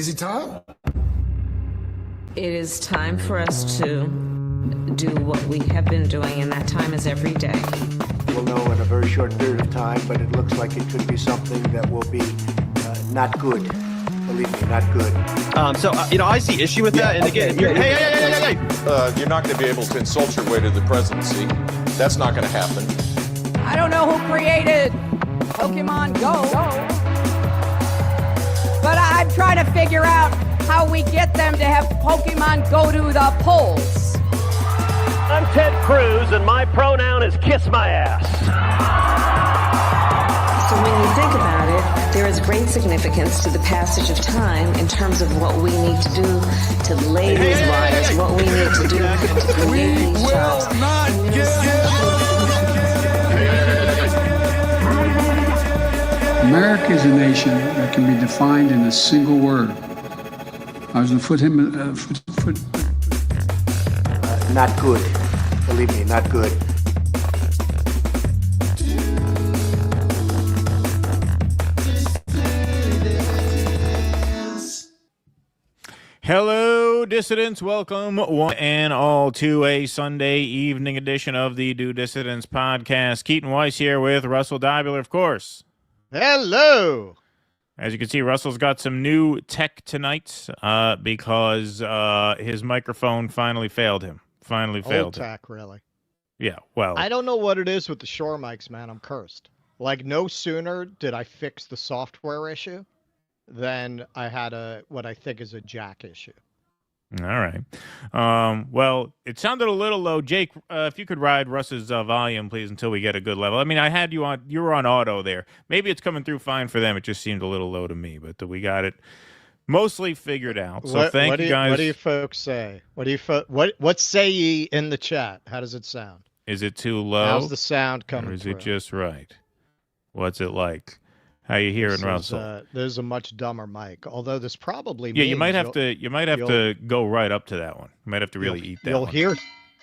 Is it time? It is time for us to do what we have been doing, and that time is every day. We'll know in a very short period of time, but it looks like it could be something that will be not good. Believe me, not good. I see issue with that. And again, hey. You're not going to be able to insult your way to the presidency. That's not going to happen. I don't know who created Pokemon Go, but I'm trying to figure out how we get them to have Pokemon go to the polls. I'm Ted Cruz, and my pronoun is kiss my ass. So when you think about it, there is great significance to the passage of time in terms of what we need to do to lay these wires, what we need to do to create these jobs. America is a nation that can be defined in a single word. I was going to put him. Not good. Believe me, not good. Hello, dissidents. Welcome one and all to a Sunday evening edition of the Do Dissidents podcast. Keaton Weiss here with Russell Dibler, of course. Hello. As you can see, Russell's got some new tech tonight because his microphone finally failed him. Old tech, really. Yeah, well. I don't know what it is with the Shure mics, man. I'm cursed. Like, no sooner did I fix the software issue than I had what I think is a jack issue. All right. Well, it sounded a little low. Jake, if you could ride Russ's volume, please, until we get a good level. I mean, I had you on. You were on auto there. Maybe it's coming through fine for them. It just seemed a little low to me, but we got it mostly figured out. So thank you guys. What do you folks say? What say ye in the chat? How does it sound? Is it too low? How's the sound coming? Or is through? it just right? What's it like? How you hearing, Russell? There's a much dumber mic. Although this probably you might have to go right up to that one. You might have to really eat that.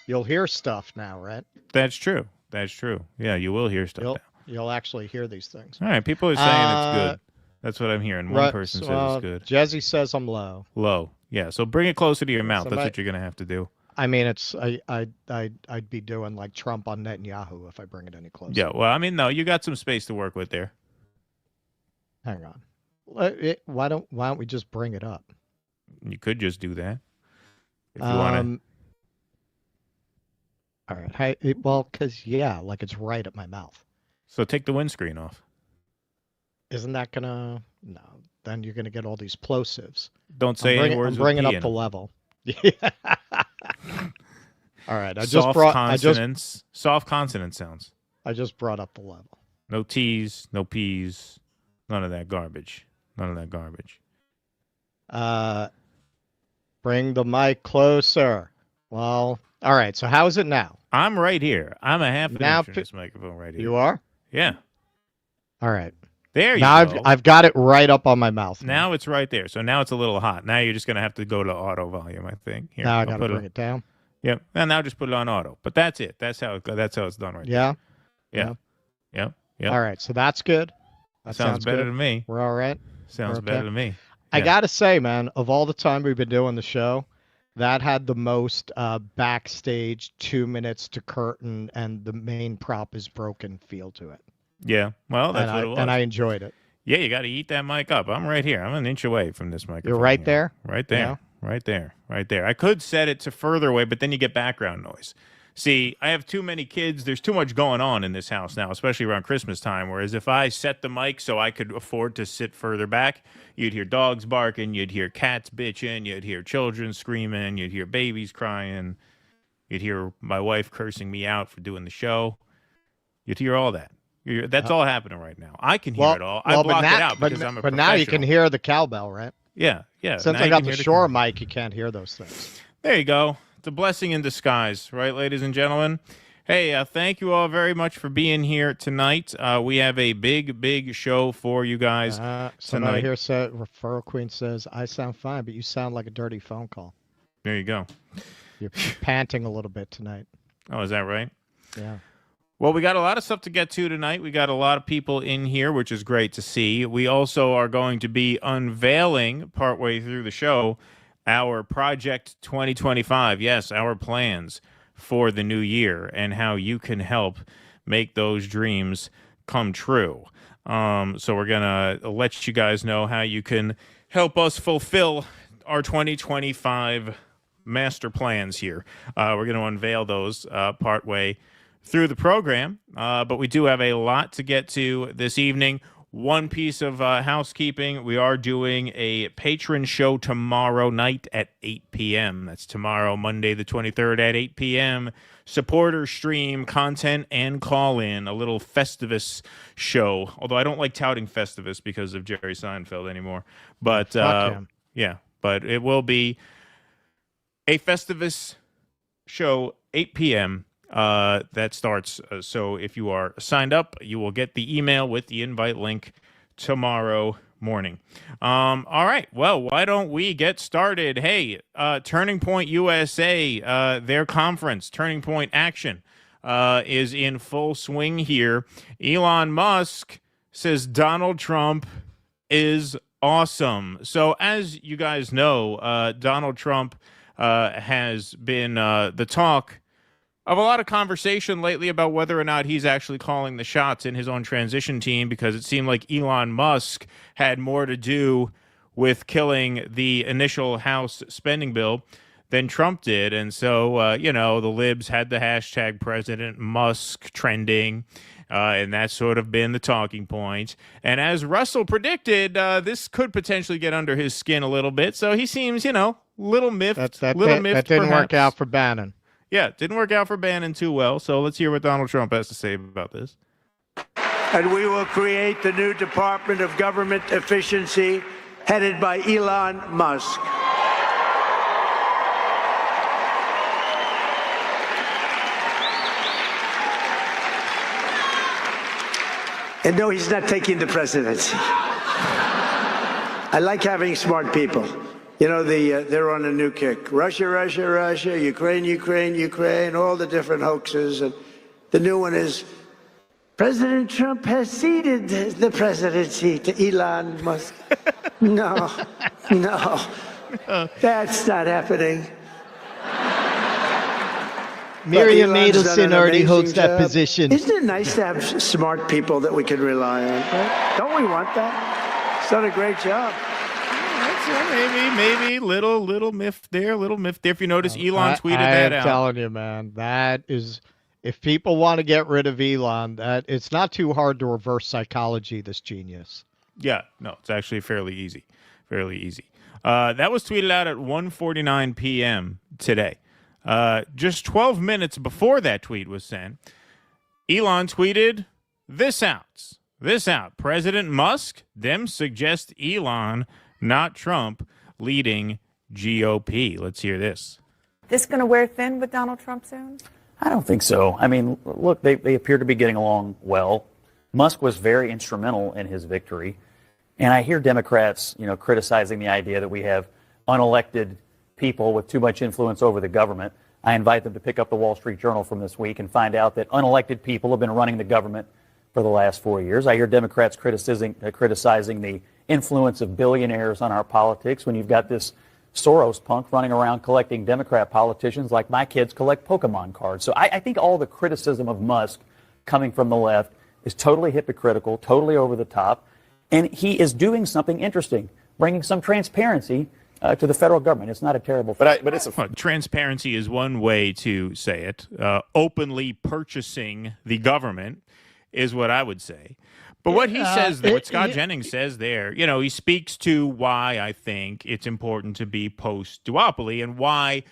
You'll hear stuff now, right? That's true. That's true. Yeah, you will hear stuff now. You'll actually hear these things. All right, people are saying it's good. That's what I'm hearing. One person says it's good. Jesse says I'm low. Low. Yeah. So bring it closer to your mouth. That's what you're gonna have to do. I mean, I'd be doing like Trump on Netanyahu if I bring it any closer. Yeah. Well, I mean, no, you got some space to work with there. Hang on. Why don't we just bring it up? You could just do that if you want to. All right. Because like it's right at my mouth. So take the windscreen off. Isn't that gonna? No. Then you're gonna get all these plosives. Don't say any words. I'm bringing up the level. Yeah. All right. Soft consonant sounds. I just brought up the level. No T's, no P's. None of that garbage. None of that garbage. Bring the mic closer. Well, all right. So how is it now? I'm right here. I'm a half an inch from this microphone right here. You are? Yeah. All right. There you go. Now I've got it right up on my mouth. Now it's right there. So now it's a little hot. Now you're just going to have to go to auto volume, I think. Here, now I got to bring it down. Yep. And now just put it on auto. But that's it. That's how it's done right there. Yeah. Yep. All right. So that's good. That sounds better to me. We're all right. Sounds better to me. Yeah. I got to say, man, of all the time we've been doing the show, that had the most backstage 2 minutes to curtain and the main prop is broken feel to it. Yeah. Well, that's what it was. And I enjoyed it. Yeah, you got to eat that mic up. I'm right here. I'm an inch away from this microphone. You're right there? Right there. Yeah. Right there. Right there. I could set it to further away, but then you get background noise. See, I have too many kids. There's too much going on in this house now, especially around Christmas time, whereas if I set the mic so I could afford to sit further back, you'd hear dogs barking, you'd hear cats bitching, you'd hear children screaming, you'd hear babies crying, you'd hear my wife cursing me out for doing the show. You'd hear all that. That's all happening right now. I can hear it all. I block it out because I'm a professional. But now you can hear the cowbell, right? Yeah. Since I got the Shure mic, you can't hear those things. There you go. It's a blessing in disguise, right, ladies and gentlemen? Hey, thank you all very much for being here tonight. We have a big show for you guys tonight. Here said, Referral Queen says, I sound fine, but you sound like a dirty phone call. There you go. You're panting a little bit tonight. Oh, is that right? Yeah. Well, we got a lot of stuff to get to tonight. We got a lot of people in here, which is great to see. We also are going to be unveiling partway through the show our Project 2025. Yes, our plans for the new year and how you can help make those dreams come true. So we're going to let you guys know how you can help us fulfill our 2025 master plans here. We're going to unveil those partway through the program, but we do have a lot to get to this evening. One piece of housekeeping, we are doing a patron show tomorrow night at 8 p.m. That's tomorrow, Monday the 23rd at 8 p.m. Supporter stream, content, and call-in, a little Festivus show. Although I don't like touting Festivus because of Jerry Seinfeld anymore. But, yeah, but it will be a Festivus show, 8 p.m., that starts. So if you are signed up, you will get the email with the invite link tomorrow morning. All right. Well, why don't we get started? Hey, Turning Point USA, their conference, Turning Point Action, is in full swing here. Elon Musk says Donald Trump is awesome. So as you guys know, Donald Trump has been the talk of a lot of conversation lately about whether or not he's actually calling the shots in his own transition team, because it seemed like Elon Musk had more to do with killing the initial House spending bill than Trump did. And so, the libs had the hashtag President Musk trending, and that's sort of been the talking point. And as Russell predicted, this could potentially get under his skin a little bit. So he seems, little miffed. That miffed, didn't work perhaps. out for Bannon. Yeah, it didn't work out for Bannon too well. So let's hear what Donald Trump has to say about this. And we will create the new Department of Government Efficiency headed by Elon Musk. And no, he's not taking the presidency. I like having smart people. You know, they're on a new kick. Russia, Russia, Russia, Ukraine, Ukraine, Ukraine, all the different hoaxes. And the new one is President Trump has ceded the presidency to Elon Musk. No, that's not happening. Miriam Elon's done Adelson an already amazing holds that job. position. Isn't it nice to have smart people that we can rely on? Right? Don't we want that? He's done a great job. Maybe little miffed there, If you notice, Elon tweeted that out. I'm telling you, man, that is, if people want to get rid of Elon, that it's not too hard to reverse psychology, this genius. Yeah, no, it's actually fairly easy. That was tweeted out at 1:49 p.m. today. Just 12 minutes before that tweet was sent, Elon tweeted this out. President Musk, them suggest Elon, not Trump, leading GOP. Let's hear this. This going to wear thin with Donald Trump soon? I don't think so. I mean, look, they appear to be getting along well. Musk was very instrumental in his victory. And I hear Democrats, criticizing the idea that we have unelected people with too much influence over the government. I invite them to pick up the Wall Street Journal from this week and find out that unelected people have been running the government for the last 4 years. I hear Democrats criticizing the influence of billionaires on our politics when you've got this Soros punk running around collecting Democrat politicians like my kids collect Pokemon cards. So I think all the criticism of Musk coming from the left is totally hypocritical, totally over the top. And he is doing something interesting, bringing some transparency to the federal government. It's not a terrible thing. But it's transparency is one way to say it. Openly purchasing the government is what I would say. But what he says, what Scott Jennings says there, he speaks to why I think it's important to be post-duopoly and why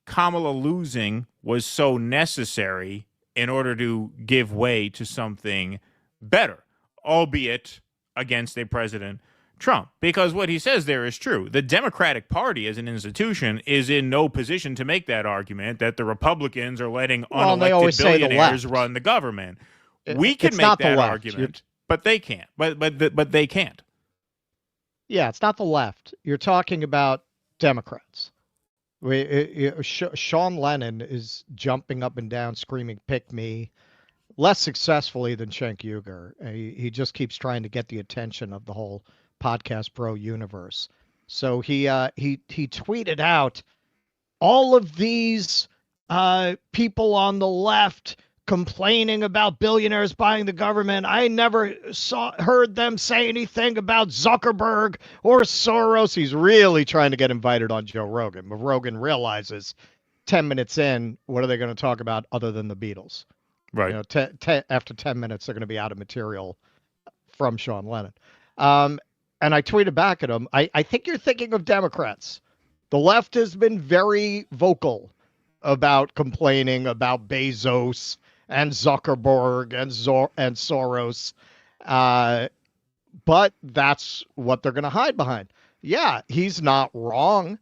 Kamala losing was so necessary in order to give way to something better, albeit against a President Trump. Because what he says there is true. The Democratic Party as an institution is in no position to make that argument that the Republicans are letting unelected billionaires run the government. We can make that argument, but they can't. But they can't. Yeah, it's not the left. You're talking about Democrats. Sean Lennon is jumping up and down, screaming, "Pick me," less successfully than Cenk Uygur. He just keeps trying to get the attention of the whole podcast bro universe. So he tweeted out all of these people on the left complaining about billionaires buying the government. I never heard them say anything about Zuckerberg or Soros. He's really trying to get invited on Joe Rogan. But Rogan realizes 10 minutes in, what are they going to talk about other than the Beatles? Right. After 10 minutes, they're going to be out of material from Sean Lennon. And I tweeted back at him, I think you're thinking of Democrats. The left has been very vocal about complaining about Bezos and Zuckerberg and Soros. But that's what they're going to hide behind. Yeah, he's not wrong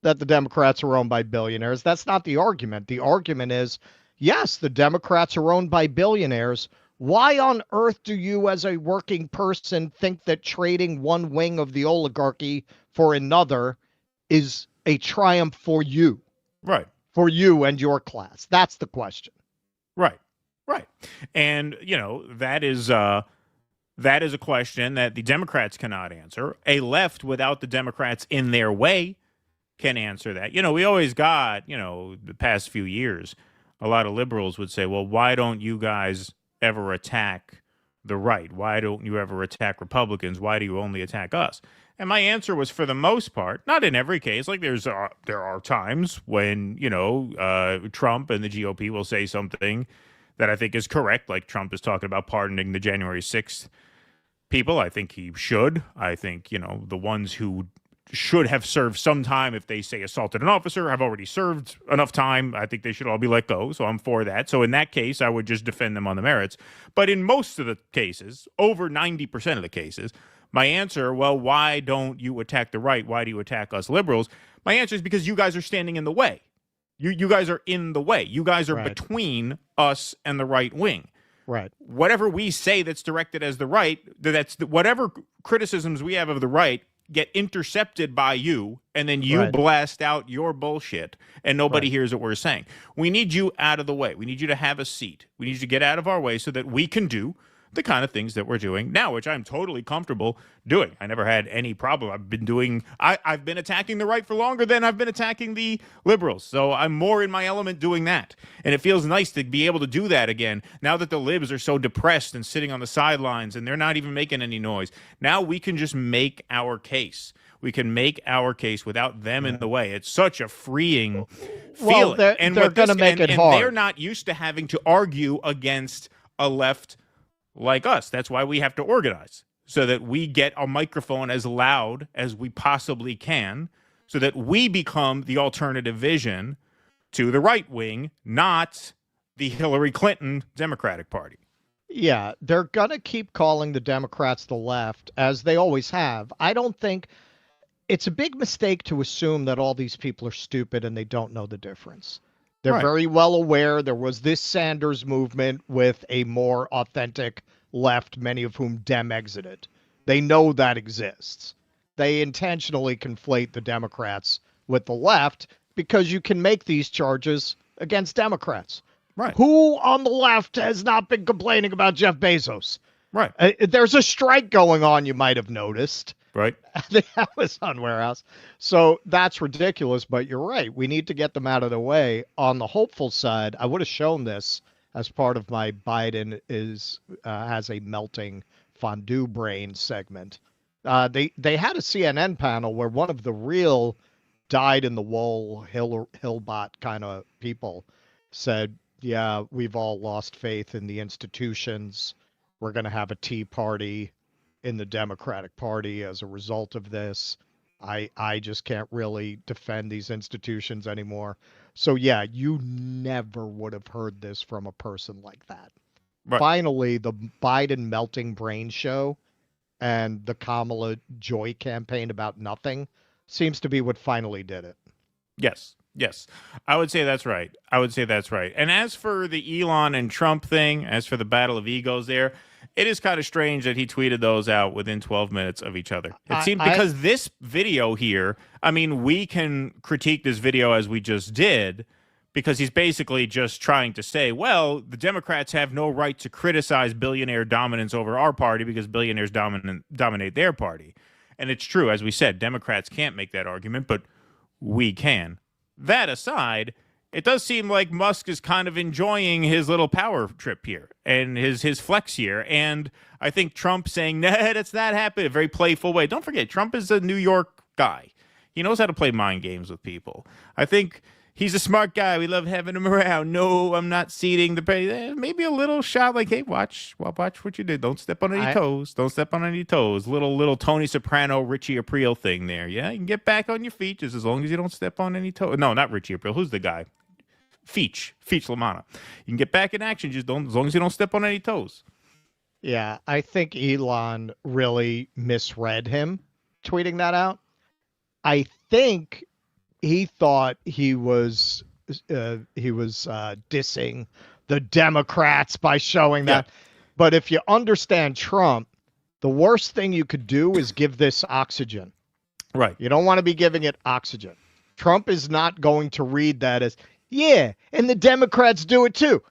that the Democrats are owned by billionaires. That's not the argument. The argument is, yes, the Democrats are owned by billionaires. Why on earth do you, as a working person, think that trading one wing of the oligarchy for another is a triumph for you? Right. For you and your class. That's the question. Right. And, that is a question that the Democrats cannot answer. A left without the Democrats in their way can answer that. We always got, the past few years, a lot of liberals would say, well, why don't you guys ever attack the right? Why don't you ever attack Republicans? Why do you only attack us? And my answer was, for the most part, not in every case. Like there are times when, Trump and the GOP will say something that I think is correct. Like Trump is talking about pardoning the January 6th people. I think he should. I think, the ones who should have served some time if they say assaulted an officer, have already served enough time. I think they should all be let go. So I'm for that. So in that case, I would just defend them on the merits. But in most of the cases, over 90% of the cases, my answer, well, why don't you attack the right? Why do you attack us liberals? My answer is because you guys are standing in the way. You guys are in the way. You guys are between us and the right wing. Right. Whatever we say that's directed as the right, whatever criticisms we have of the right get intercepted by you, and then you blast out your bullshit, and nobody hears what we're saying. We need you out of the way. We need you to have a seat. We need you to get out of our way so that we can do the kind of things that we're doing now, which I'm totally comfortable doing. I never had any problem. I've been attacking the right for longer than I've been attacking the liberals. So I'm more in my element doing that. And it feels nice to be able to do that again. Now that the libs are so depressed and sitting on the sidelines and they're not even making any noise. Now we can just make our case. We can make our case without them in the way. It's such a freeing feeling. They're going to make it hard. And they're not used to having to argue against a left like us. That's why we have to organize, so that we get a microphone as loud as we possibly can, so that we become the alternative vision to the right wing, not the Hillary Clinton Democratic Party. Yeah, they're going to keep calling the Democrats the left, as they always have. I don't think it's a big mistake to assume that all these people are stupid and they don't know the difference. They're very well aware there was this Sanders movement with a more authentic left, many of whom Dem exited. They know that exists. They intentionally conflate the Democrats with the left because you can make these charges against Democrats. Right. Who on the left has not been complaining about Jeff Bezos? Right. There's a strike going on, you might have noticed. Right. The Amazon warehouse. So that's ridiculous, but you're right. We need to get them out of the way. On the hopeful side, I would have shown this as part of my Biden has a melting fondue brain segment. They had a CNN panel where one of the real dyed-in-the-wool Hillbot kind of people said, yeah, we've all lost faith in the institutions. We're going to have a tea party in the Democratic Party as a result of this. I just can't really defend these institutions anymore. So yeah, you never would have heard this from a person like that. Right. Finally, the Biden melting brain show and the Kamala Joy campaign about nothing seems to be what finally did it. Yes. I would say that's right. And as for the Elon and Trump thing, as for the battle of egos there, it is kind of strange that he tweeted those out within 12 minutes of each other. It seemed because this video here, I mean, we can critique this video as we just did, because he's basically just trying to say, well, the Democrats have no right to criticize billionaire dominance over our party because billionaires dominate their party. And it's true, as we said, Democrats can't make that argument, but we can. That aside, it does seem like Musk is kind of enjoying his little power trip here and his flex here. And I think Trump saying, nah, that's not happening, a very playful way. Don't forget, Trump is a New York guy. He knows how to play mind games with people. I think he's a smart guy. We love having him around. No, I'm not ceding the maybe a little shot like, hey, watch what you did. Don't step on any toes. Don't step on any toes. Little Tony Soprano, Richie Aprile thing there. Yeah, you can get back on your feet just as long as you don't step on any toes. No, not Richie Aprile. Who's the guy? Feach Lamana. You can get back in action just as long as you don't step on any toes. Yeah, I think Elon really misread him tweeting that out. I think he thought he was dissing the Democrats by showing that. But if you understand Trump, the worst thing you could do is give this oxygen. Right. You don't want to be giving it oxygen. Trump is not going to read that as, yeah, and the Democrats do it too.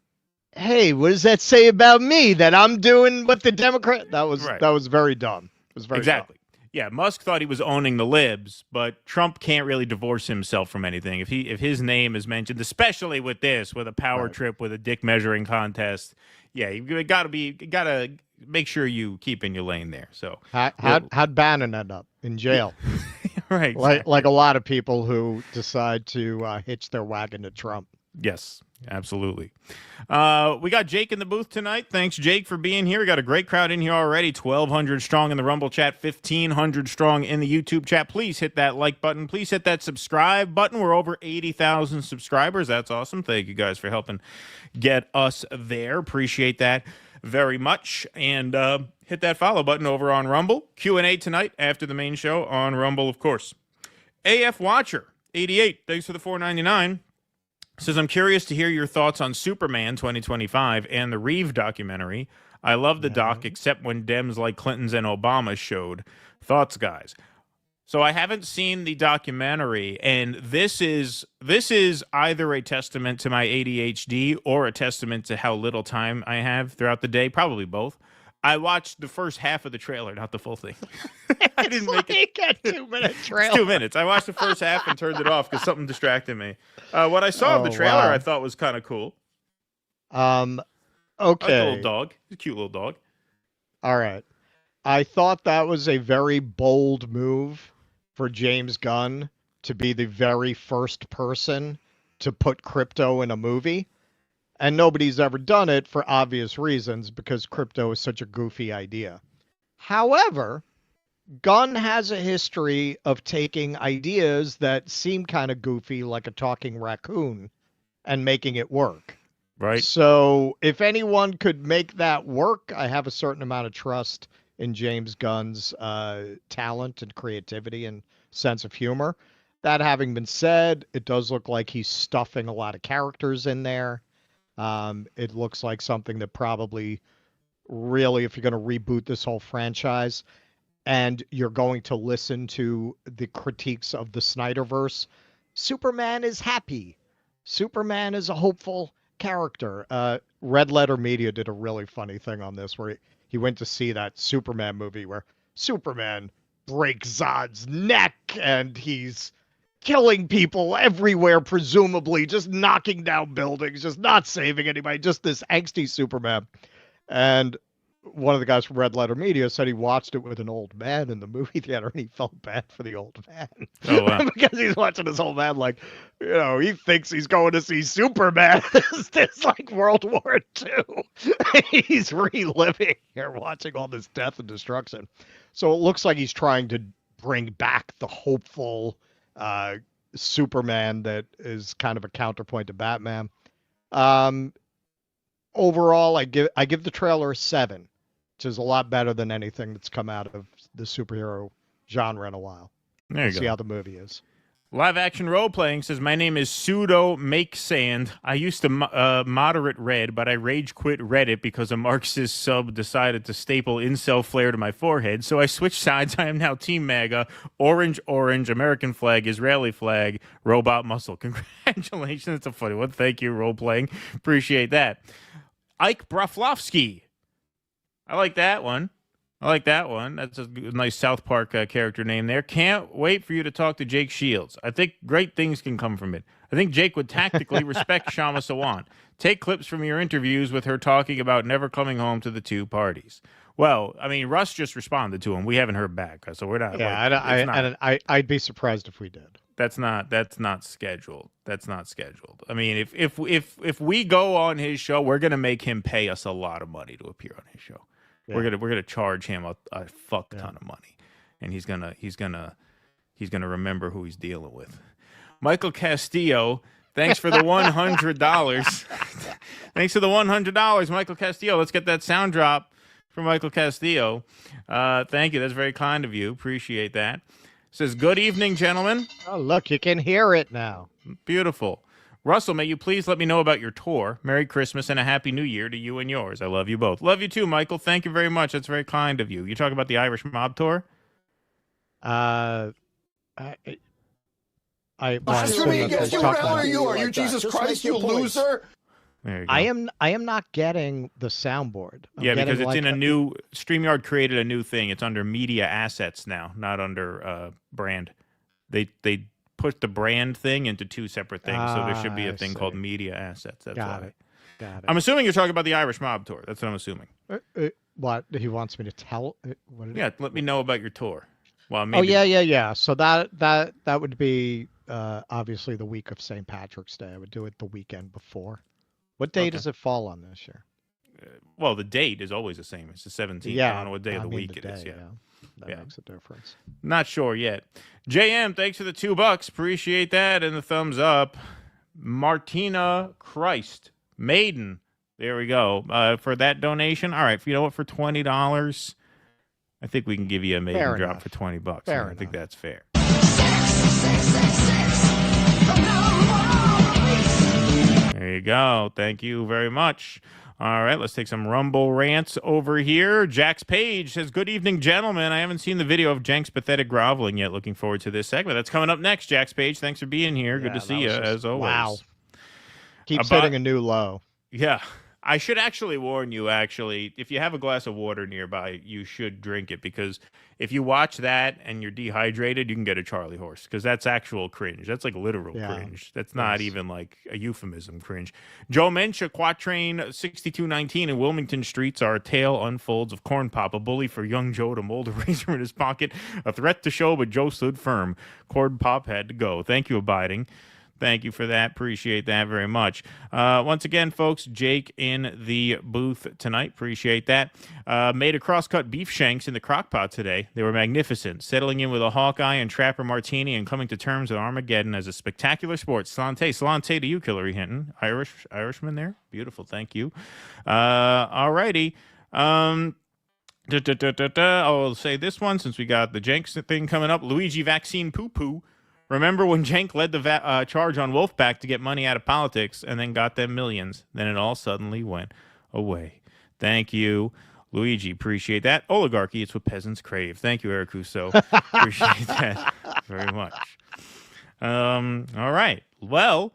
Hey, what does that say about me that I'm doing what the Democrat? That was very dumb. It was very exactly. dumb. Yeah, Musk thought he was owning the libs, but Trump can't really divorce himself from anything. If his name is mentioned, especially with a power trip, with a dick measuring contest, yeah, you gotta make sure you keep in your lane there. So how'd Bannon end up in jail? Right, exactly. Like a lot of people who decide to hitch their wagon to Trump. Yes, absolutely. We got Jake in the booth tonight. Thanks, Jake, for being here. We got a great crowd in here already. 1,200 strong in the Rumble chat, 1,500 strong in the YouTube chat. Please hit that like button. Please hit that subscribe button. We're over 80,000 subscribers. That's awesome. Thank you guys for helping get us there. Appreciate that very much. And hit that follow button over on Rumble. Q&A tonight after the main show on Rumble, of course. AF Watcher 88, thanks for the $4.99. Says, I'm curious to hear your thoughts on Superman 2025 and the Reeve documentary. I love the doc, except when Dems like Clinton's and Obama showed. Thoughts, guys? So I haven't seen the documentary, and this is either a testament to my ADHD or a testament to how little time I have throughout the day. Probably both. I watched the first half of the trailer, not the full thing. I didn't make it. A 2-minute trailer. It's 2 minutes. I watched the first half and turned it off because something distracted me. What I saw of the trailer, I thought was kind of cool. Okay. A little dog. He's a cute little dog. All right. I thought that was a very bold move for James Gunn to be the very first person to put crypto in a movie. And nobody's ever done it for obvious reasons because crypto is such a goofy idea. However, Gunn has a history of taking ideas that seem kind of goofy, like a talking raccoon, and making it work. Right. So if anyone could make that work, I have a certain amount of trust in James Gunn's talent and creativity and sense of humor. That having been said, it does look like he's stuffing a lot of characters in there. It looks like something that probably really, if you're going to reboot this whole franchise and you're going to listen to the critiques of the Snyderverse, Superman is happy. Superman is a hopeful character. Red Letter Media did a really funny thing on this where he went to see that Superman movie where Superman breaks Zod's neck and he's killing people everywhere, presumably, just knocking down buildings, just not saving anybody, just this angsty Superman. And one of the guys from Red Letter Media said he watched it with an old man in the movie theater and he felt bad for the old man. Oh, wow. Because he's watching this old man like, he thinks he's going to see Superman. It's like World War II. He's reliving here, watching all this death and destruction. So it looks like he's trying to bring back the hopeful Superman that is kind of a counterpoint to Batman. Overall, I give the trailer a 7, which is a lot better than anything that's come out of the superhero genre in a while. There you See go. how the movie is. Live action role playing says, my name is Pseudo Make Sand. I used to moderate Red, but I rage quit Reddit because a Marxist sub decided to staple incel flare to my forehead. So I switched sides. I am now Team MAGA, orange, American flag, Israeli flag, robot muscle. Congratulations. That's a funny one. Thank you, role playing. Appreciate that. Ike Braflovsky. I like that one. That's a nice South Park character name there. Can't wait for you to talk to Jake Shields. I think great things can come from it. I think Jake would tactically respect Shama Sawan. Take clips from your interviews with her talking about never coming home to the two parties. Well, I mean, Russ just responded to him. We haven't heard back, so we're not. Yeah, I'd be surprised if we did. That's not scheduled. I mean, if we go on his show, we're gonna make him pay us a lot of money to appear on his show. Yeah. We're gonna charge him a fuck ton of money, and he's gonna remember who he's dealing with. Michael Castillo, thanks for the $100. Thanks for the $100, Michael Castillo. Let's get that sound drop from Michael Castillo. Thank you. That's very kind of you. Appreciate that. Says, good evening, gentlemen. Oh, look, you can hear it now. Beautiful. Russell, may you please let me know about your tour. Merry Christmas and a Happy New Year to you and yours. I love you both. Love you too, Michael. Thank you very much. That's very kind of you. You talking about the Irish mob tour? Where are you? Are you Jesus Christ, you loser? There you go. I am not getting the soundboard. Yeah, because it's in a new StreamYard created a new thing. It's under media assets now, not under brand. They put the brand thing into two separate things, so there should be a thing called media assets. That's Got why. it. I'm assuming you're talking about the Irish mob tour. That's what I'm assuming. What he wants me to tell? Let me know about your tour. Well, maybe... Oh yeah. So that would be obviously the week of St. Patrick's Day. I would do it the weekend before. What day does it fall on this year? Well, the date is always the same. It's the 17th. I don't know what day of the week it is. Yeah. That makes a difference. Not sure yet. JM, thanks for the $2. Appreciate that. And the thumbs up. Martina Christ. Maiden. There we go. For that donation. All right. You know what? For $20, I think we can give you a maiden drop for $20. I think that's fair. There you go. Thank you very much. All right, let's take some Rumble rants over here. Jax Page says, good evening, gentlemen. I haven't seen the video of Cenk's pathetic groveling yet. Looking forward to this segment. That's coming up next, Jax Page. Thanks for being here. Good to see you, as always. Wow. Keeps hitting a new low. Yeah. I should actually warn you, if you have a glass of water nearby, you should drink it, because if you watch that and you're dehydrated, you can get a Charlie horse, because that's actual cringe. That's like literal cringe. That's not even like a euphemism cringe. Joe Mencha, Quatrain 6219 in Wilmington streets, our tale unfolds of Corn Pop, a bully for young Joe to mold a razor in his pocket, a threat to show, but Joe stood firm. Corn Pop had to go. Thank you, Abiding. Thank you for that. Appreciate that very much. Once again, folks, Jake in the booth tonight. Appreciate that. Made a cross-cut beef shanks in the crock pot today. They were magnificent. Settling in with a Hawkeye and Trapper Martini and coming to terms with Armageddon as a spectacular sport. Salante to you, Hillary Hinton. Irishman there. Beautiful. Thank you. All righty. I'll say this one since we got the Jenks thing coming up. Luigi Vaccine Poo-Poo. Remember when Cenk led the charge on Wolfpack to get money out of politics and then got them millions? Then it all suddenly went away. Thank you, Luigi. Appreciate that. Oligarchy, it's what peasants crave. Thank you, Eric Rousseau. Appreciate that very much. All right. Well,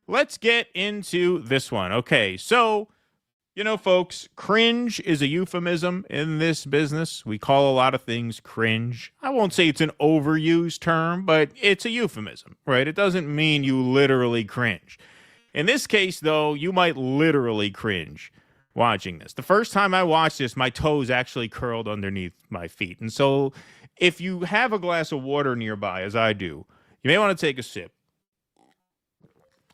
let's get into this one. Okay, so, you know, folks, cringe is a euphemism in this business. We call a lot of things cringe. I won't say it's an overused term, but it's a euphemism, right? It doesn't mean you literally cringe. In this case, though, you might literally cringe watching this. The first time I watched this, my toes actually curled underneath my feet. And so if you have a glass of water nearby, as I do, you may want to take a sip.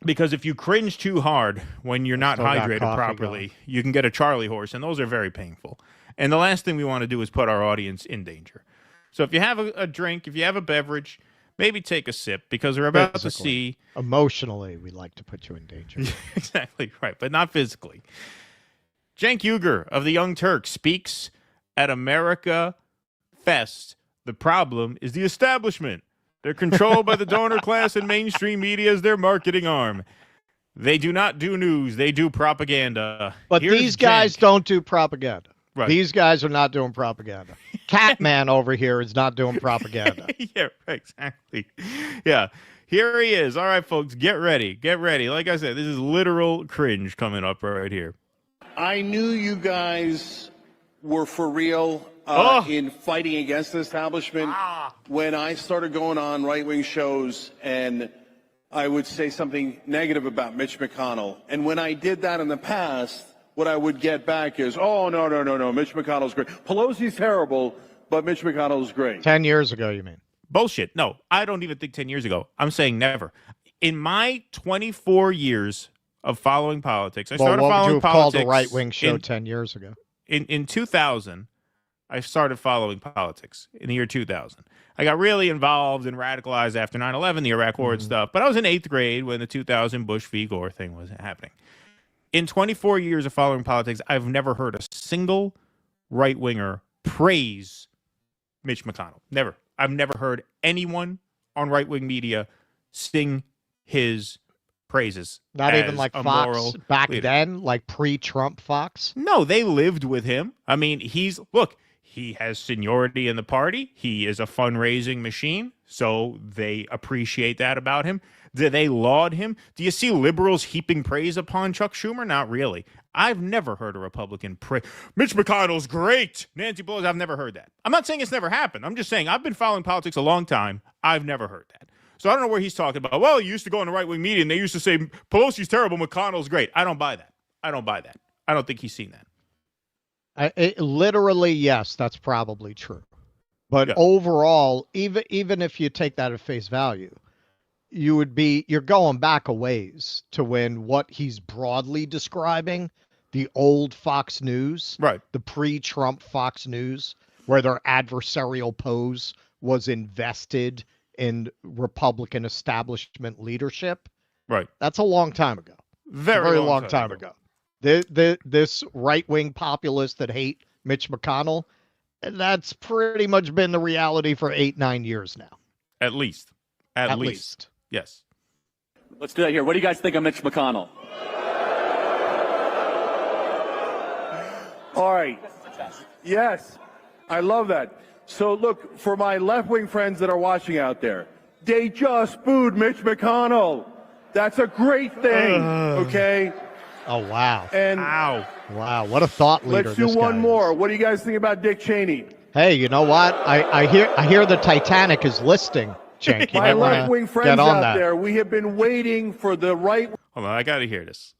Because if you cringe too hard when you're not hydrated properly, you can get a Charlie horse, and those are very painful. And the last thing we want to do is put our audience in danger. So if you have a drink, if you have a beverage, maybe take a sip, because we're about to see... Emotionally, we like to put you in danger. Exactly right, but not physically. Cenk Uygur of the Young Turks speaks at America Fest. The problem is the establishment. They're controlled by the donor class and mainstream media as their marketing arm. They do not do news. They do propaganda. But these guys don't do propaganda. Right. These guys are not doing propaganda. Catman over here is not doing propaganda. Yeah, exactly. Yeah, here he is. All right, folks, get ready. Get ready. Like I said, this is literal cringe coming up right here. I knew you guys were for real in fighting against the establishment when I started going on right-wing shows and I would say something negative about Mitch McConnell. And when I did that in the past, what I would get back is, oh, no, Mitch McConnell's great. Pelosi's terrible, but Mitch McConnell's great. 10 years ago, you mean? Bullshit. No, I don't even think 10 years ago. I'm saying never. In my 24 years of following politics, I started following politics. What would you have called a right-wing show 10 years ago? In 2000, I started following politics in the year 2000. I got really involved and radicalized after 9/11, the Iraq War and stuff. But I was in 8th grade when the 2000 Bush v. Gore thing was happening. In 24 years of following politics, I've never heard a single right-winger praise Mitch McConnell. Never. I've never heard anyone on right-wing media sing his praises. Not even like Fox back then, like pre-Trump Fox? No, they lived with him. I mean, he has seniority in the party. He is a fundraising machine, so they appreciate that about him. Do they laud him? Do you see liberals heaping praise upon Chuck Schumer? Not really. I've never heard a Republican praise. Mitch McConnell's great. Nancy Pelosi, I've never heard that. I'm not saying it's never happened. I'm just saying I've been following politics a long time. I've never heard that. So I don't know where he's talking about. Well, he used to go on the right-wing media, and they used to say, Pelosi's terrible, McConnell's great. I don't buy that. I don't think he's seen that. Literally, yes, that's probably true. But overall, even if you take that at face value, you're going back a ways to when what he's broadly describing, the old Fox News, right, the pre-Trump Fox News, where their adversarial pose was invested in Republican establishment leadership. Right. That's a long time ago. Very long time ago. This right-wing populists that hate Mitch McConnell, that's pretty much been the reality for 8-9 years now. At least. At least. Yes. Let's do that here. What do you guys think of Mitch McConnell? All right. Yes, I love that. So look, for my left-wing friends that are watching out there, they just booed Mitch McConnell. That's a great thing, okay? Oh, wow. And wow, what a thought leader. Let's do one more. What do you guys think about Dick Cheney? Hey, you know what? I hear the Titanic is listing, Cenk. My left-wing friends out there, we have been waiting for the right... Hold on, I got to hear this.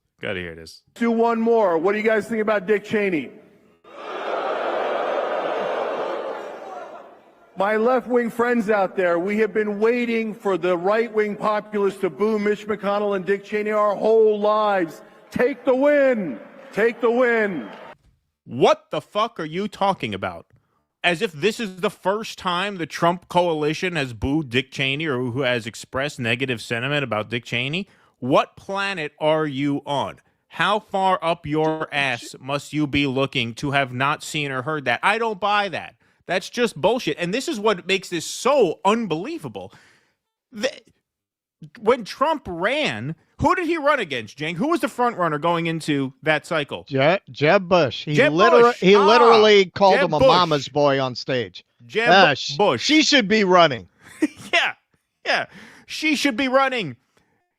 Do one more. What do you guys think about Dick Cheney? My left-wing friends out there, we have been waiting for the right-wing populists to boo Mitch McConnell and Dick Cheney our whole lives. Take the win. Take the win. What the fuck are you talking about? As if this is the first time the Trump coalition has booed Dick Cheney or who has expressed negative sentiment about Dick Cheney. What planet are you on? How far up your ass must you be looking to have not seen or heard that? I don't buy that. That's just bullshit. And this is what makes this so unbelievable. When Trump ran, who did he run against, Cenk? Who was the front runner going into that cycle? Jeb Bush. He Jeb literally called Jeb him a Bush. mama's boy on stage. Jeb Bush. She should be running. Yeah. She should be running.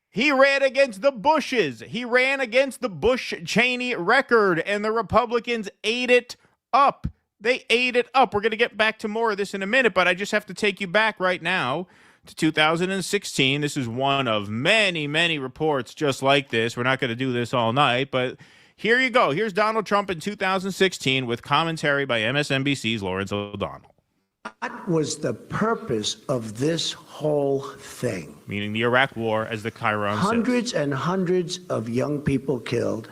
He ran against the Bushes. He ran against the Bush-Cheney record, and the Republicans ate it up. They ate it up. We're going to get back to more of this in a minute, but I just have to take you back right now to 2016. This is one of many, many reports just like this. We're not going to do this all night, but here you go. Here's Donald Trump in 2016 with commentary by MSNBC's Lawrence O'Donnell. What was the purpose of this whole thing? Meaning the Iraq War, as the Chiron says. Hundreds and hundreds of young people killed.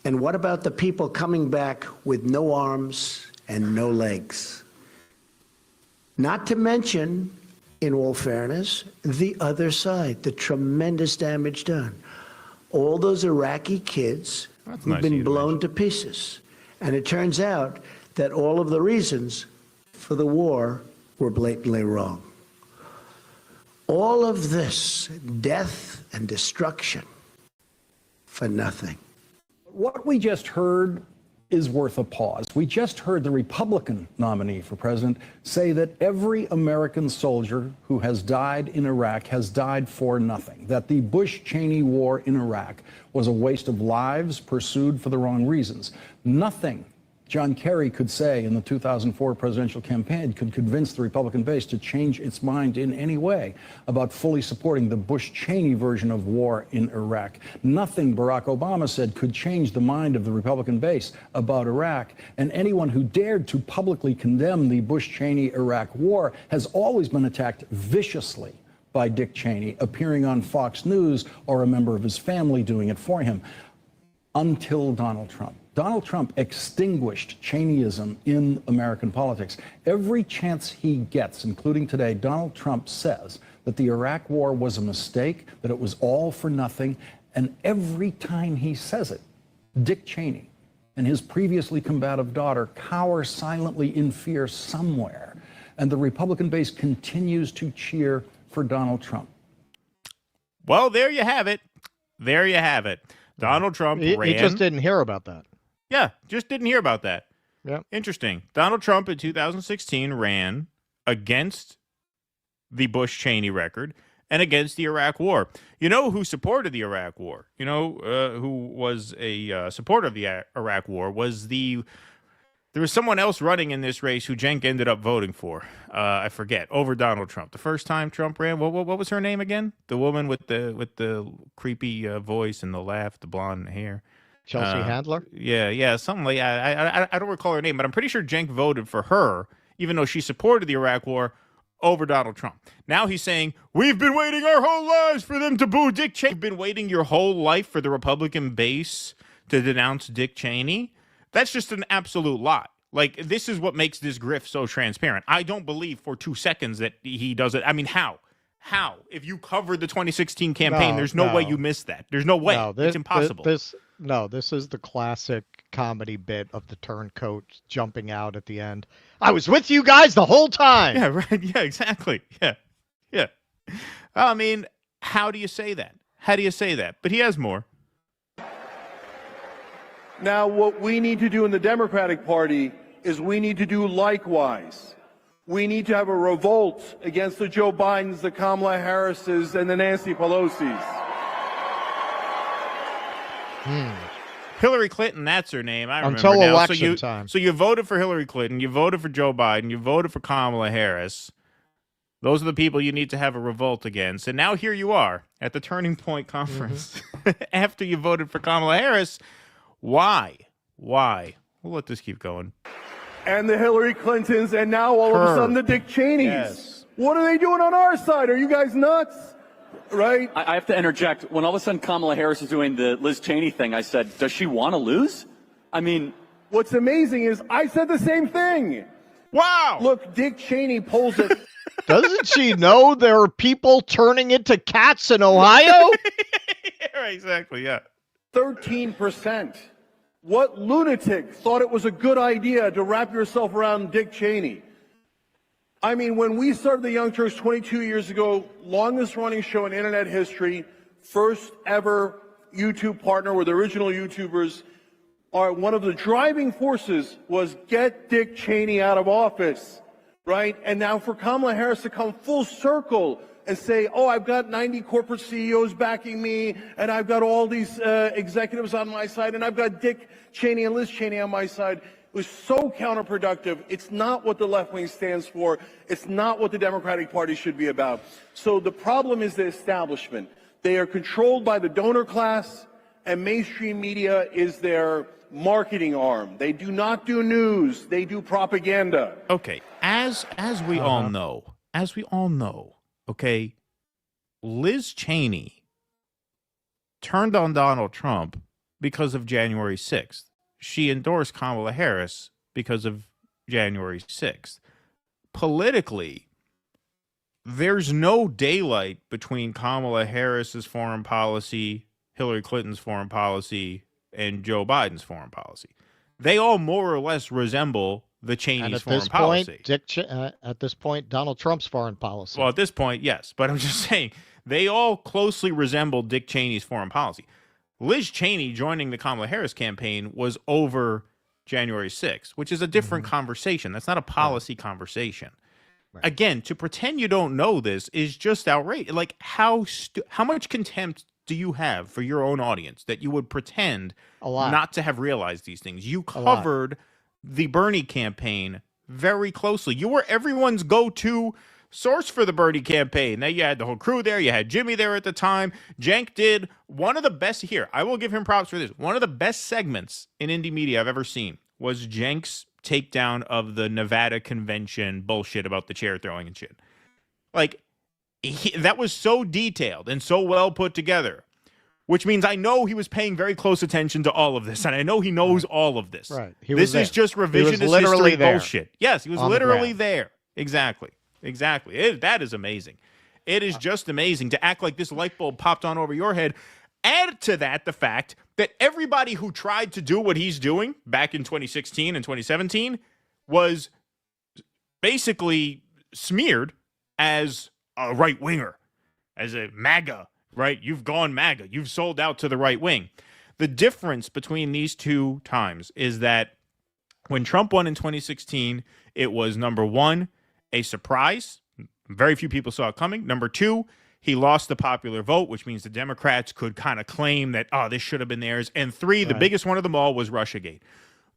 And what about the people coming back with no arms and no legs? Not to mention, in all fairness, the other side, the tremendous damage done. All those Iraqi kids who've been blown to pieces. And it turns out that all of the reasons for the war were blatantly wrong. All of this death and destruction for nothing. What we just heard is worth a pause. We just heard the Republican nominee for president say that every American soldier who has died in Iraq has died for nothing, that the Bush-Cheney war in Iraq was a waste of lives pursued for the wrong reasons. Nothing John Kerry could say in the 2004 presidential campaign could convince the Republican base to change its mind in any way about fully supporting the Bush-Cheney version of war in Iraq. Nothing Barack Obama said could change the mind of the Republican base about Iraq. And anyone who dared to publicly condemn the Bush-Cheney Iraq war has always been attacked viciously by Dick Cheney, appearing on Fox News or a member of his family doing it for him, until Donald Trump. Donald Trump extinguished Cheneyism in American politics. Every chance he gets, including today, Donald Trump says that the Iraq war was a mistake, that it was all for nothing. And every time he says it, Dick Cheney and his previously combative daughter cower silently in fear somewhere. And the Republican base continues to cheer for Donald Trump. Well, there you have it. There you have it. Donald Trump ran. He just didn't hear about that. Yeah, just didn't hear about that. Yeah. Interesting. Donald Trump in 2016 ran against the Bush-Cheney record and against the Iraq war. You know who supported the Iraq war? You know who was a supporter of the Iraq war was there was someone else running in this race who Cenk ended up voting for. I forget, over Donald Trump. The first time Trump ran, what was her name again? The woman with the creepy voice and the laugh, the blonde hair. Chelsea Handler? Yeah, something like I don't recall her name, but I'm pretty sure Cenk voted for her, even though she supported the Iraq war over Donald Trump. Now he's saying, we've been waiting our whole lives for them to boo Dick Cheney. You've been waiting your whole life for the Republican base to denounce Dick Cheney? That's just an absolute lie. Like, this is what makes this grift so transparent. I don't believe for 2 seconds that he does it. I mean, how? How? If you covered the 2016 campaign, there's no way you missed that. There's no way. It's impossible. This is the classic comedy bit of the turncoat jumping out at the end. I was with you guys the whole time. Yeah, right. Yeah, exactly. Yeah. Yeah. I mean, how do you say that? How do you say that? But he has more. Now, what we need to do in the Democratic Party is we need to do likewise. We need to have a revolt against the Joe Bidens, the Kamala Harrises, and the Nancy Pelosi's. Hillary Clinton, that's her name. I remember Until now. election time. So you voted for Hillary Clinton, you voted for Joe Biden, you voted for Kamala Harris. Those are the people you need to have a revolt against. And now here you are at the Turning Point Conference after you voted for Kamala Harris. Why? Why? We'll let this keep going. And the Hillary Clintons, and now all of a sudden the Dick Cheneys. Yes. What are they doing on our side? Are you guys nuts? Right? I have to interject. When all of a sudden Kamala Harris is doing the Liz Cheney thing, I said, does she want to lose? I mean, what's amazing is I said the same thing. Wow. Look, Dick Cheney pulls it. Doesn't she know there are people turning into cats in Ohio? Yeah, exactly, yeah. 13%. What lunatic thought it was a good idea to wrap yourself around Dick Cheney? I mean, when we started the Young Turks 22 years ago, longest running show in internet history, first ever YouTube partner with original YouTubers, one of the driving forces was get Dick Cheney out of office, right? And now for Kamala Harris to come full circle and say, oh, I've got 90 corporate CEOs backing me, and I've got all these executives on my side, and I've got Dick Cheney and Liz Cheney on my side, was so counterproductive. It's not what the left wing stands for. It's not what the Democratic Party should be about. So the problem is the establishment. They are controlled by the donor class, and mainstream media is their marketing arm. They do not do news. They do propaganda. Okay, as we all know, okay, Liz Cheney turned on Donald Trump because of January 6th. She endorsed Kamala Harris because of January 6th. Politically, there's no daylight between Kamala Harris's foreign policy, Hillary Clinton's foreign policy, and Joe Biden's foreign policy. They all more or less resemble the Cheney's foreign policy. At this point, Donald Trump's foreign policy. Well, at this point, yes. But I'm just saying, they all closely resemble Dick Cheney's foreign policy. Liz Cheney joining the Kamala Harris campaign was over January 6th, which is a different conversation. That's not a policy conversation. Right. Again, to pretend you don't know this is just outrageous. Like, how much contempt do you have for your own audience that you would pretend not to have realized these things? You covered the Bernie campaign very closely. You were everyone's go-to source for the Bernie campaign. Now, you had the whole crew there. You had Jimmy there at the time. Cenk did one of the best here. I will give him props for this. One of the best segments in indie media I've ever seen was Cenk's takedown of the Nevada convention bullshit about the chair throwing and shit. Like, that was so detailed and so well put together, which means I know he was paying very close attention to all of this, and I know he knows all of this. Right. This is just revisionist history bullshit. Yes, he was literally there. Exactly. That is amazing. It is just amazing to act like this light bulb popped on over your head. Add to that the fact that everybody who tried to do what he's doing back in 2016 and 2017 was basically smeared as a right-winger, as a MAGA, right? You've gone MAGA. You've sold out to the right wing. The difference between these two times is that when Trump won in 2016, it was, number one, a surprise. Very few people saw it coming. Number two, he lost the popular vote, which means the Democrats could kind of claim that, oh, this should have been theirs. And three, the biggest one of them all was Russiagate.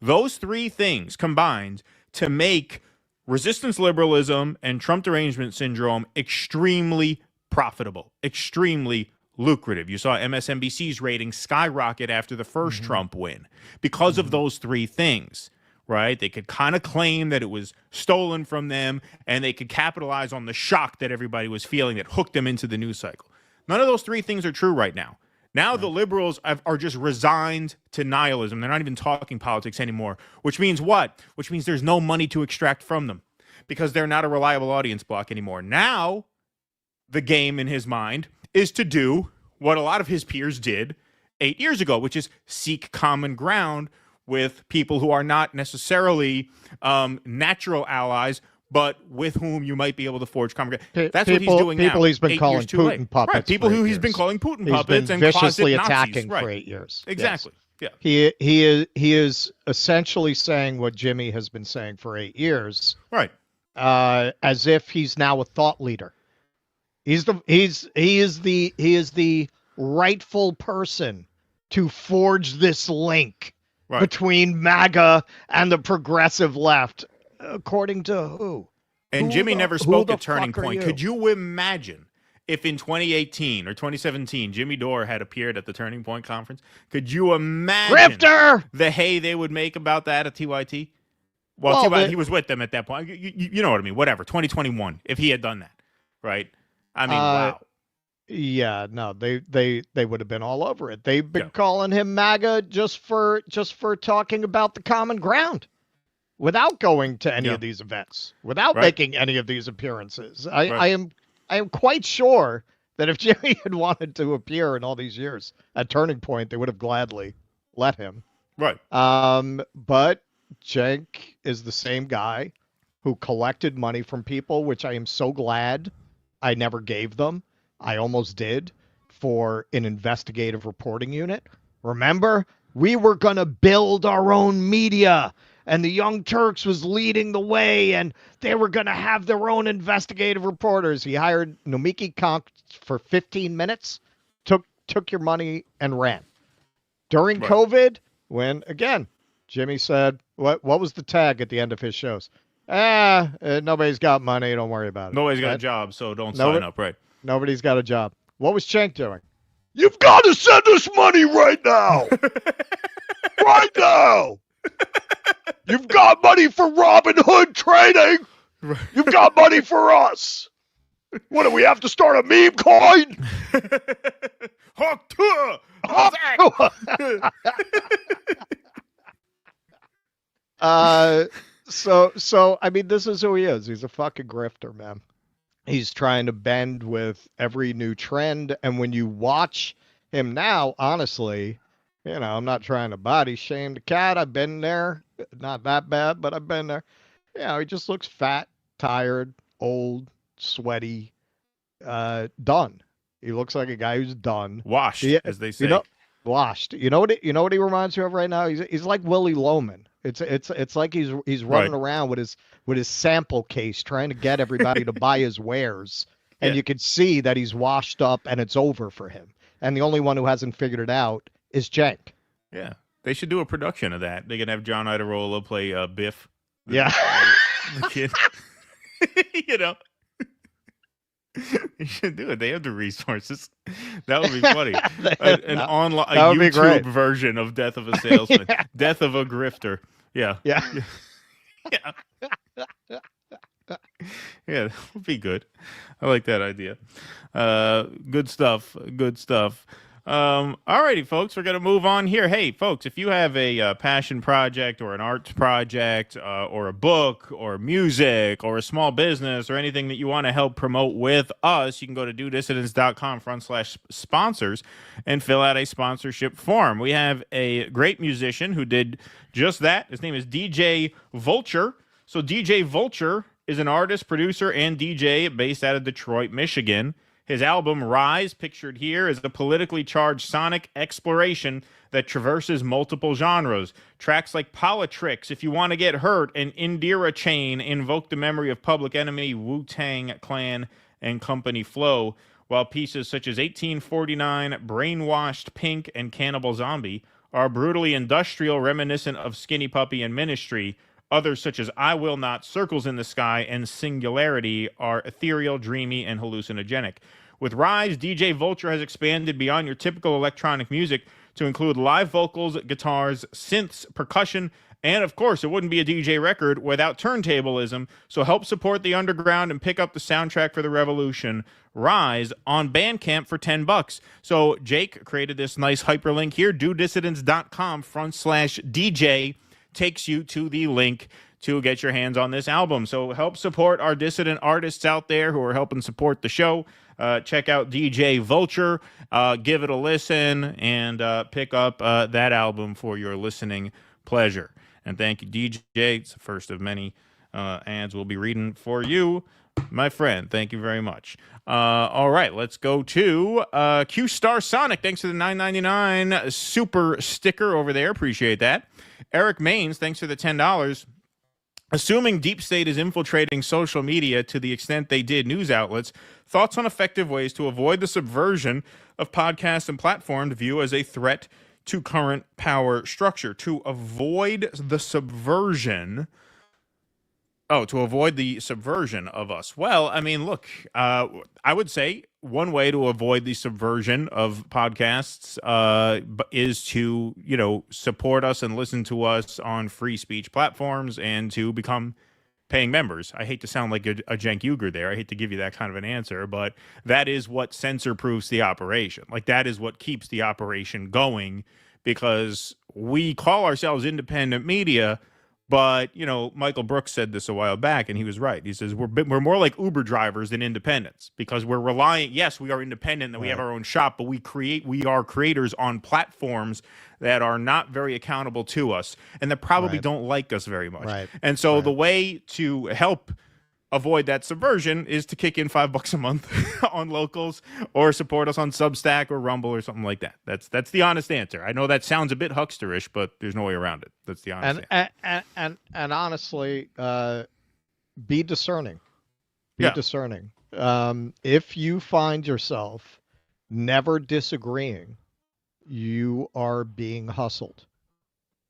Those three things combined to make resistance liberalism and Trump derangement syndrome extremely profitable, extremely lucrative. You saw MSNBC's ratings skyrocket after the first Trump win because of those three things. right? They could kind of claim that it was stolen from them, and they could capitalize on the shock that everybody was feeling that hooked them into the news cycle. None of those three things are true right now. Now the liberals are just resigned to nihilism. They're not even talking politics anymore, which means what? Which means there's no money to extract from them because they're not a reliable audience block anymore. Now the game in his mind is to do what a lot of his peers did 8 years ago, which is seek common ground with people who are not necessarily natural allies, but with whom you might be able to forge common ground. That's what he's doing now. People he's been calling Putin puppets. Right, people who he's been calling Putin puppets and viciously closet attacking Nazis. for 8 years. Exactly. Yes. Yeah. He is essentially saying what Jimmy has been saying for 8 years. Right. As if he's now a thought leader. He is the rightful person to forge this link between MAGA and the progressive left. According to who? And Jimmy never spoke at Turning Point. Could you imagine if in 2018 or 2017 Jimmy Dore had appeared at the Turning Point conference? Could you imagine Grifter! The hay they would make about that at TYT? Well, he was with them at that point. You know what I mean? Whatever. 2021. If he had done that, right? I mean, wow. Yeah, no, they would have been all over it. They've been calling him MAGA just for talking about the common ground, without going to any of these events, without making any of these appearances. I am quite sure that if Jimmy had wanted to appear in all these years at Turning Point, they would have gladly let him. Right. But Cenk is the same guy who collected money from people, which I am so glad I never gave them. I almost did, for an investigative reporting unit. Remember, we were going to build our own media, and the Young Turks was leading the way, and they were going to have their own investigative reporters. He hired Nomiki Konk for 15 minutes, took your money, and ran. During COVID, when, again, Jimmy said, what was the tag at the end of his shows? Nobody's got money, don't worry about it. Nobody's got a job, so don't sign up, right? Nobody's got a job. What was Cenk doing? You've got to send us money right now. Right now. You've got money for Robin Hood trading. You've got money for us. What, do we have to start a meme coin? So I mean, this is who he is. He's a fucking grifter, man. He's trying to bend with every new trend. And when you watch him now, honestly, I'm not trying to body shame the cat. I've been there. Not that bad, but I've been there. He just looks fat, tired, old, sweaty, done. He looks like a guy who's done. Washed, as they say. Washed. You know what he reminds me of right now? He's like Willie Loman. It's like he's running around with his sample case trying to get everybody to buy his wares, and you can see that he's washed up and it's over for him. And the only one who hasn't figured it out is Cenk. Yeah, they should do a production of that. They can have John Idarola play Biff. The kid. You should do it. They have the resources. That would be funny. An online YouTube version of Death of a Salesman. Death of a Grifter. Yeah. Yeah, that would be good. I like that idea. Good stuff. Alrighty, folks, we're going to move on here. Hey, folks, if you have a passion project or an arts project or a book or music or a small business or anything that you want to help promote with us, you can go to dudissidents.com/sponsors and fill out a sponsorship form. We have a great musician who did just that. His name is DJ Vulture. So DJ Vulture is an artist, producer, and DJ based out of Detroit, Michigan. His album, Rise, pictured here, is a politically charged sonic exploration that traverses multiple genres. Tracks like Politrix, If You Want to Get Hurt, and Indira Chain invoke the memory of Public Enemy, Wu-Tang Clan, and Company Flow, while pieces such as 1849, Brainwashed Pink, and Cannibal Zombie are brutally industrial, reminiscent of Skinny Puppy and Ministry. Others, such as I Will Not, Circles in the Sky, and Singularity, are ethereal, dreamy, and hallucinogenic. With Rise, DJ Vulture has expanded beyond your typical electronic music to include live vocals, guitars, synths, percussion, And of course, it wouldn't be a DJ record without turntablism. So help support the underground and pick up the soundtrack for the revolution, Rise, on Bandcamp for $10. So Jake created this nice hyperlink here. dodissidents.com/DJ takes you to the link to get your hands on this album. So help support our dissident artists out there who are helping support the show. Check out DJ Vulture, give it a listen, and pick up that album for your listening pleasure. And thank you, DJ. It's the first of many ads we'll be reading for you, my friend. Thank you very much. All right, let's go to Q Star Sonic. Thanks for the $9.99 super sticker over there. Appreciate that. Eric Maines, thanks for the $10. Assuming Deep State is infiltrating social media to the extent they did news outlets, thoughts on effective ways to avoid the subversion of podcasts and platform view as a threat to current power structure. To avoid the subversion of us. Well, I mean, look, I would say one way to avoid the subversion of podcasts is to, support us and listen to us on free speech platforms and to become paying members. I hate to sound like a Cenk Uygur there. I hate to give you that kind of an answer, but that is what censor-proofs the operation. Like, that is what keeps the operation going, because we call ourselves independent media. But, Michael Brooks said this a while back, and he was right. He says, we're more like Uber drivers than independents, because we're relying, yes, we are independent, and we have our own shop, but we are creators on platforms that are not very accountable to us, and that probably don't like us very much. Right. And so the way to help avoid that subversion is to kick in $5 a month on Locals, or support us on Substack or Rumble or something like that. That's the honest answer. I know that sounds a bit hucksterish, but there's no way around it. That's the honest answer. And honestly, be discerning. Be discerning. If you find yourself never disagreeing, you are being hustled.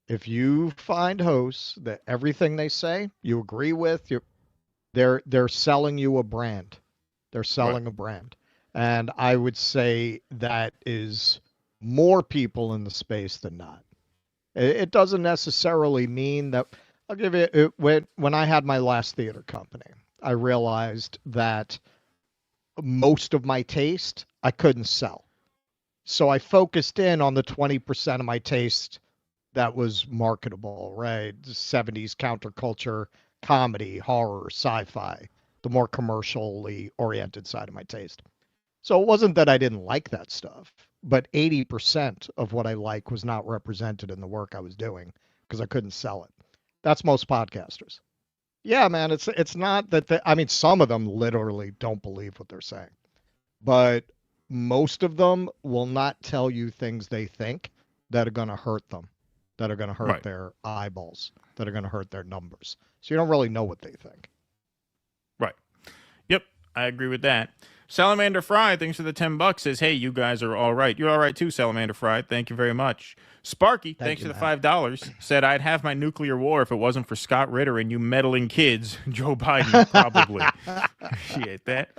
If you find hosts that everything they say you agree with, they're selling you a brand. They're selling a brand. And I would say that is more people in the space than not. It doesn't necessarily mean that. I'll give you, when I had my last theater company, I realized that most of my taste I couldn't sell. So I focused in on the 20% of my taste that was marketable, right? 70s counterculture, comedy, horror, sci-fi, the more commercially oriented side of my taste. So it wasn't that I didn't like that stuff, but 80% of what I like was not represented in the work I was doing because I couldn't sell it. That's most podcasters. Yeah, man, it's not that some of them literally don't believe what they're saying, but most of them will not tell you things they think that are going to hurt them, that are going to hurt their eyeballs, that are going to hurt their numbers. So you don't really know what they think. Right. Yep, I agree with that. Salamander Fry, thanks for the $10, says, hey, you guys are all right. You're all right too, Salamander Fry. Thank you very much. Sparky, thanks for the $5, said, I'd have my nuclear war if it wasn't for Scott Ritter and you meddling kids. Joe Biden, probably. Appreciate that.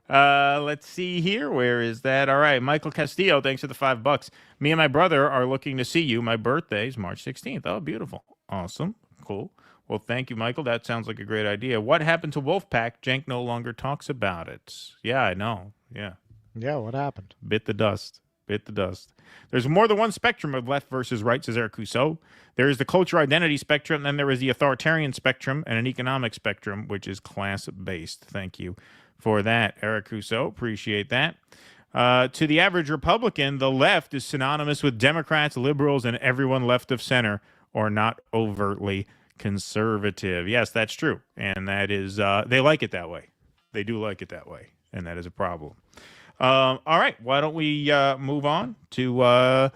Let's see here. Where is that? All right. Michael Castillo, thanks for the $5. Me and my brother are looking to see you. My birthday is March 16th. Oh, beautiful. Awesome. Cool. Well, thank you, Michael. That sounds like a great idea. What happened to Wolfpack? Cenk no longer talks about it. Yeah, I know. Yeah. Yeah, what happened? Bit the dust. There's more than one spectrum of left versus right, says Eric Cousseau. There is the culture identity spectrum, and then there is the authoritarian spectrum and an economic spectrum, which is class-based. Thank you for that, Eric Cousseau. Appreciate that. To the average Republican, the left is synonymous with Democrats, liberals, and everyone left of center, or not overtly conservative. Yes, that's true. And that is, they like it that way. They do like it that way. And that is a problem. All right. Why don't we move on to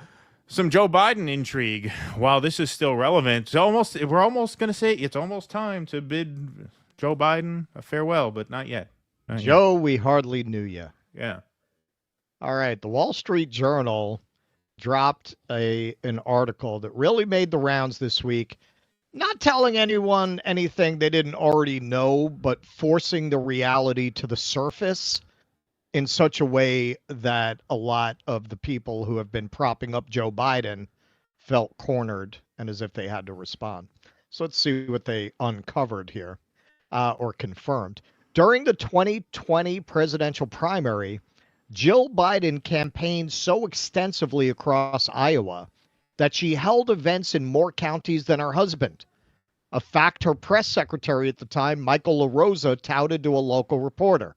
some Joe Biden intrigue while this is still relevant. We're almost going to say it's almost time to bid Joe Biden a farewell, but not yet. Joe, we hardly knew you. Yeah. All right. The Wall Street Journal dropped an article that really made the rounds this week, not telling anyone anything they didn't already know, but forcing the reality to the surface in such a way that a lot of the people who have been propping up Joe Biden felt cornered and as if they had to respond. So let's see what they uncovered here, or confirmed. During the 2020 presidential primary, Jill Biden campaigned so extensively across Iowa that she held events in more counties than her husband, a fact her press secretary at the time, Michael LaRosa, touted to a local reporter.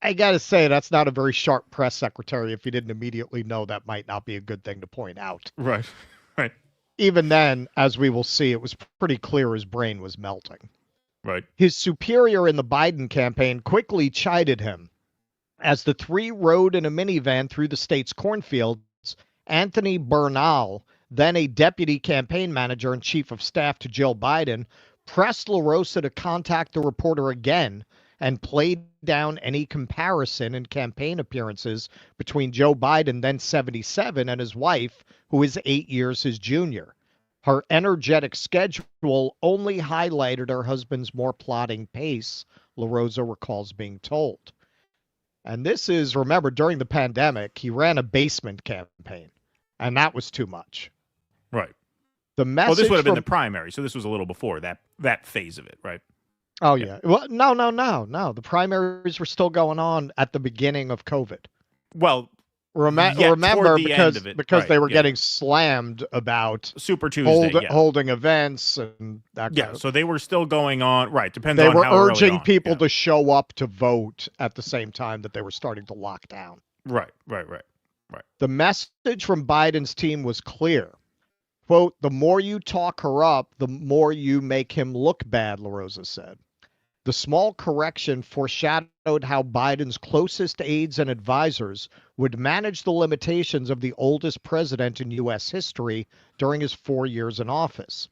I got to say, that's not a very sharp press secretary if you didn't immediately know that might not be a good thing to point out. Right, right. Even then, as we will see, it was pretty clear his brain was melting. Right. His superior in the Biden campaign quickly chided him. As the three rode in a minivan through the state's cornfields, Anthony Bernal, then a deputy campaign manager and chief of staff to Jill Biden, pressed LaRosa to contact the reporter again and played down any comparison in campaign appearances between Joe Biden, then 77, and his wife, who is 8 years his junior. Her energetic schedule only highlighted her husband's more plodding pace, LaRosa recalls being told. And this is, remember, during the pandemic, he ran a basement campaign, and that was too much. Right. The message Well, this would have been the primary, so this was a little before that phase of it, right? Oh, yeah. Well, no. The primaries were still going on at the beginning of COVID. Well, remember, because right, they were getting slammed about Super Tuesday, holding events and that kind of. So they were still going on, right, depends They on were how early urging on. people to show up to vote at the same time that they were starting to lock down. Right. The message from Biden's team was clear. Quote, the more you talk her up, the more you make him look bad, LaRosa said. The small correction foreshadowed how Biden's closest aides and advisors would manage the limitations of the oldest president in U.S. history during his 4 years in office.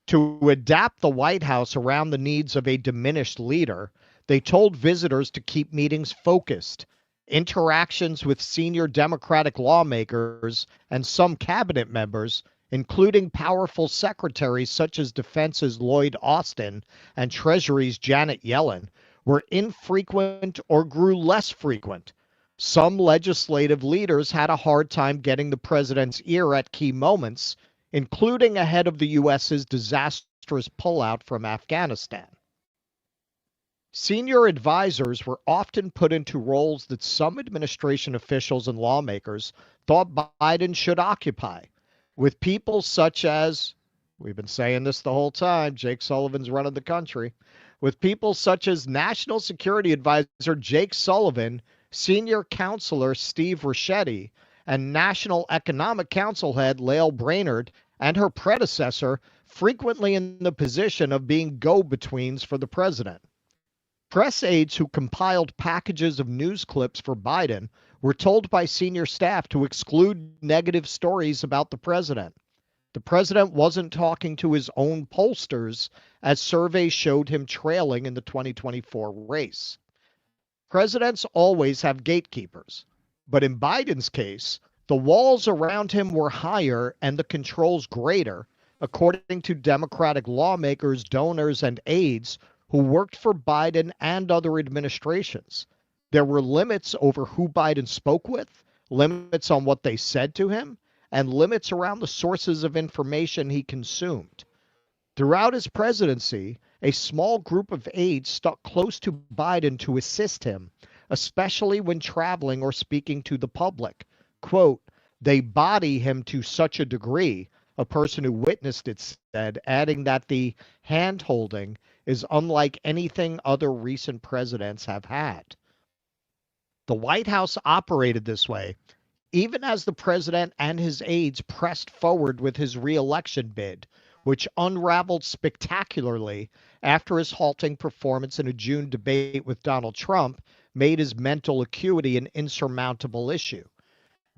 To adapt the White House around the needs of a diminished leader, they told visitors to keep meetings focused. Interactions with senior Democratic lawmakers and some cabinet members, including powerful secretaries such as Defense's Lloyd Austin and Treasury's Janet Yellen, were infrequent or grew less frequent. Some legislative leaders had a hard time getting the president's ear at key moments, including ahead of the U.S.'s disastrous pullout from Afghanistan. Senior advisors were often put into roles that some administration officials and lawmakers thought Biden should occupy, with people such as, we've been saying this the whole time, Jake Sullivan's running the country, with people such as National Security Advisor Jake Sullivan, Senior Counselor Steve Ricchetti, and National Economic Council head Lael Brainerd and her predecessor frequently in the position of being go-betweens for the president. Press aides who compiled packages of news clips for Biden were told by senior staff to exclude negative stories about the president. The president wasn't talking to his own pollsters, as surveys showed him trailing in the 2024 race. Presidents always have gatekeepers, but in Biden's case, the walls around him were higher and the controls greater, according to Democratic lawmakers, donors, and aides who worked for Biden and other administrations. There were limits over who Biden spoke with, limits on what they said to him, and limits around the sources of information he consumed. Throughout his presidency, a small group of aides stuck close to Biden to assist him, especially when traveling or speaking to the public. Quote, they body him to such a degree, a person who witnessed it said, adding that the hand-holding is unlike anything other recent presidents have had. The White House operated this way, even as the president and his aides pressed forward with his re-election bid, which unraveled spectacularly after his halting performance in a June debate with Donald Trump made his mental acuity an insurmountable issue.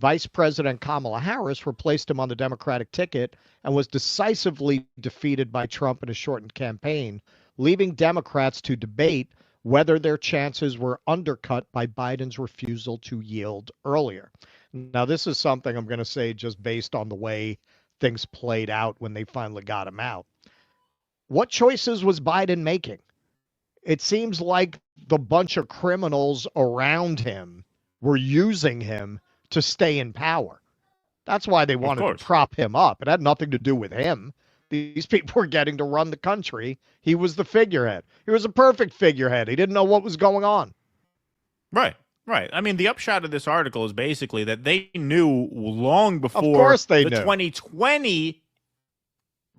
Vice President Kamala Harris replaced him on the Democratic ticket and was decisively defeated by Trump in a shortened campaign, leaving Democrats to debate whether their chances were undercut by Biden's refusal to yield earlier. Now, this is something I'm going to say just based on the way things played out when they finally got him out. What choices was Biden making? It seems like the bunch of criminals around him were using him to stay in power. That's why they wanted to prop him up. It had nothing to do with him. These people were getting to run the country. He was the figurehead. He was a perfect figurehead. He didn't know what was going on. Right. Right. I mean, the upshot of this article is basically that they knew long before the knew. 2020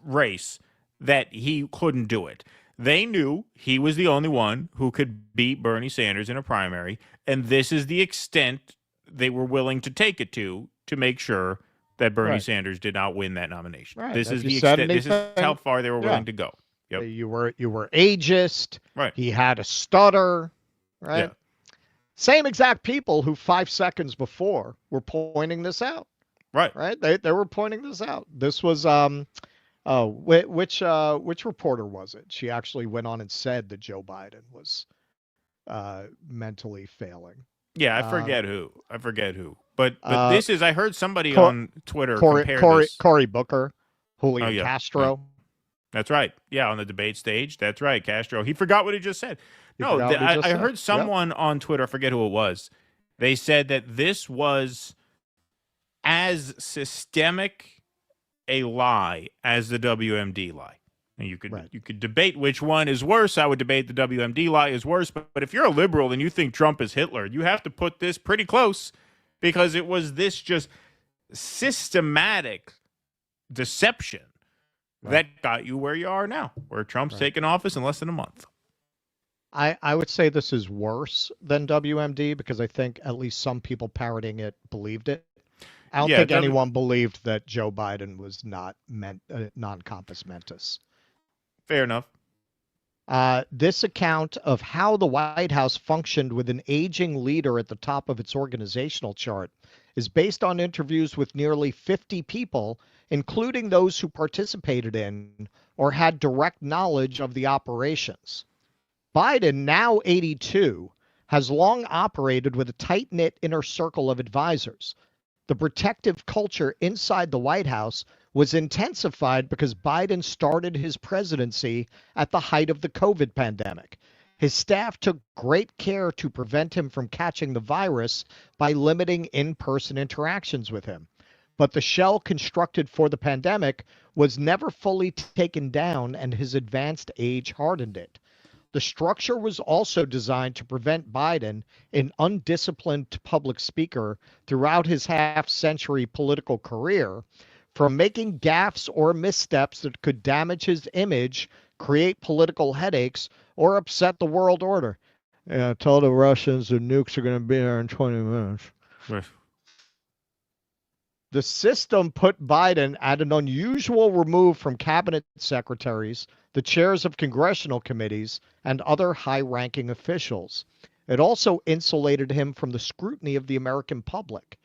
race that he couldn't do it. They knew he was the only one who could beat Bernie Sanders in a primary, and this is the extent they were willing to take it to make sure that Bernie Sanders did not win that nomination. Right. This If is you the said extent. This is anything- how far they were willing to go. Yep. You were ageist. Right. He had a stutter. Right. Yeah. Same exact people who 5 seconds before were pointing this out. Right. Right. They were pointing this out. This was which reporter was it? She actually went on and said that Joe Biden was mentally failing. Yeah, I forget who. But this is, I heard somebody on Twitter compare this. Cory Booker, Julian Castro. Yeah. That's right. Yeah, on the debate stage. That's right, Castro. He forgot what he just said. I heard someone on Twitter, I forget who it was, they said that this was as systemic a lie as the WMD lie. And you could debate which one is worse. I would debate the WMD lie is worse. But if you're a liberal and you think Trump is Hitler, you have to put this pretty close, because it was this just systematic deception that got you where you are now, where Trump's taken office in less than a month. I would say this is worse than WMD, because I think at least some people parroting it believed it. I don't think anyone believed that Joe Biden was not non-compos mentis. Fair enough. This account of how the White House functioned with an aging leader at the top of its organizational chart is based on interviews with nearly 50 people, including those who participated in or had direct knowledge of the operations. Biden, now 82, has long operated with a tight-knit inner circle of advisors. The protective culture inside the White House was intensified because Biden started his presidency at the height of the COVID pandemic. His staff took great care to prevent him from catching the virus by limiting in-person interactions with him. But the shell constructed for the pandemic was never fully taken down, and his advanced age hardened it. The structure was also designed to prevent Biden, an undisciplined public speaker throughout his half-century political career, from making gaffes or missteps that could damage his image, create political headaches, or upset the world order. Yeah, tell the Russians the nukes are going to be there in 20 minutes. Right. The system put Biden at an unusual remove from cabinet secretaries, the chairs of congressional committees, and other high-ranking officials. It also insulated him from the scrutiny of the American public.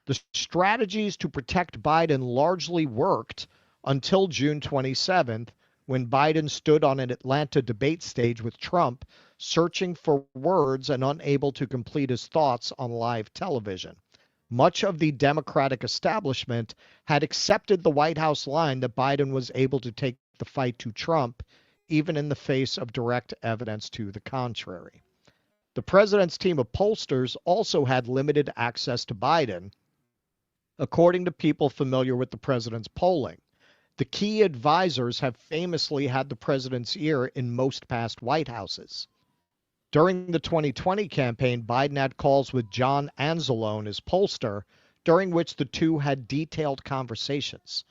The strategies to protect Biden largely worked until June 27th, when Biden stood on an Atlanta debate stage with Trump, searching for words and unable to complete his thoughts on live television. Much of the Democratic establishment had accepted the White House line that Biden was able to take the fight to Trump, even in the face of direct evidence to the contrary. The president's team of pollsters also had limited access to Biden, according to people familiar with the president's polling. The key advisors have famously had the president's ear in most past White Houses. During the 2020 campaign, Biden had calls with John Anzalone, his pollster, during which the two had detailed conversations.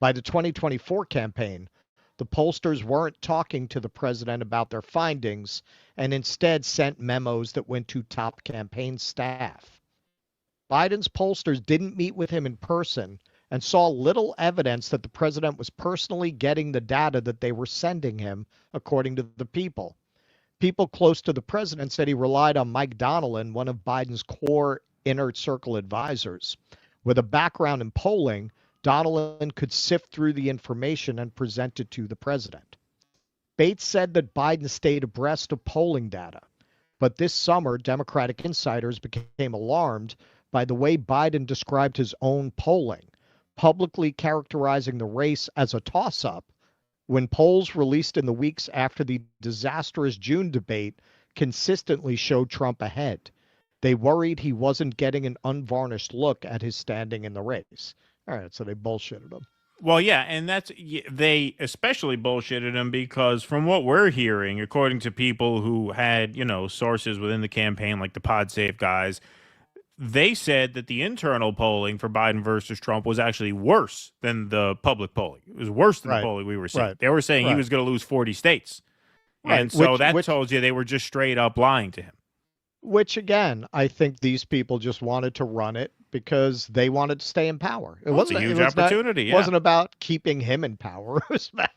By the 2024 campaign, the pollsters weren't talking to the president about their findings and instead sent memos that went to top campaign staff. Biden's pollsters didn't meet with him in person and saw little evidence that the president was personally getting the data that they were sending him, according to the people. People close to the president said he relied on Mike Donnellan, one of Biden's core inner circle advisors. With a background in polling, Donnellan could sift through the information and present it to the president. Bates said that Biden stayed abreast of polling data, but this summer, Democratic insiders became alarmed by the way Biden described his own polling, publicly characterizing the race as a toss-up when polls released in the weeks after the disastrous June debate consistently showed Trump ahead. They worried he wasn't getting an unvarnished look at his standing in the race. All right, so they bullshitted him. Well, yeah, and they especially bullshitted him because from what we're hearing, according to people who had, sources within the campaign, like the PodSafe guys, they said that the internal polling for Biden versus Trump was actually worse than the public polling. It was worse than the polling we were seeing. Right. They were saying he was going to lose 40 states. Right. And so that told you they were just straight up lying to him. Which, again, I think these people just wanted to run it because they wanted to stay in power. It wasn't a huge opportunity. It wasn't about keeping him in power. It was about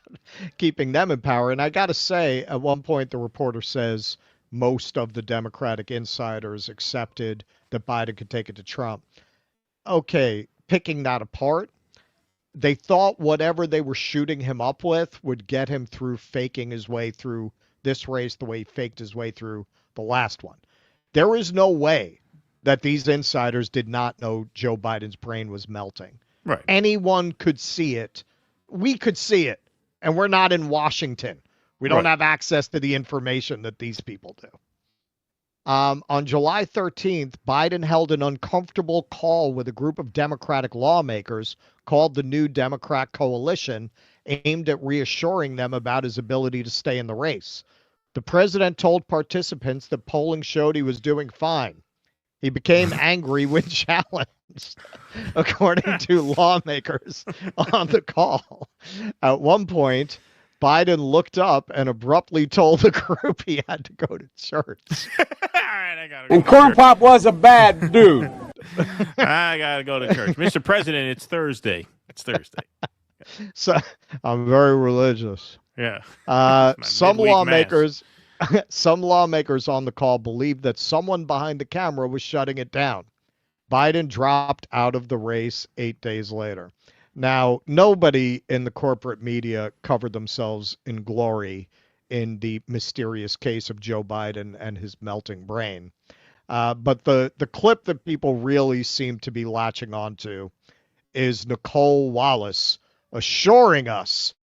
keeping them in power. And I got to say, at one point, the reporter says most of the Democratic insiders accepted that Biden could take it to Trump. Okay, picking that apart, they thought whatever they were shooting him up with would get him through faking his way through this race the way he faked his way through the last one. There is no way that these insiders did not know Joe Biden's brain was melting. Right. Anyone could see it. We could see it. And we're not in Washington. We don't have access to the information that these people do. On July 13th, Biden held an uncomfortable call with a group of Democratic lawmakers called the New Democrat Coalition, aimed at reassuring them about his ability to stay in the race. The president told participants that polling showed he was doing fine. He became angry when challenged, according to lawmakers on the call. At one point, Biden looked up and abruptly told the group he had to go to church. And Corn Pop was a bad dude. I got to go to church. Mr. President, it's Thursday. It's Thursday. So I'm very religious. Yeah. Some lawmakers on the call believed that someone behind the camera was shutting it down. Biden dropped out of the race 8 days later. Now, nobody in the corporate media covered themselves in glory in the mysterious case of Joe Biden and his melting brain. But the clip that people really seem to be latching onto is Nicole Wallace assuring us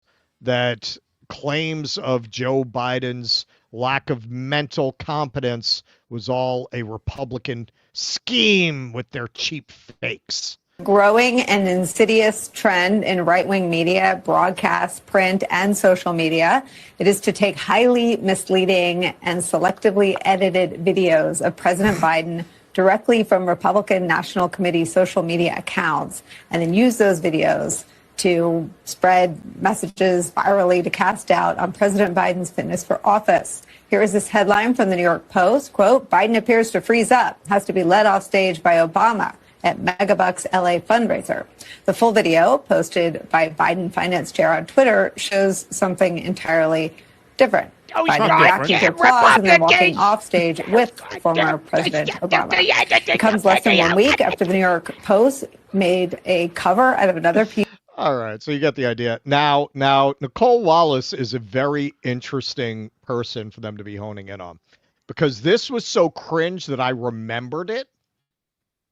that claims of Joe Biden's lack of mental competence was all a Republican scheme with their cheap fakes. Growing and insidious trend in right-wing media, broadcast, print, and social media. It is to take highly misleading and selectively edited videos of President Biden directly from Republican National Committee social media accounts and then use those videos to spread messages virally to cast doubt on President Biden's fitness for office. Here is this headline from the New York Post, quote, Biden appears to freeze up, has to be led off stage by Obama at Megabucks LA fundraiser. The full video posted by Biden finance chair on Twitter shows something entirely different. Biden reacting to applause and then walking off stage with former President Obama. It comes less than 1 week after the New York Post made a cover out of another piece. All right, so you get the idea. Now, Nicole Wallace is a very interesting person for them to be honing in on because this was so cringe that I remembered it.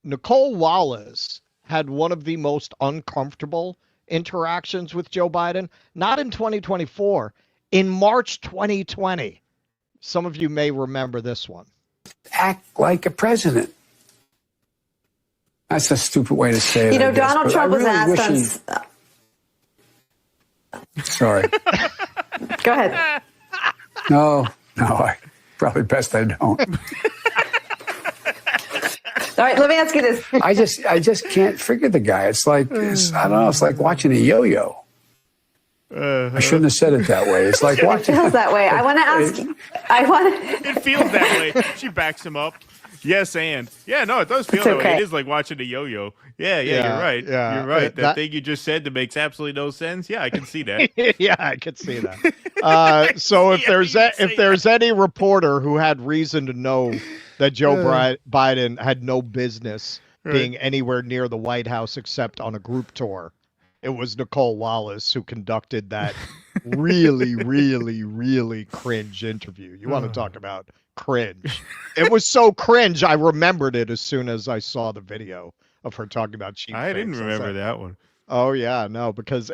Nicole Wallace had one of the most uncomfortable interactions with Joe Biden, not in 2024, in March 2020. Some of you may remember this one. Act like a president. That's a stupid way to say it. You know, Donald Trump was asked on... Sorry. Go ahead. No, probably best I don't. All right, let me ask you this. I just can't figure the guy. It's like, I don't know, it's like watching a yo-yo. I shouldn't have said it that way. It's like watching. It feels that way. I want to ask you. It feels that way. She backs him up. Yes, and. Yeah, no, it does feel that way. It is like watching a yo-yo. Yeah, you're right. Yeah, you're right. That thing you just said that makes absolutely no sense. Yeah, I can see that. Yeah, I can see that. So if there's any reporter who had reason to know that Joe Biden had no business being anywhere near the White House except on a group tour, it was Nicole Wallace who conducted that really, really, really cringe interview. You want to talk about cringe. It was so cringe, I remembered it as soon as I saw the video of her talking about cheap I didn't fakes. remember that one. Oh yeah, no, because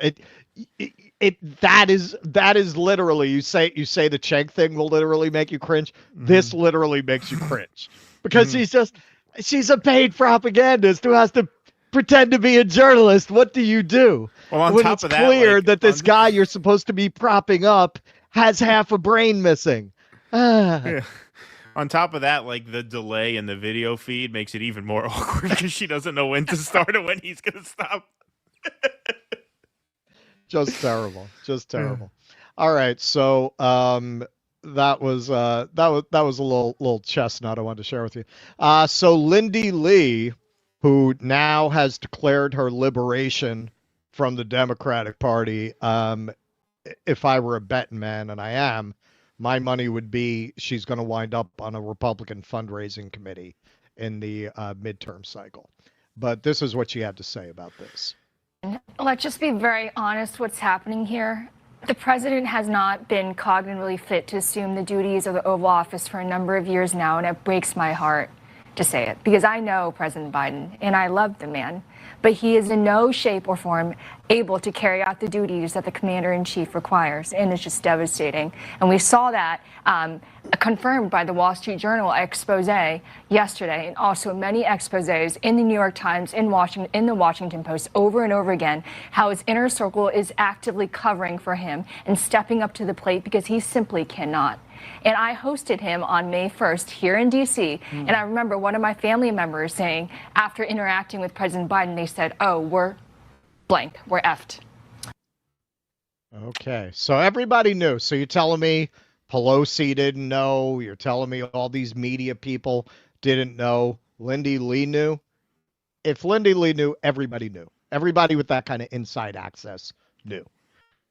that is literally you say the Cenk thing will literally make you cringe. This literally makes you cringe because she's a paid propagandist who has to pretend to be a journalist, what do you do? Well, on when top it's of that, clear like, that this guy you're supposed to be propping up has half a brain missing. Yeah. On top of that, like the delay in the video feed makes it even more awkward because she doesn't know when to start or when he's going to stop. Just terrible. Just terrible. All right. So that was a little chestnut I wanted to share with you. So Lindy Lee, who now has declared her liberation from the Democratic Party, if I were a betting man, and I am, my money would be she's going to wind up on a Republican fundraising committee in the midterm cycle. But this is what she had to say about this. Let's just be very honest what's happening here. The president has not been cognitively fit to assume the duties of the Oval Office for a number of years now, and it breaks my heart to say it, because I know President Biden, and I love the man, but he is in no shape or form able to carry out the duties that the commander-in-chief requires, and it's just devastating. And we saw that confirmed by the Wall Street Journal expose yesterday, and also many exposés in the New York Times, in the Washington Post, over and over again, how his inner circle is actively covering for him and stepping up to the plate because he simply cannot. And I hosted him on May 1st here in D.C. And I remember one of my family members saying, after interacting with President Biden, they said, oh, we're blank, we're effed. Okay, so everybody knew. So you're telling me Pelosi didn't know. You're telling me all these media people didn't know. Lindy Lee knew. If Lindy Lee knew, everybody knew. Everybody with that kind of inside access knew.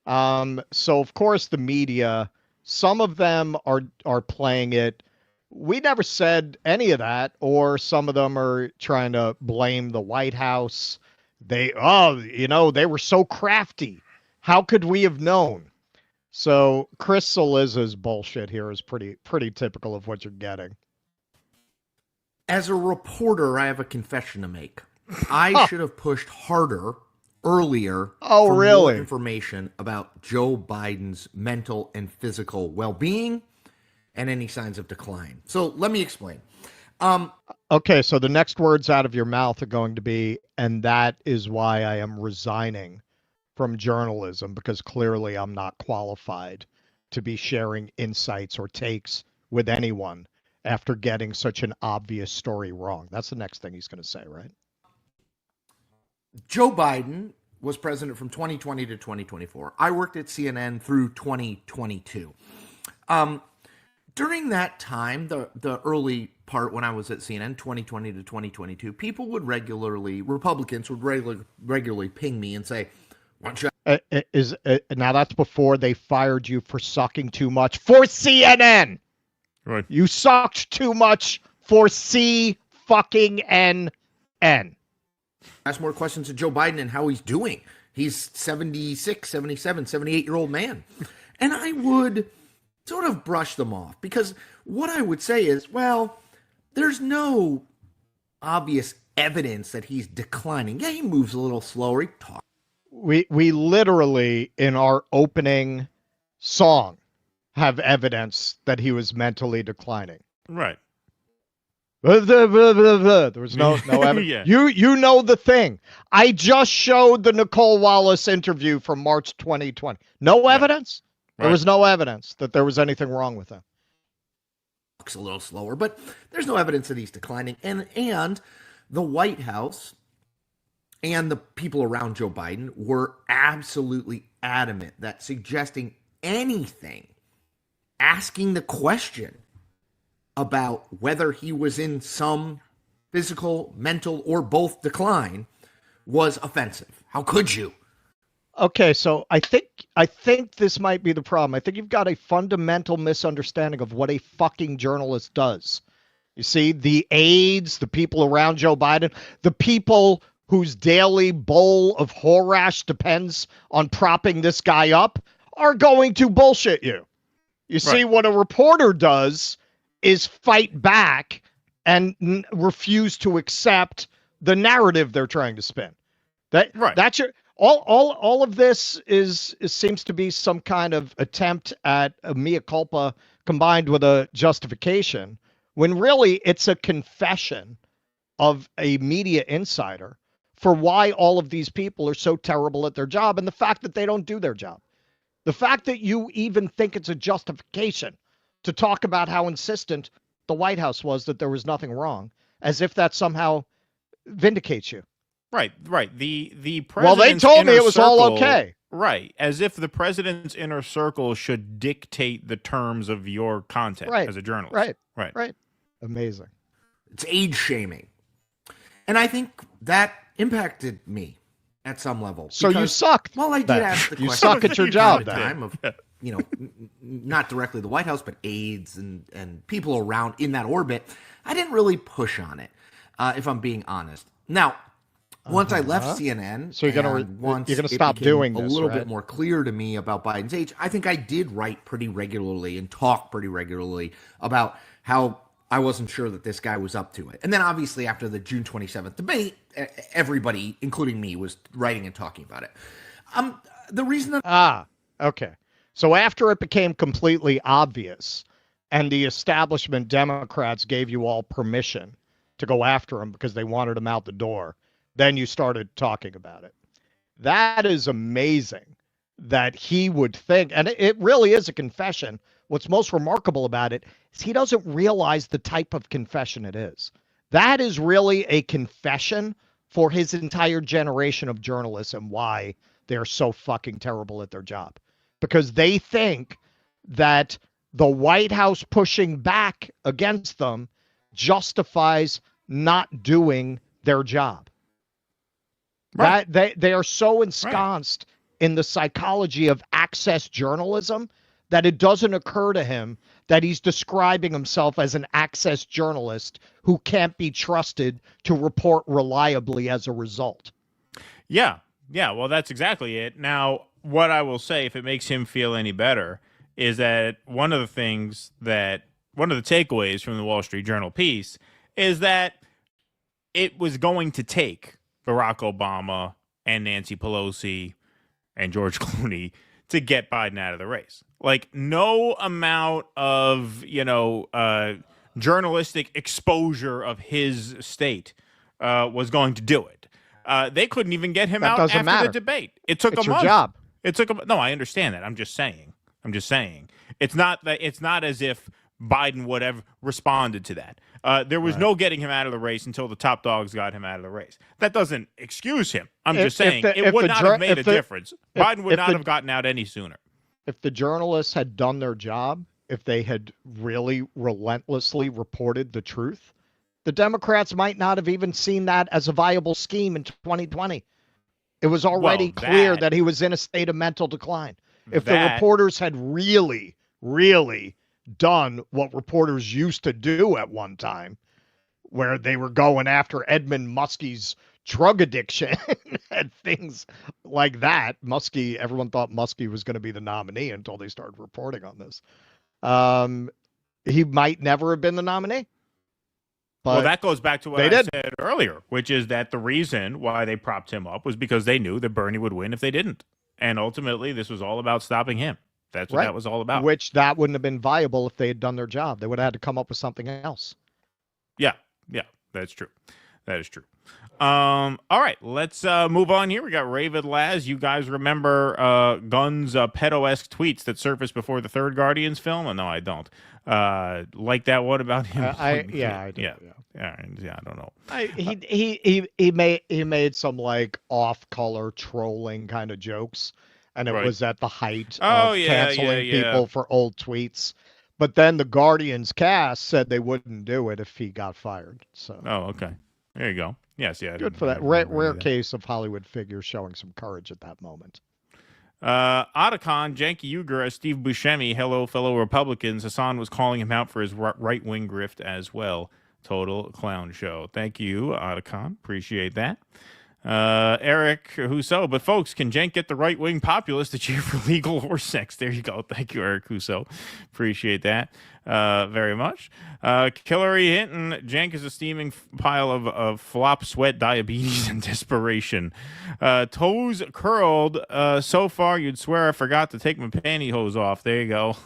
So, of course, the media... Some of them are playing it. We never said any of that, or some of them are trying to blame the White House. They were so crafty. How could we have known? So Chris Cillizza's bullshit here is pretty typical of what you're getting. As a reporter, I have a confession to make. I should have pushed harder earlier for more information about Joe Biden's mental and physical well-being and any signs of decline. So let me explain. Okay, so the next words out of your mouth are going to be, and that is why I am resigning from journalism, because clearly I'm not qualified to be sharing insights or takes with anyone after getting such an obvious story wrong. That's the next thing he's going to say, right? Joe Biden was president from 2020 to 2024. I worked at CNN through 2022. During that time, the early part when I was at CNN, 2020 to 2022, Republicans would regularly ping me and say, why don't you... now that's before they fired you for sucking too much for CNN. Right. You sucked too much for C-fucking-N-N. Ask more questions to Joe Biden and how he's doing. He's 76, 77, 78-year-old man. And I would sort of brush them off because what I would say is, well, there's no obvious evidence that he's declining. Yeah, he moves a little slower. He talks. We literally, in our opening song, have evidence that he was mentally declining. Right. There was no evidence. Yeah. You know the thing. I just showed the Nicole Wallace interview from March 2020. No evidence. Right. There was no evidence that there was anything wrong with him. Talks a little slower, but there's no evidence that he's declining. And the White House and the people around Joe Biden were absolutely adamant that suggesting anything, asking the question about whether he was in some physical, mental, or both decline was offensive. How could you? Okay, so I think this might be the problem. I think you've got a fundamental misunderstanding of what a fucking journalist does. You see, the aides, the people around Joe Biden, the people whose daily bowl of whoreash depends on propping this guy up are going to bullshit you. You see, what a reporter does is fight back and refuse to accept the narrative they're trying to spin. That's your all of this seems to be some kind of attempt at a mea culpa combined with a justification, when really it's a confession of a media insider for why all of these people are so terrible at their job and the fact that they don't do their job. The fact that you even think it's a justification to talk about how insistent the White House was that there was nothing wrong, as if that somehow vindicates you. Right. The president's well, they told me it was circle, all okay. Right, as if the president's inner circle should dictate the terms of your content as a journalist. Right. Amazing. It's age shaming, and I think that impacted me at some level. So you sucked. Well, I did ask the question. You suck at your job. Time of, not directly the White House, but aides and people around in that orbit. I didn't really push on it, if I'm being honest. Now, once I left CNN, so you're gonna stop doing this, a little bit more clear to me about Biden's age. I think I did write pretty regularly and talk pretty regularly about how I wasn't sure that this guy was up to it. And then obviously after the June 27th debate, everybody, including me, was writing and talking about it. The reason that okay. So after it became completely obvious, and the establishment Democrats gave you all permission to go after him because they wanted him out the door, then you started talking about it. That is amazing that he would think, and it really is a confession. What's most remarkable about it is he doesn't realize the type of confession it is. That is really a confession for his entire generation of journalists and why they're so fucking terrible at their job. Because they think that the White House pushing back against them justifies not doing their job. Right. They are so ensconced in the psychology of access journalism that it doesn't occur to him that he's describing himself as an access journalist who can't be trusted to report reliably as a result. Yeah, well, that's exactly it. Now, what I will say, if it makes him feel any better, is that one of the takeaways from the Wall Street Journal piece is that it was going to take Barack Obama and Nancy Pelosi and George Clooney to get Biden out of the race. Like, no amount of, journalistic exposure of his state was going to do it. They couldn't even get him out after the debate. It took a month. It's your job. It took no, I understand that. I'm just saying. It's not as if Biden would have responded to that. There was no getting him out of the race until the top dogs got him out of the race. That doesn't excuse him. I'm just saying it would not have made a difference. Biden would not have gotten out any sooner. If the journalists had done their job, if they had really relentlessly reported the truth, the Democrats might not have even seen that as a viable scheme in 2020. It was already clear that he was in a state of mental decline. If the reporters had really, really done what reporters used to do at one time, where they were going after Edmund Muskie's drug addiction and things like that. Everyone thought Muskie was going to be the nominee until they started reporting on this. He might never have been the nominee. Well, that goes back to what I said earlier, which is that the reason why they propped him up was because they knew that Bernie would win if they didn't. And ultimately, this was all about stopping him. That's what that was all about. Which that wouldn't have been viable if they had done their job. They would have had to come up with something else. Yeah, that's true. That is true. All right, let's move on here. We got Ravid Laz. You guys remember Gunn's pedo-esque tweets that surfaced before the third Guardians film? Oh, no, I don't. Like that one about him? I do. Yeah, I don't know. He made some like off-color trolling kind of jokes, and it was at the height of canceling people for old tweets. But then the Guardians cast said they wouldn't do it if he got fired. So. Oh, okay. There you go. Yes, good for that rare case of Hollywood figures showing some courage at that moment. Otacon, Cenk Uygur, Steve Buscemi, hello, fellow Republicans. Hassan was calling him out for his right-wing grift as well. Total clown show. Thank you, Otacon. Appreciate that. Eric Husso, but folks, can Cenk get the right-wing populace to cheer for legal horse sex? There you go. Thank you, Eric Husso. Appreciate that very much. Hillary Hinton, Cenk is a steaming pile of flop, sweat, diabetes, and desperation. Toes curled. So far, you'd swear I forgot to take my pantyhose off. There you go.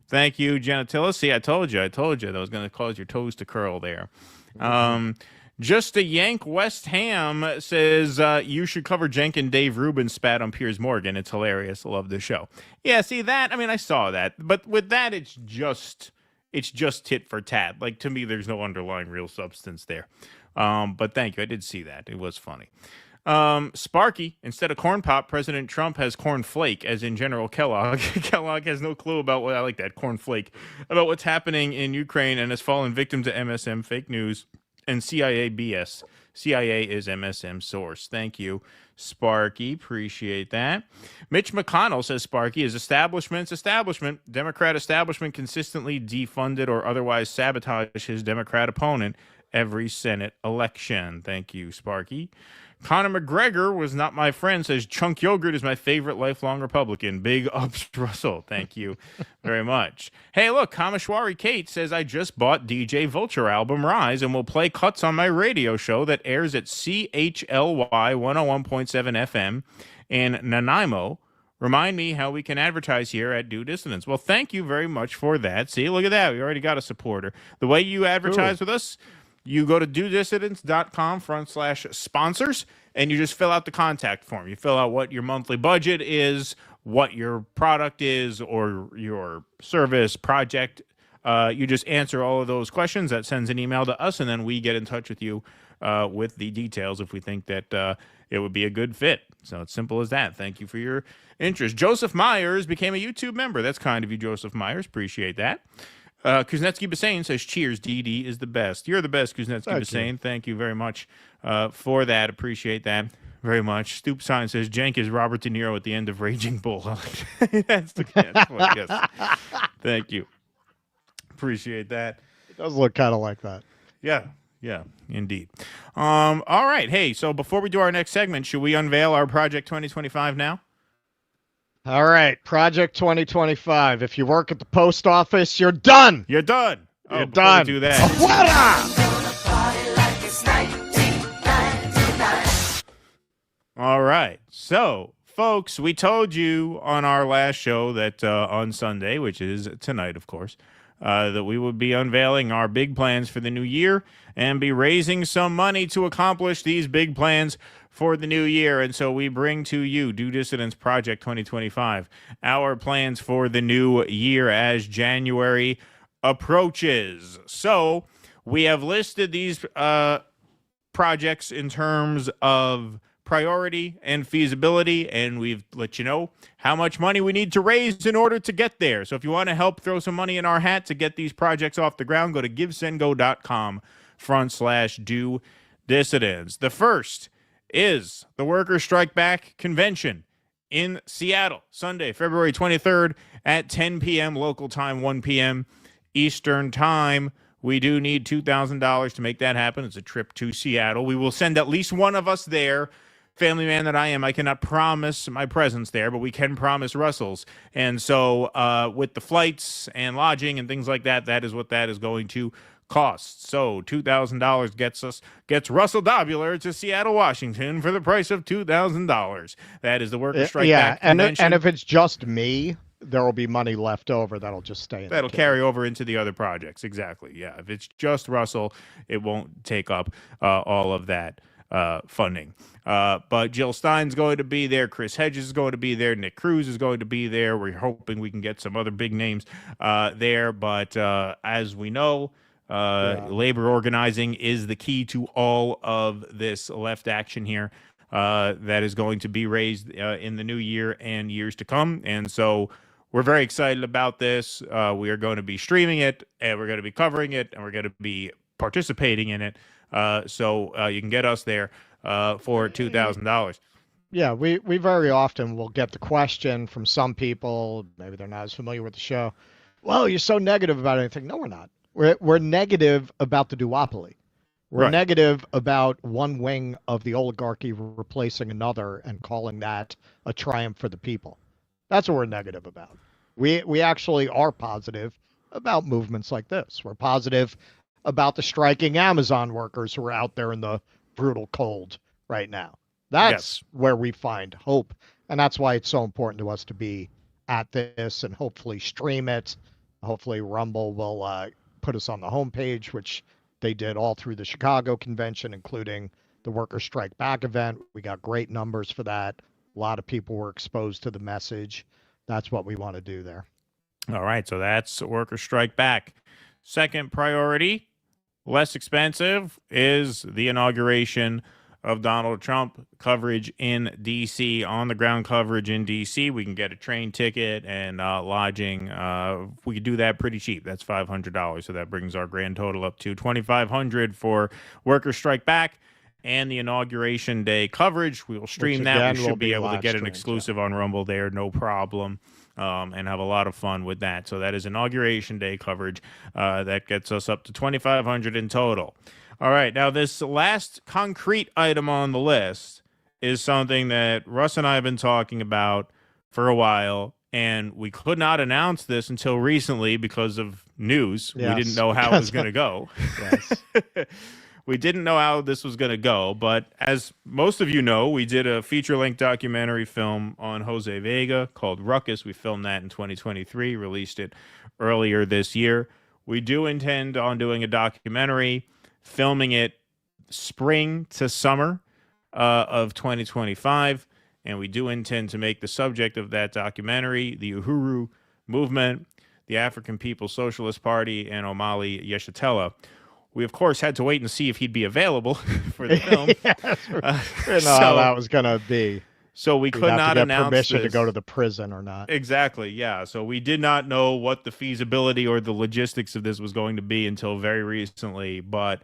Thank you, Genitilla. See, I told you that was going to cause your toes to curl there. Just a Yank West Ham says you should cover Cenk and Dave Rubin spat on Piers Morgan. It's hilarious. I love the show. Yeah, see that? I mean, I saw that, but with that, it's just tit for tat. Like, to me, there's no underlying real substance there. But thank you. I did see that. It was funny. Sparky, instead of corn pop, President Trump has corn flake, as in General Kellogg. Kellogg has no clue about what, I like that, corn flake, about what's happening in Ukraine and has fallen victim to MSM fake news and CIA BS. CIA is MSM source. Thank you, Sparky. Appreciate that. Mitch McConnell says Sparky is establishment. Democrat establishment consistently defunded or otherwise sabotage his Democrat opponent every Senate election. Thank you, Sparky. Conor McGregor was not my friend, says Chunk Yogurt is my favorite lifelong Republican. Big ups, Russell. Thank you very much. Hey, look, Kameshwari Kate says I just bought DJ Vulture album Rise and will play cuts on my radio show that airs at CHLY 101.7 FM in Nanaimo. Remind me how we can advertise here at Do Dissidents. Well, thank you very much for that. See, look at that. We already got a supporter. The way you advertise with us, you go to dodissidents.com/sponsors, and you just fill out the contact form. You fill out what your monthly budget is, what your product is, or your service project. You just answer all of those questions. That sends an email to us, and then we get in touch with you with the details if we think that it would be a good fit. So it's simple as that. Thank you for your interest. Joseph Myers became a YouTube member. That's kind of you, Joseph Myers. Appreciate that. Kuznetsky Bassane says, cheers, DD is the best. You're the best, Kuznetsky Bassane. Thank you very much for that. Appreciate that very much. Stoop Sign says, Cenk is Robert De Niro at the end of Raging Bull. That's what, yes. Thank you. Appreciate that. It does look kind of like that. Yeah, indeed. All right. Hey, so before we do our next segment, should we unveil our Project 2025 now? All right, Project 2025. If you work at the post office, you're done. You're done. You're done. Do that. All right. So, folks, we told you on our last show that on Sunday, which is tonight, of course, that we would be unveiling our big plans for the new year and be raising some money to accomplish these big plans for the new year. And so we bring to you Do Dissidents Project 2025, our plans for the new year as January approaches. So we have listed these projects in terms of priority and feasibility, and we've let you know how much money we need to raise in order to get there. So if you want to help throw some money in our hat to get these projects off the ground, go to givesendgo.com/Do Dissidents. The first is the Workers' Strike Back Convention in Seattle, Sunday, February 23rd at 10 p.m. local time, 1 p.m. Eastern time. We do need $2,000 to make that happen. It's a trip to Seattle. We will send at least one of us there. Family man that I am, I cannot promise my presence there, but we can promise Russell's. And so with the flights and lodging and things like that, that is what that is going to cost. So $2,000 gets Russell Dobular to Seattle, Washington for the price of $2,000. That is the Workers' Strike Back Convention. And if it's just me, there will be money left over that'll just stay in. That'll carry over into the other projects. Exactly. Yeah. If it's just Russell, it won't take up all of that funding. But Jill Stein's going to be there. Chris Hedges is going to be there. Nick Cruz is going to be there. We're hoping we can get some other big names there. But as we know, labor organizing is the key to all of this left action here that is going to be raised in the new year and years to come. And so we're very excited about this. We are going to be streaming it, and we're going to be covering it, and we're going to be participating in it. So you can get us there for $2,000. Yeah, we very often will get the question from some people, maybe they're not as familiar with the show, well, you're so negative about anything. No, we're not. We're negative about the duopoly. We're negative about one wing of the oligarchy replacing another and calling that a triumph for the people. That's what we're negative about. We actually are positive about movements like this. We're positive about the striking Amazon workers who are out there in the brutal cold right now. That's where we find hope. And that's why it's so important to us to be at this and hopefully stream it. Hopefully Rumble will put us on the homepage, which they did all through the Chicago convention, including the Workers' Strike Back event. We got great numbers for that. A lot of people were exposed to the message. That's what we want to do there. All right, so that's Workers' Strike Back. Second priority, less expensive, is the inauguration of Donald Trump. Coverage in D.C., on-the-ground coverage in D.C. We can get a train ticket and lodging. We could do that pretty cheap. That's $500, so that brings our grand total up to $2,500 for Workers' Strike Back and the Inauguration Day coverage. We will stream that. We should be able to get an exclusive on Rumble there, no problem, and have a lot of fun with that. So that is Inauguration Day coverage. That gets us up to $2,500 in total. All right, now this last concrete item on the list is something that Russ and I have been talking about for a while, and we could not announce this until recently because of news. Yes, we didn't know how it was going to go. Yes. We didn't know how this was going to go, but as most of you know, we did a feature-length documentary film on Jose Vega called Ruckus. We filmed that in 2023, released it earlier this year. We do intend on doing a documentary, filming it spring to summer of 2025, and we do intend to make the subject of that documentary the Uhuru movement, the African People's Socialist Party, and Omali Yeshitela. We, of course, had to wait and see if he'd be available for the film. Didn't know how that was going to be. So we could not announce permission this. to go to the prison or not. Exactly, yeah. So we did not know what the feasibility or the logistics of this was going to be until very recently. But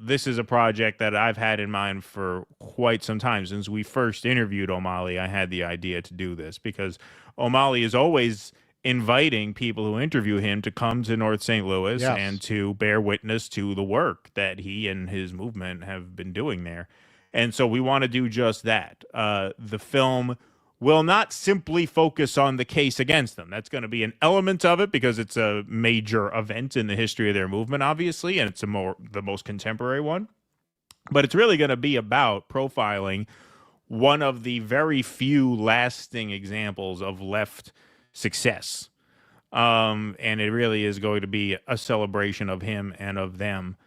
this is a project that I've had in mind for quite some time. Since we first interviewed Omali, I had the idea to do this because Omali is always inviting people who interview him to come to North St. Louis Yes. and to bear witness to the work that he and his movement have been doing there. And so we want to do just that. The film will not simply focus on the case against them. That's going to be an element of it because it's a major event in the history of their movement, obviously, and it's the most contemporary one. But it's really going to be about profiling one of the very few lasting examples of left success. And it really is going to be a celebration of him and of them.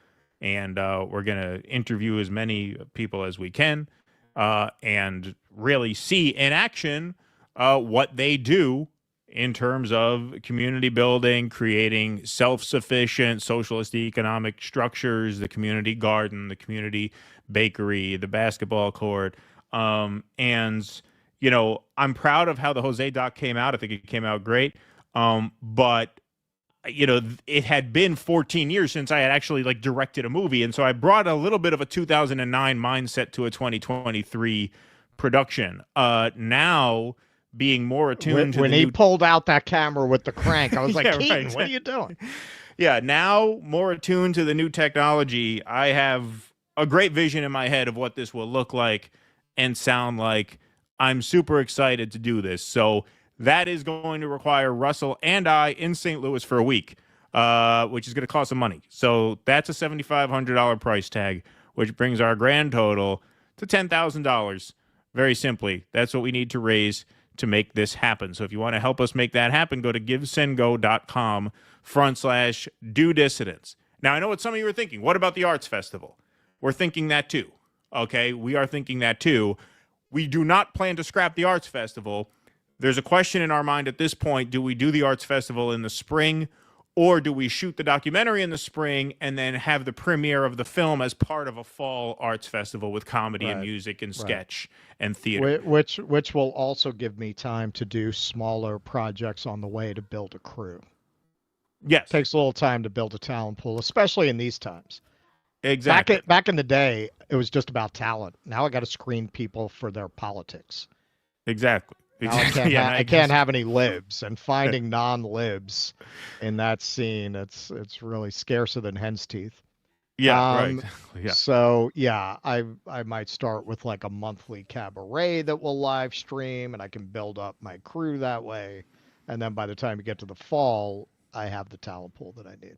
And we're going to interview as many people as we can and really see in action what they do in terms of community building, creating self-sufficient socialist economic structures, the community garden, the community bakery, the basketball court. And, you know, I'm proud of how the Jose doc came out. I think it came out great. But you know, it had been 14 years since I had actually like directed a movie. And so I brought a little bit of a 2009 mindset to a 2023 production. Now being more attuned to when he pulled out that camera with the crank, I was like, Yeah, Keaton, right. what are you doing? Yeah, now more attuned to the new technology. I have a great vision in my head of what this will look like and sound like. I'm super excited to do this. So that is going to require Russell and I in St. Louis for a week, which is going to cost some money. So that's a $7,500 price tag, which brings our grand total to $10,000. Very simply, that's what we need to raise to make this happen. So if you want to help us make that happen, go to givesendgo.com/do dissidents. Now, I know what some of you are thinking. What about the Arts Festival? We're thinking that too. Okay, we are thinking that too. We do not plan to scrap the Arts Festival. There's a question in our mind at this point. Do we do the Arts Festival in the spring, or do we shoot the documentary in the spring and then have the premiere of the film as part of a fall Arts Festival with comedy and music and sketch and theater? Which will also give me time to do smaller projects on the way to build a crew. Yes. Takes a little time to build a talent pool, especially in these times. Exactly. Back in the day, it was just about talent. Now I got to screen people for their politics. Exactly. Now I can't have any libs, and finding non-libs in that scene, it's really scarcer than hen's teeth. Yeah, right. Yeah. So yeah, I might start with like a monthly cabaret that will live stream, and I can build up my crew that way. And then by the time you get to the fall, I have the talent pool that I need.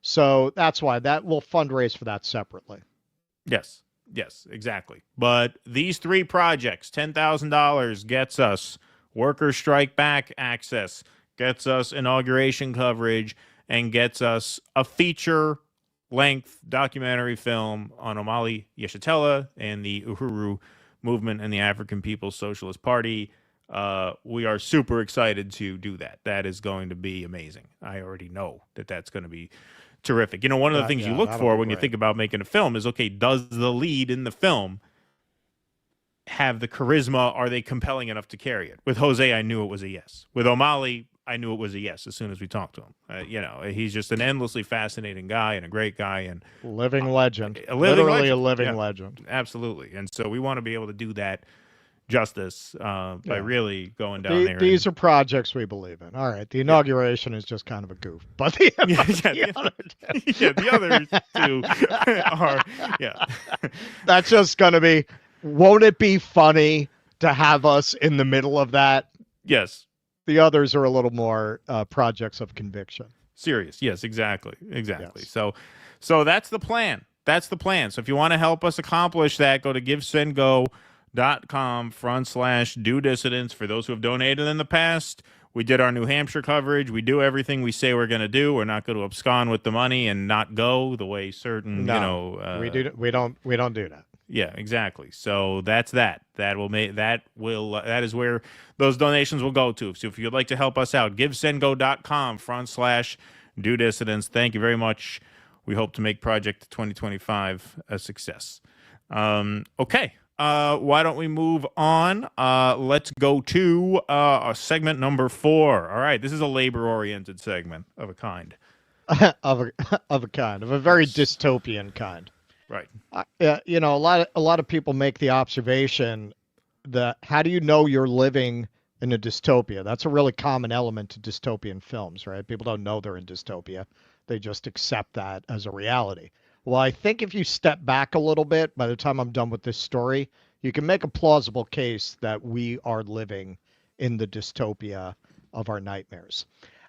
So that's why that will fundraise for that separately. Yes. Yes, exactly. But these three projects, $10,000 gets us Workers' Strike Back access, gets us inauguration coverage, and gets us a feature length documentary film on Omali Yeshitela and the Uhuru movement and the African People's Socialist Party. We are super excited to do that. That is going to be amazing. I already know that that's going to be terrific. You know, one of the things you look for when you think about making a film is, okay, does the lead in the film have the charisma? Are they compelling enough to carry it? With Jose, I knew it was a yes. With Omali, I knew it was a yes as soon as we talked to him. You know, he's just an endlessly fascinating guy and a great guy and living legend. Literally a living legend. Absolutely. And so we want to be able to do that justice by really going down there. These are projects we believe in. All right. The inauguration is just kind of a goof, but the others two are, That's just going to be, won't it be funny to have us in the middle of that? Yes. The others are a little more projects of conviction. Serious. Yes, exactly. Yes. So that's the plan. That's the plan. So if you want to help us accomplish that, go to givesendgo.com/do dissidents. For those who have donated in the past, we did our New Hampshire coverage. We do everything we say we're going to do. We're not going to abscond with the money and not go the way certain, we don't do that. Yeah, exactly. So that's that. That is where those donations will go to. So if you'd like to help us out, givesendgo.com/do dissidents. Thank you very much. We hope to make Project 2025 a success. Okay. Why don't we move on? Let's go to segment number 4. All right. This is a labor-oriented segment of a kind. of a very dystopian kind. Right. You know, a lot of people make the observation that how do you know you're living in a dystopia? That's a really common element to dystopian films, right? People don't know they're in dystopia. They just accept that as a reality. Well, I think if you step back a little bit, by the time I'm done with this story, you can make a plausible case that we are living in the dystopia of our nightmares.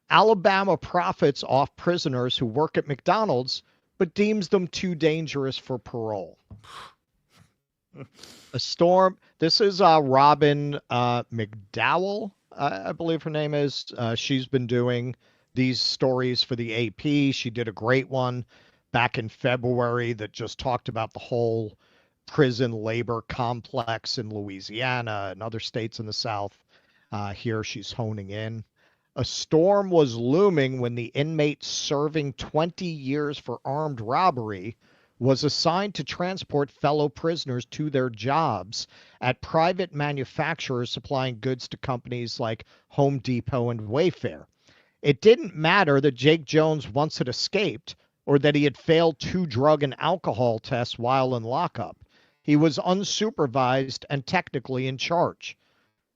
Alabama profits off prisoners who work at McDonald's, but deems them too dangerous for parole. A storm. This is Robin McDowell, I believe her name is. She's been doing these stories for the AP. She did a great one back in February that just talked about the whole prison labor complex in Louisiana and other states in the South. Here she's honing in. A storm was looming when the inmate serving 20 years for armed robbery was assigned to transport fellow prisoners to their jobs at private manufacturers supplying goods to companies like Home Depot and Wayfair. It didn't matter that Jake Jones once had escaped or that he had failed 2 drug and alcohol tests while in lockup. He was unsupervised and technically in charge.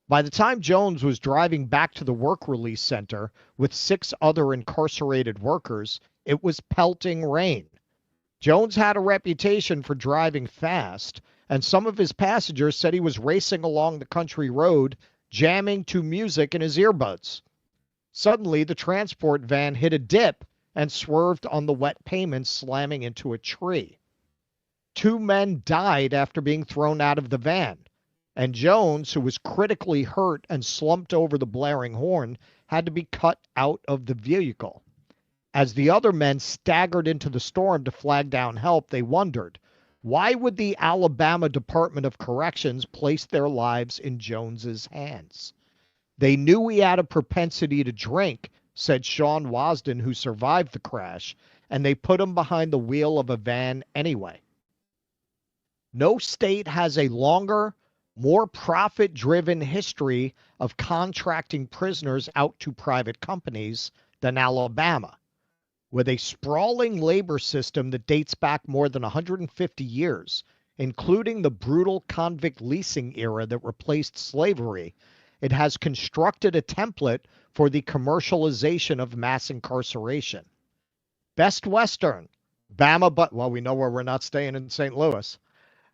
By the time Jones was driving back to the work release center with 6 other incarcerated workers, it was pelting rain. Jones had a reputation for driving fast, and some of his passengers said he was racing along the country road, jamming to music in his earbuds. Suddenly, the transport van hit a dip and swerved on the wet pavement, slamming into a tree. 2 men died after being thrown out of the van. And Jones, who was critically hurt and slumped over the blaring horn, had to be cut out of the vehicle. As the other men staggered into the storm to flag down help, they wondered, why would the Alabama Department of Corrections place their lives in Jones's hands? They knew he had a propensity to drink, said Sean Wasden, who survived the crash, and they put him behind the wheel of a van anyway. No state has a longer, more profit-driven history of contracting prisoners out to private companies than Alabama, with a sprawling labor system that dates back more than 150 years, including the brutal convict leasing era that replaced slavery. It has constructed a template for the commercialization of mass incarceration. Best Western, Bama, but well, we know where we're not staying in St. Louis.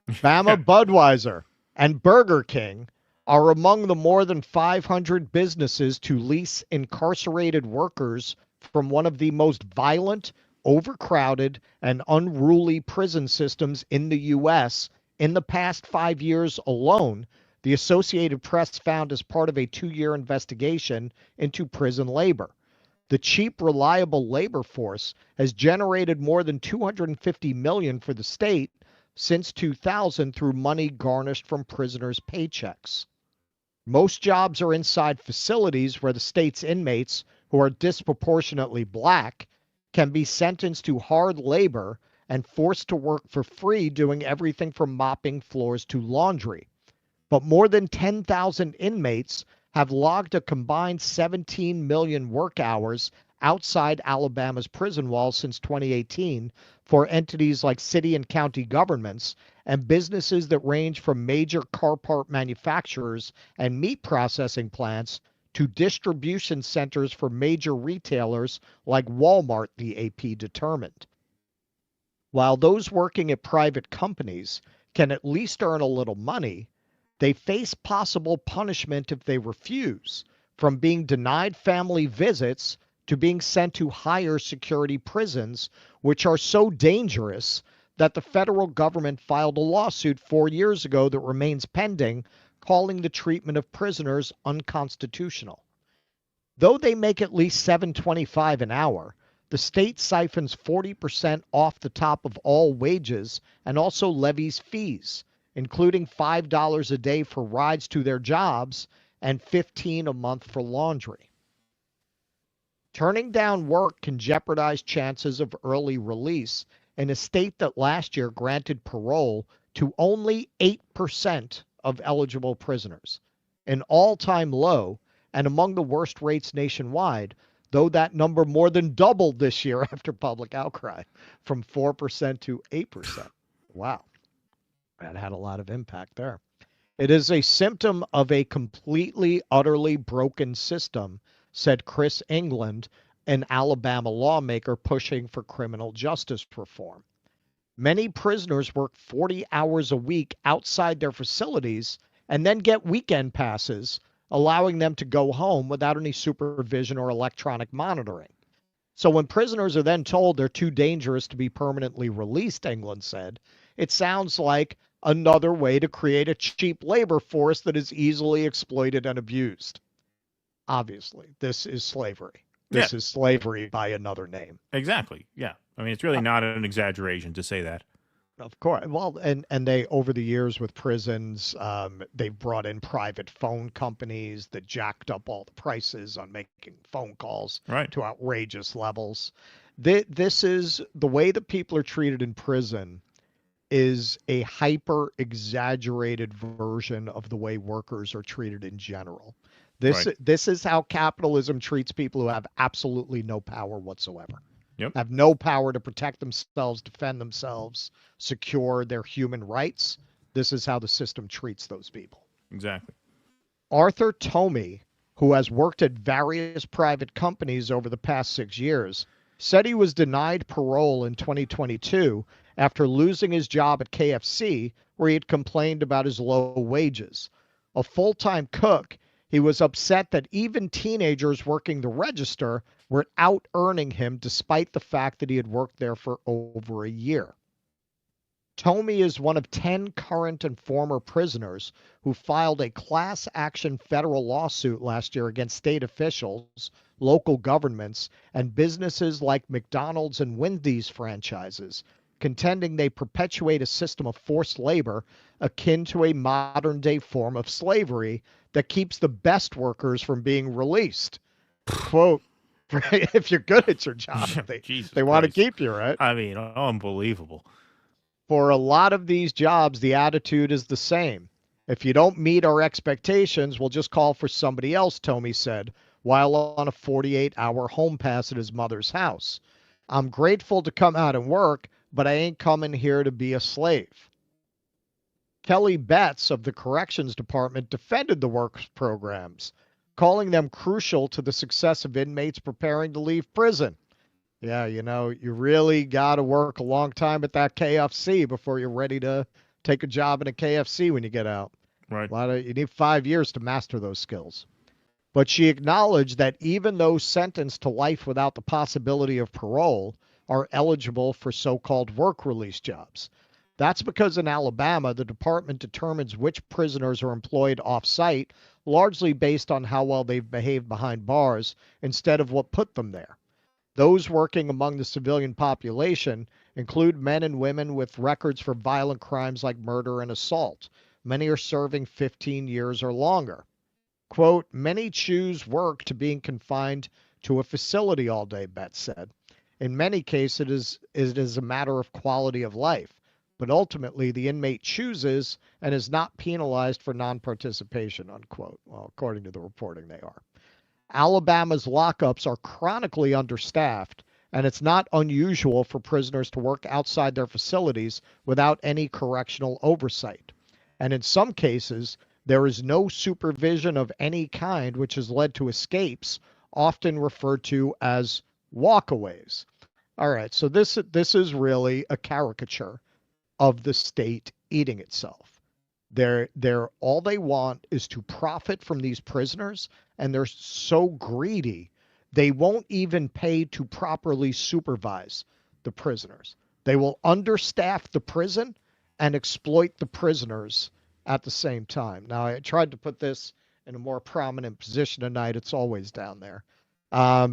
Bama, Budweiser, and Burger King are among the more than 500 businesses to lease incarcerated workers from one of the most violent, overcrowded, and unruly prison systems in the U.S. in the past 5 years alone, the Associated Press found as part of a 2-year investigation into prison labor. The cheap, reliable labor force has generated more than $250 million for the state since 2000 through money garnished from prisoners' paychecks. Most jobs are inside facilities where the state's inmates, who are disproportionately black, can be sentenced to hard labor and forced to work for free doing everything from mopping floors to laundry. But more than 10,000 inmates have logged a combined 17 million work hours outside Alabama's prison walls since 2018 for entities like city and county governments and businesses that range from major car part manufacturers and meat processing plants to distribution centers for major retailers like Walmart, the AP determined. While those working at private companies can at least earn a little money, they face possible punishment if they refuse, from being denied family visits to being sent to higher security prisons, which are so dangerous that the federal government filed a lawsuit 4 years ago that remains pending, calling the treatment of prisoners unconstitutional. Though they make at least $7.25 an hour, the state siphons 40% off the top of all wages and also levies fees, including $5 a day for rides to their jobs and $15 a month for laundry. Turning down work can jeopardize chances of early release in a state that last year granted parole to only 8% of eligible prisoners, an all-time low and among the worst rates nationwide, though that number more than doubled this year after public outcry, from 4% to 8%. Wow. That had a lot of impact there. It is a symptom of a completely, utterly broken system, said Chris England, an Alabama lawmaker pushing for criminal justice reform. Many prisoners work 40 hours a week outside their facilities and then get weekend passes, allowing them to go home without any supervision or electronic monitoring. So when prisoners are then told they're too dangerous to be permanently released, England said, it sounds like another way to create a cheap labor force that is easily exploited and abused. Obviously, this is slavery. This is slavery by another name. Exactly. Yeah. I mean, it's really not an exaggeration to say that. Of course. Well, and they, over the years with prisons, they've brought in private phone companies that jacked up all the prices on making phone calls to outrageous levels. This is the way that people are treated in prison is a hyper exaggerated version of the way workers are treated in general. This is how capitalism treats people who have absolutely no power whatsoever. Have no power to protect themselves, defend themselves, secure their human rights. This is how the system treats those people. Exactly. Arthur Tomey, who has worked at various private companies over the past 6 years, said he was denied parole in 2022 after losing his job at KFC, where he had complained about his low wages. A full-time cook, he was upset that even teenagers working the register were out-earning him despite the fact that he had worked there for over a year. Tomey is one of 10 current and former prisoners who filed a class action federal lawsuit last year against state officials, local governments, and businesses like McDonald's and Wendy's franchises, contending they perpetuate a system of forced labor akin to a modern-day form of slavery that keeps the best workers from being released. Quote, if you're good at your job, they want to keep you, right? I mean, unbelievable. For a lot of these jobs, the attitude is the same. If you don't meet our expectations, we'll just call for somebody else, Tomey said, while on a 48-hour home pass at his mother's house. I'm grateful to come out and work, but I ain't coming here to be a slave. Kelly Betts of the Corrections Department defended the work programs, calling them crucial to the success of inmates preparing to leave prison. Yeah, you know, you really got to work a long time at that KFC before you're ready to take a job in a KFC when you get out. Right. You need 5 years to master those skills. But she acknowledged that even those sentenced to life without the possibility of parole are eligible for so-called work release jobs. That's because in Alabama, the department determines which prisoners are employed off-site largely based on how well they've behaved behind bars instead of what put them there. Those working among the civilian population include men and women with records for violent crimes like murder and assault. Many are serving 15 years or longer. Quote, many choose work to being confined to a facility all day, Betts said. In many cases, it is a matter of quality of life, but ultimately the inmate chooses and is not penalized for non-participation, unquote. Well, according to the reporting, they are. Alabama's lockups are chronically understaffed, and it's not unusual for prisoners to work outside their facilities without any correctional oversight. And in some cases, there is no supervision of any kind, which has led to escapes, often referred to as walkaways. All right, so this is really a caricature of the state eating itself. They're all they want is to profit from these prisoners, and they're so greedy they won't even pay to properly supervise the prisoners. They will understaff the prison and exploit the prisoners at the same time. Now, I tried to put this in a more prominent position tonight. It's always down there. A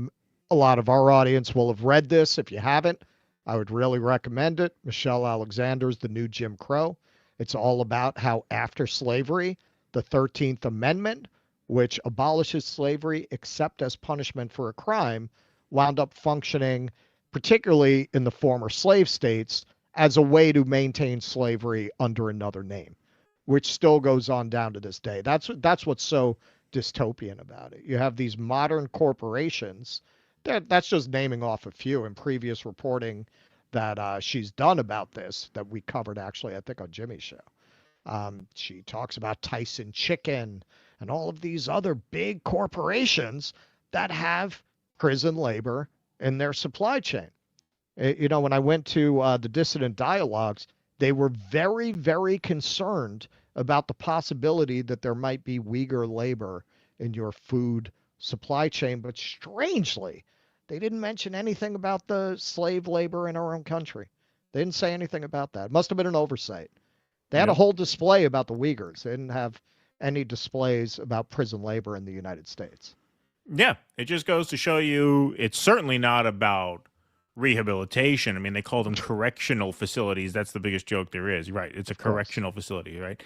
lot of our audience will have read this. If you haven't, I would really recommend it. Michelle Alexander's The New Jim Crow. It's all about how after slavery, the 13th Amendment, which abolishes slavery except as punishment for a crime, wound up functioning, particularly in the former slave states, as a way to maintain slavery under another name, which still goes on down to this day. That's what's so dystopian about it. You have these modern corporations. That's just naming off a few. In previous reporting that she's done about this, that we covered actually, I think, on Jimmy's show. She talks about Tyson Chicken and all of these other big corporations that have prison labor in their supply chain. You know, when I went to the Dissident Dialogues, they were very, very concerned about the possibility that there might be Uyghur labor in your food supply chain. But strangely, they didn't mention anything about the slave labor in our own country. They didn't say anything about that. It must have been an oversight. They had a whole display about the Uyghurs. They didn't have any displays about prison labor in the United States. Yeah, it just goes to show you it's certainly not about rehabilitation. I mean, they call them correctional facilities. That's the biggest joke there is, right? It's a correctional facility, right?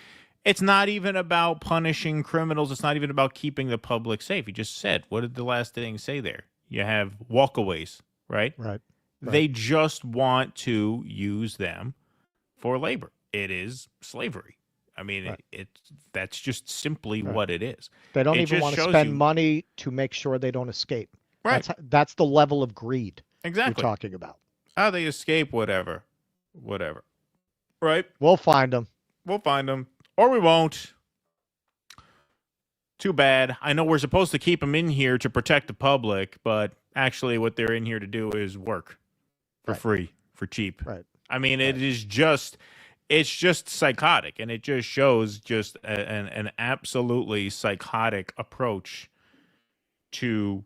It's not even about punishing criminals. It's not even about keeping the public safe. You just said, what did the last thing say there? You have walkaways, right? Right. They just want to use them for labor. It is slavery. I mean, that's just simply what it is. They don't even want to spend money to make sure they don't escape. Right. That's the level of greed exactly we're talking about. How they escape, whatever. Right? We'll find them. We'll find them. Or we won't. Too bad. I know we're supposed to keep them in here to protect the public, but actually what they're in here to do is work for free, for cheap. Right. I mean, it's just psychotic, and it just shows just an absolutely psychotic approach to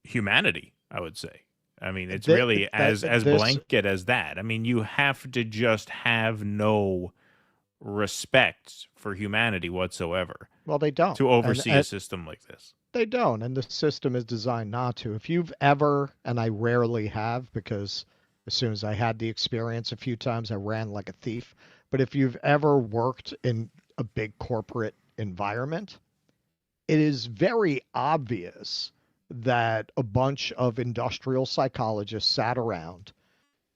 humanity, I would say. I mean, it's really as blanket as that. I mean, you have to just have no respect for humanity whatsoever. Well, they don't. To oversee a system like this. They don't, and the system is designed not to. If you've ever, and I rarely have, because as soon as I had the experience a few times, I ran like a thief. But if you've ever worked in a big corporate environment, it is very obvious that a bunch of industrial psychologists sat around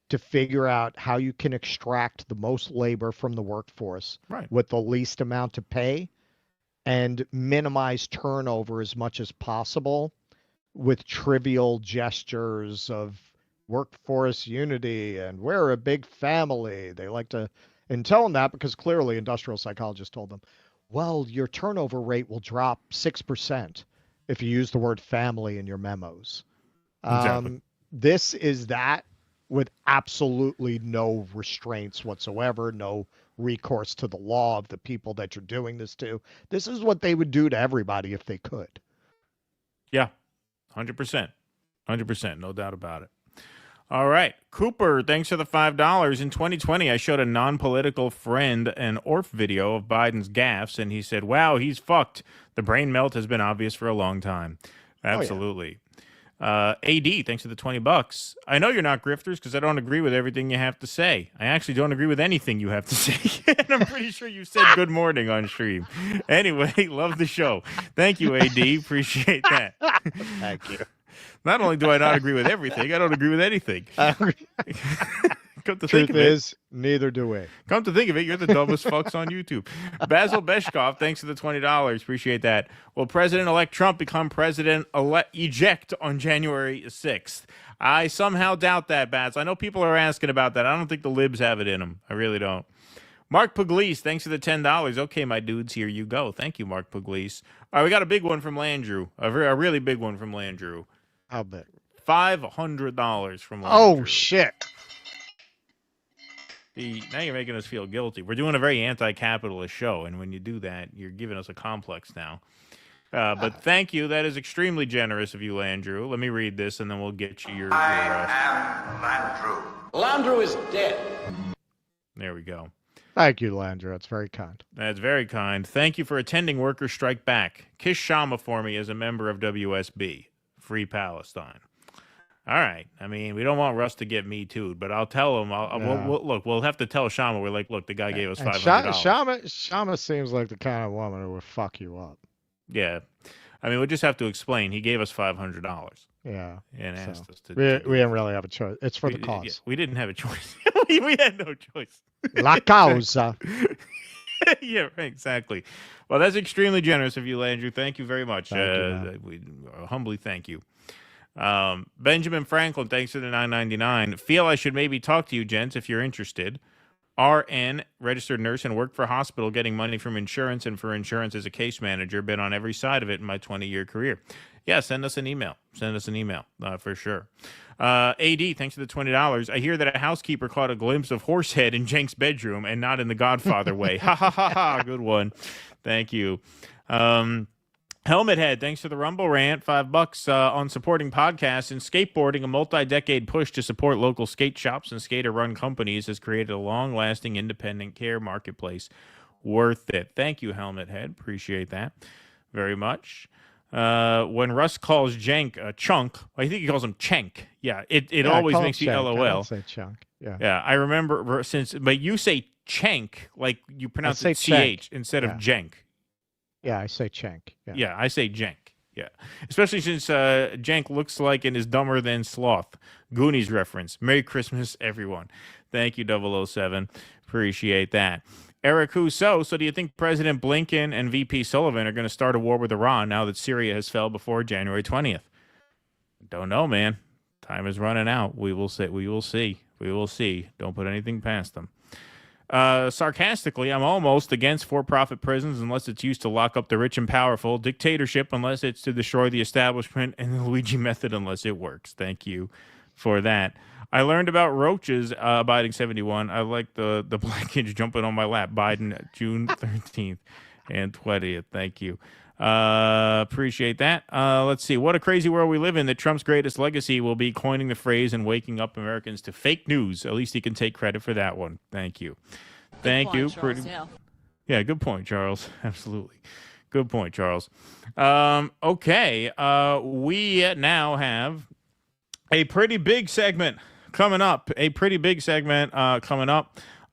to figure out how you can extract the most labor from the workforce with the least amount of pay and minimize turnover as much as possible with trivial gestures of workforce unity and we're a big family. They like to and tell them that because clearly industrial psychologists told them, well, your turnover rate will drop 6% if you use the word family in your memos. Exactly. This is that with absolutely no restraints whatsoever, no recourse to the law of the people that you're doing this to. This is what they would do to everybody if they could. Yeah, 100%. 100%, no doubt about it. All right. Cooper, thanks for the $5. In 2020, I showed a non-political friend an ORF video of Biden's gaffes, and he said, wow, he's fucked. The brain melt has been obvious for a long time. Absolutely. AD, thanks for the $20. I know you're not grifters because I don't agree with everything you have to say. I actually don't agree with anything you have to say. And I'm pretty sure you said good morning on stream. Anyway, love the show. Thank you, AD. Appreciate that. Thank you. Not only do I not agree with everything, I don't agree with anything. Come to think of it, neither do we. Come to think of it, you're the dumbest fucks on YouTube. Basil Beshkov, thanks for the $20. Appreciate that. Will President-elect Trump become president-eject on January 6th? I somehow doubt that, Baz. I know people are asking about that. I don't think the libs have it in them. I really don't. Mark Pugliese, thanks for the $10. Okay, my dudes, here you go. Thank you, Mark Pugliese. All right, we got a big one from Landrew. A really big one from Landrew. How big? $500 from Landrew. Oh, shit. Now you're making us feel guilty. We're doing a very anti-capitalist show, and when you do that, you're giving us a complex now. But thank you. That is extremely generous of you, Landrew. Let me read this, and then we'll get you your I am Landrew. Landrew is dead. There we go. Thank you, Landrew. That's very kind. That's very kind. Thank you for attending Workers Strike Back. Kiss Shama for me as a member of WSB. Free Palestine. All right. I mean, we don't want Russ to get me too, but I'll tell him. We'll have to tell Shama. We're like, look, the guy gave us $500. Shama seems like the kind of woman who would fuck you up. Yeah. I mean, we'll just have to explain. He gave us $500. Yeah. And asked us to. We didn't really have a choice. It's for the cause. Yeah, we didn't have a choice. we had no choice. La causa. Yeah, right, exactly. Well, that's extremely generous of you, Landrew. Thank you very much. We humbly thank you. Benjamin Franklin, thanks for the $9.99. Feel I should maybe talk to you, gents, if you're interested. RN, registered nurse and worked for a hospital getting money from insurance and for insurance as a case manager. Been on every side of it in my 20-year career. Yeah, send us an email. For sure. AD, thanks for the $20. I hear that a housekeeper caught a glimpse of Horsehead in Cenk's bedroom and not in the Godfather way. Ha, ha, ha, ha. Good one. Thank you. Helmet Head, thanks for the Rumble rant. $5 on supporting podcasts and skateboarding. A multi-decade push to support local skate shops and skater-run companies has created a long-lasting independent care marketplace. Worth it. Thank you, Helmet Head. Appreciate that very much. When Russ calls Cenk a chunk, I think he calls him Cenk. Yeah, it always makes me LOL. I don't say chunk. Yeah, I remember but you say Cenk like you pronounce it CH instead of Cenk. Yeah, I say Cenk. Yeah, I say Cenk. Yeah, especially since Cenk looks like and is dumber than Sloth. Goonies reference. Merry Christmas, everyone. Thank you, 007. Appreciate that. Eric Husso, so do you think President Blinken and VP Sullivan are going to start a war with Iran now that Syria has fell before January 20th? Don't know, man. Time is running out. We will see. We will see. Don't put anything past them. Sarcastically, I'm almost against for-profit prisons unless it's used to lock up the rich and powerful, dictatorship unless it's to destroy the establishment, and the Luigi method unless it works. Thank you for that. I learned about roaches, Biden 71. I like the black kids jumping on my lap. Biden, June 13th and 20th. Thank you. Appreciate that. Let's see. What a crazy world we live in that Trump's greatest legacy will be coining the phrase and waking up Americans to fake news. At least he can take credit for that one. Thank you. Thank you. Charles, yeah, good point, Charles. Absolutely. Good point, Charles. Okay. We now have a pretty big segment coming up.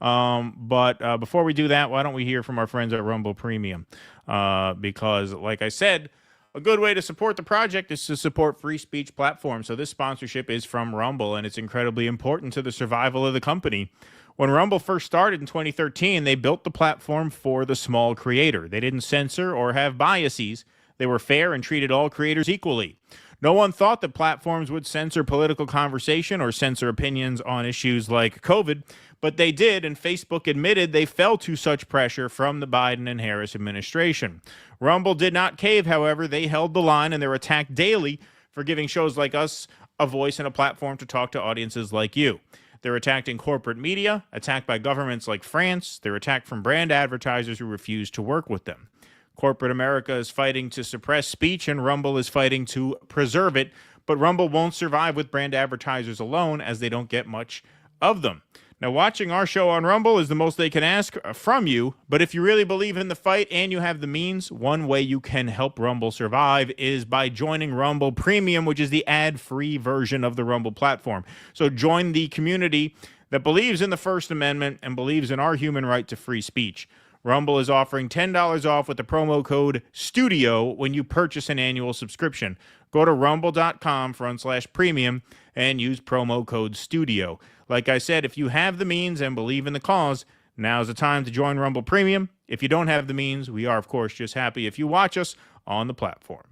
But before we do that, why don't we hear from our friends at Rumble Premium? Because, like I said, a good way to support the project is to support free speech platforms. So this sponsorship is from Rumble, and it's incredibly important to the survival of the company. When Rumble first started in 2013, they built the platform for the small creator. They didn't censor or have biases. They were fair and treated all creators equally. No one thought that platforms would censor political conversation or censor opinions on issues like COVID, but they did, and Facebook admitted they fell to such pressure from the Biden and Harris administration. Rumble did not cave, however. They held the line, and they're attacked daily for giving shows like us a voice and a platform to talk to audiences like you. They're attacked in corporate media, attacked by governments like France. They're attacked from brand advertisers who refuse to work with them. Corporate America is fighting to suppress speech, and Rumble is fighting to preserve it but Rumble won't survive with brand advertisers alone, as they don't get much of them. Now, watching our show on Rumble is the most they can ask from you, but if you really believe in the fight and you have the means, one way you can help Rumble survive is by joining Rumble Premium, which is the ad-free version of the Rumble platform. So join the community that believes in the First Amendment and believes in our human right to free speech. Rumble is offering $10 off with the promo code STUDIO when you purchase an annual subscription. Go to rumble.com/premium and use promo code STUDIO. Like I said, if you have the means and believe in the cause, now's the time to join Rumble Premium. If you don't have the means, we are, of course, just happy if you watch us on the platform.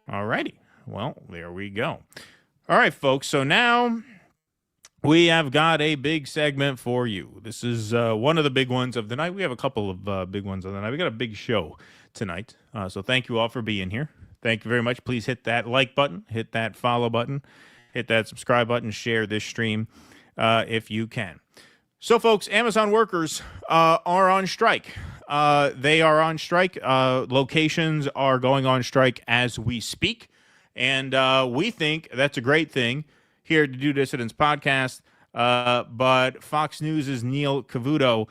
All righty. Well, there we go. All right, folks. So now we have got a big segment for you. This is one of the big ones of the night. We have a couple of big ones of the night. We got a big show tonight. So thank you all for being here. Thank you very much. Please hit that like button, hit that follow button, hit that subscribe button, share this stream if you can. So, folks, Amazon workers are on strike. They are on strike. Locations are going on strike as we speak. And we think that's a great thing here to Do Dissidents Podcast. But Fox News' Neil Cavuto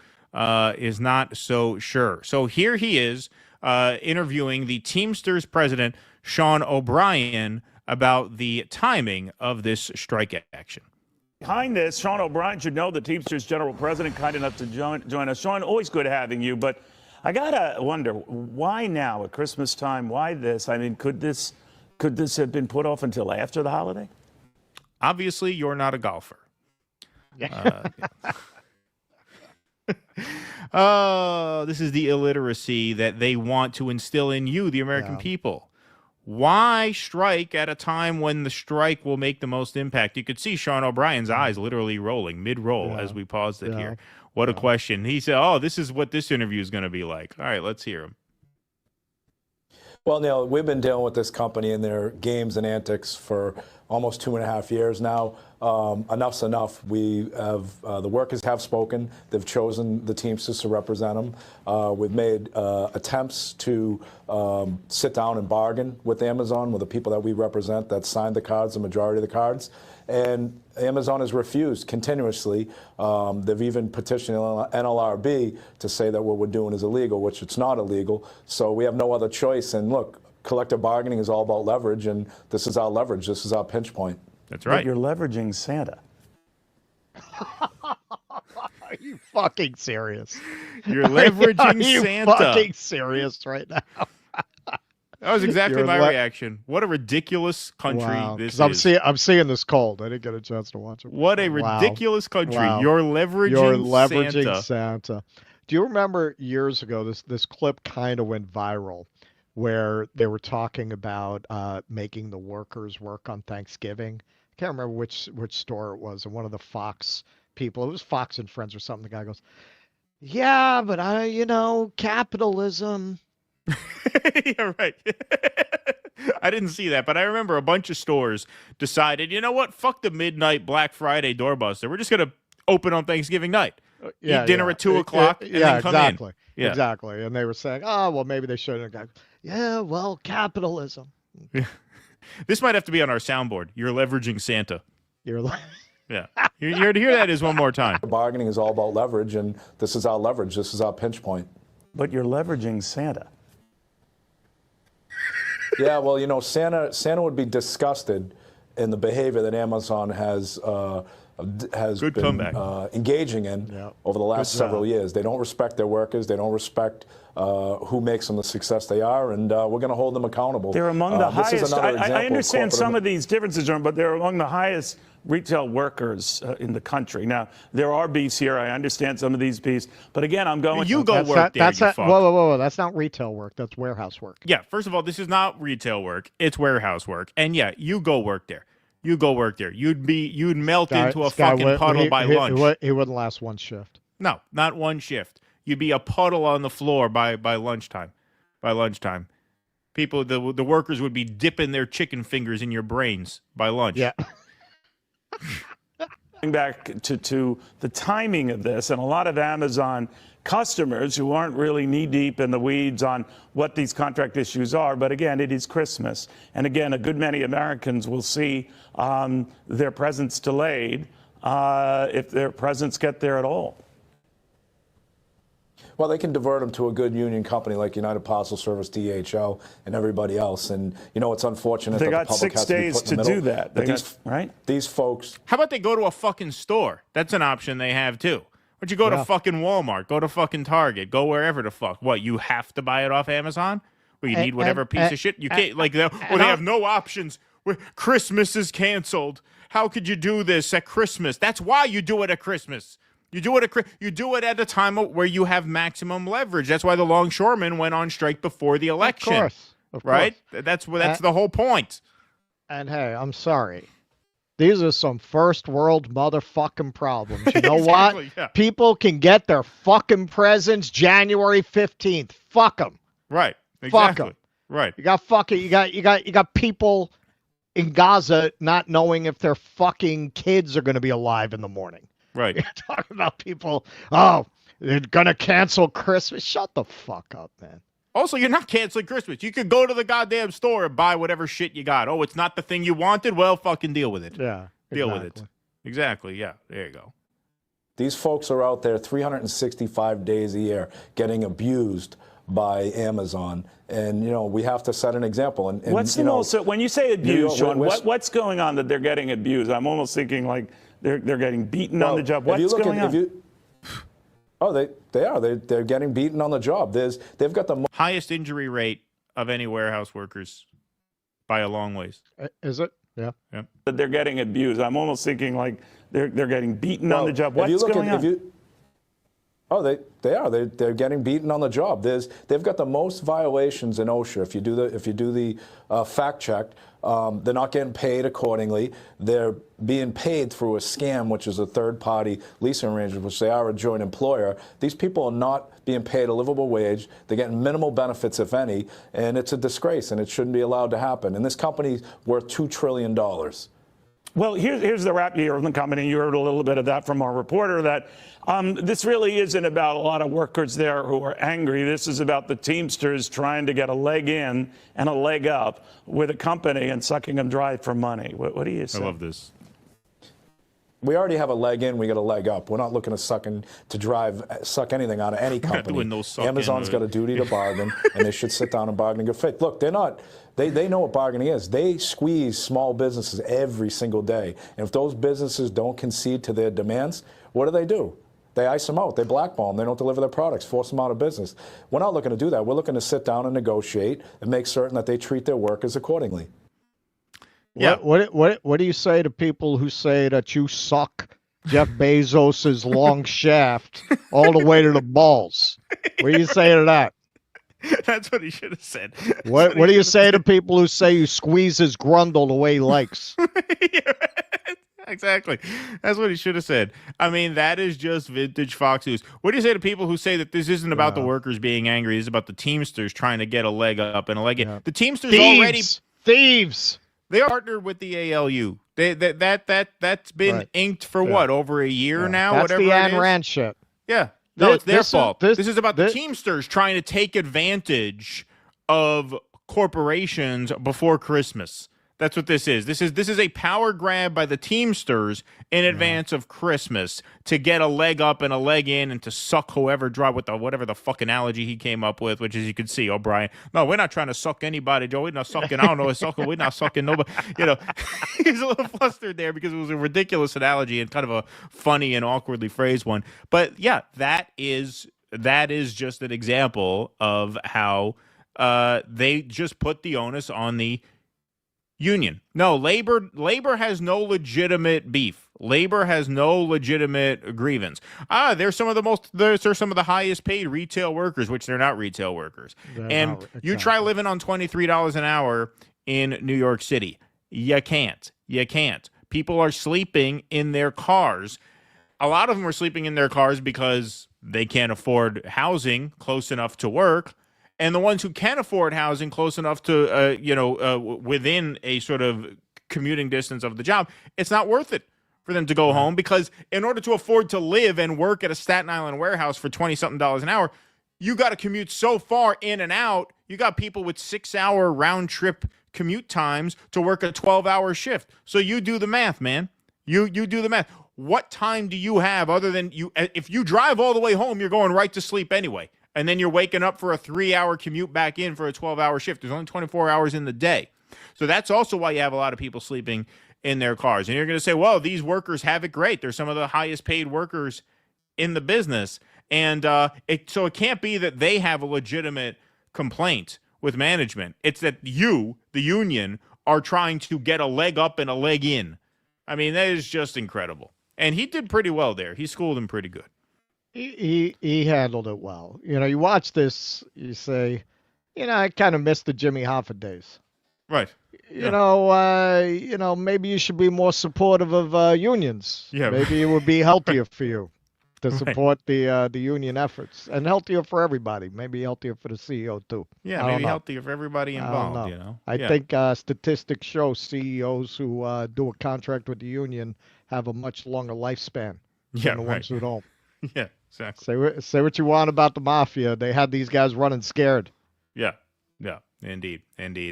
is not so sure. So here he is interviewing the Teamsters president, Sean O'Brien, about the timing of this strike action. Behind this, Sean O'Brien should know, the Teamsters General President, kind enough to join us. Sean, always good having you, but I gotta wonder, why now at Christmas time? Why this? I mean, could this have been put off until after the holiday? Obviously, you're not a golfer. This is the illiteracy that they want to instill in you, the American people. Why strike at a time when the strike will make the most impact? You could see Sean O'Brien's eyes literally rolling mid-roll as we paused it here. What a question. He said, oh, this is what this interview is going to be like. All right, let's hear him. Well, Neil, we've been dealing with this company and their games and antics for almost 2.5 years now. Enough's enough. We have the workers have spoken. They've chosen the Teamsters to represent them. We've made attempts to sit down and bargain with Amazon, with the people that we represent that signed the cards, the majority of the cards. And Amazon has refused continuously. They've even petitioned NLRB to say that what we're doing is illegal, which it's not illegal. So we have no other choice. And look, collective bargaining is all about leverage, and this is our leverage. This is our pinch point. That's right. But you're leveraging Santa. Are you fucking serious? You're leveraging Are you Santa. fucking serious right now? That was exactly my reaction. What a ridiculous country this is. I'm seeing this cold. I didn't get a chance to watch it. What a ridiculous country. You're leveraging Santa. Do you remember years ago, this clip kind of went viral, where they were talking about making the workers work on Thanksgiving? I can't remember which store it was, and one of the Fox people, it was Fox and Friends or something, the guy goes, yeah, but capitalism. Yeah, right. I didn't see that, but I remember a bunch of stores decided, you know what, fuck the midnight Black Friday doorbuster. We're just going to open on Thanksgiving night. Eat dinner at 2 o'clock and then come in. Yeah, exactly. And they were saying, oh, well, maybe they shouldn't have. Yeah, well, capitalism. This might have to be on our soundboard. You're leveraging Santa. Yeah. You hear that is one more time. Bargaining is all about leverage, and this is our leverage. This is our pinch point. But you're leveraging Santa. Yeah, well, Santa would be disgusted in the behavior that Amazon has been engaging in over the last several years. They don't respect their workers. They don't respect who makes them the success they are, and we're going to hold them accountable. They're among the highest. I understand some of of these differences, but they're among the highest retail workers in the country. Now, there are beefs here. I understand some of these beefs, but again, I'm going. You go work there. Whoa! That's not retail work. That's warehouse work. Yeah. First of all, this is not retail work. It's warehouse work. And yeah, you go work there. You'd melt into a fucking puddle by lunch. He wouldn't last one shift. No, not one shift. You'd be a puddle on the floor by lunchtime. By lunchtime, people, the workers would be dipping their chicken fingers in your brains by lunch. Yeah. Back to the timing of this, and a lot of Amazon customers who aren't really knee-deep in the weeds on what these contract issues are. But again, it is Christmas. And again, a good many Americans will see their presents delayed if their presents get there at all. Well, they can divert them to a good union company like United Parcel Service, DHL, and everybody else. And, you know, it's unfortunate they that got the public 6 has to be days put in to the do middle. that. But Right? These folks. How about they go to a fucking store? That's an option they have too. But you go to fucking Walmart, go to fucking Target, go wherever the fuck. What, you have to buy it off Amazon? Well, you need whatever piece of shit? You can't, like, they have no options. Christmas is canceled. How could you do this at Christmas? That's why you do it at Christmas. You do it at a time where you have maximum leverage. That's why the longshoremen went on strike before the election. Of course. Right? That's the whole point. And hey, I'm sorry. These are some first world motherfucking problems. You know Exactly, what? yeah. People can get their fucking presents January 15th. Fuck them. Right. Fuck Exactly. them. Right. You got people in Gaza not knowing if their fucking kids are going to be alive in the morning. Right. You're talking about people, they're going to cancel Christmas. Shut the fuck up, man. Also, you're not canceling Christmas. You could go to the goddamn store and buy whatever shit you got. Oh, it's not the thing you wanted? Well, fucking deal with it. Yeah. Deal with it. Exactly. Yeah. There you go. These folks are out there 365 days a year getting abused by Amazon. And, you know, we have to set an example. And what's the most, when you say abuse, Sean, what's going on that they're getting abused? I'm almost thinking like they're getting beaten on the job. What's going on? They are. They're getting beaten on the job. They've got the highest injury rate of any warehouse workers by a long ways. Is it? Yeah. Yeah. That they're getting abused. I'm almost thinking like they're getting beaten on the job. What's going on? They are. They're getting beaten on the job. They've got the most violations in OSHA. If you do the fact check, they're not getting paid accordingly. They're being paid through a scam, which is a third-party leasing arrangement, which they are a joint employer. These people are not being paid a livable wage. They're getting minimal benefits, if any, and it's a disgrace, and it shouldn't be allowed to happen. And this company's worth $2 trillion. Well, here's the wrap here from the company. You heard a little bit of that from our reporter, that this really isn't about a lot of workers there who are angry. This is about the Teamsters trying to get a leg in and a leg up with a company and sucking them dry for money. What do you say? I love this. We already have a leg in, we got a leg up. We're not looking to suck anything out of any company. doing no sucking, Amazon's got a duty to bargain, and they should sit down and bargain in good faith. Look, they know what bargaining is. They squeeze small businesses every single day. And if those businesses don't concede to their demands, what do? They ice them out. They blackball them. They don't deliver their products, force them out of business. We're not looking to do that. We're looking to sit down and negotiate and make certain that they treat their workers accordingly. Yeah. What do you say to people who say that you suck Jeff Bezos's long shaft all the way to the balls? What do you say to that? That's what he should have said. What do you say to people who say you squeeze his grundle the way he likes? Exactly. That's what he should have said. I mean, that is just vintage Fox News. What do you say to people who say that this isn't about the workers being angry? This is about the Teamsters trying to get a leg up and a leg in. Yeah. The Teamsters Thieves. They partnered with the ALU. That's been inked for what, over a year now? That's whatever the it is? Ayn Rand shit. Yeah. No, it's their fault. This is about the Teamsters trying to take advantage of corporations before Christmas. That's what this is. This is a power grab by the Teamsters in advance of Christmas to get a leg up and a leg in and to suck whoever dry with whatever the fuck analogy he came up with, which, as you can see, O'Brien. No, we're not trying to suck anybody, Joe. We're not sucking. I don't know. We're not sucking nobody. You know, he's a little flustered there because it was a ridiculous analogy and kind of a funny and awkwardly phrased one. But yeah, that is just an example of how they just put the onus on the union. No, labor has no legitimate beef. Labor has no legitimate grievance. They're some of the highest paid retail workers, which they're not retail workers. You try living on $23 an hour in New York City. You can't. People are sleeping in their cars. A lot of them are sleeping in their cars because they can't afford housing close enough to work. And the ones who can afford housing close enough to, within a sort of commuting distance of the job, it's not worth it for them to go home, because in order to afford to live and work at a Staten Island warehouse for $20-something an hour, you got to commute so far in and out. You got people with 6-hour round trip commute times to work a 12-hour shift. So you do the math, man. You do the math. What time do you have other than you? If you drive all the way home, you're going right to sleep anyway. And then you're waking up for a 3-hour commute back in for a 12-hour shift. There's only 24 hours in the day. So that's also why you have a lot of people sleeping in their cars. And you're going to say, well, these workers have it great. They're some of the highest paid workers in the business. And so it can't be that they have a legitimate complaint with management. It's that you, the union, are trying to get a leg up and a leg in. I mean, that is just incredible. And he did pretty well there. He schooled him pretty good. He handled it well. You know, you watch this, you say, I kind of miss the Jimmy Hoffa days. Right. You know, maybe you should be more supportive of unions. Yeah. Maybe it would be healthier for you to support the union efforts, and healthier for everybody. Maybe healthier for the CEO too. Yeah, maybe healthier for everybody involved. I think statistics show CEOs who do a contract with the union have a much longer lifespan than the ones who don't. Yeah, exactly. Say what you want about the mafia. They had these guys running scared. Yeah, indeed.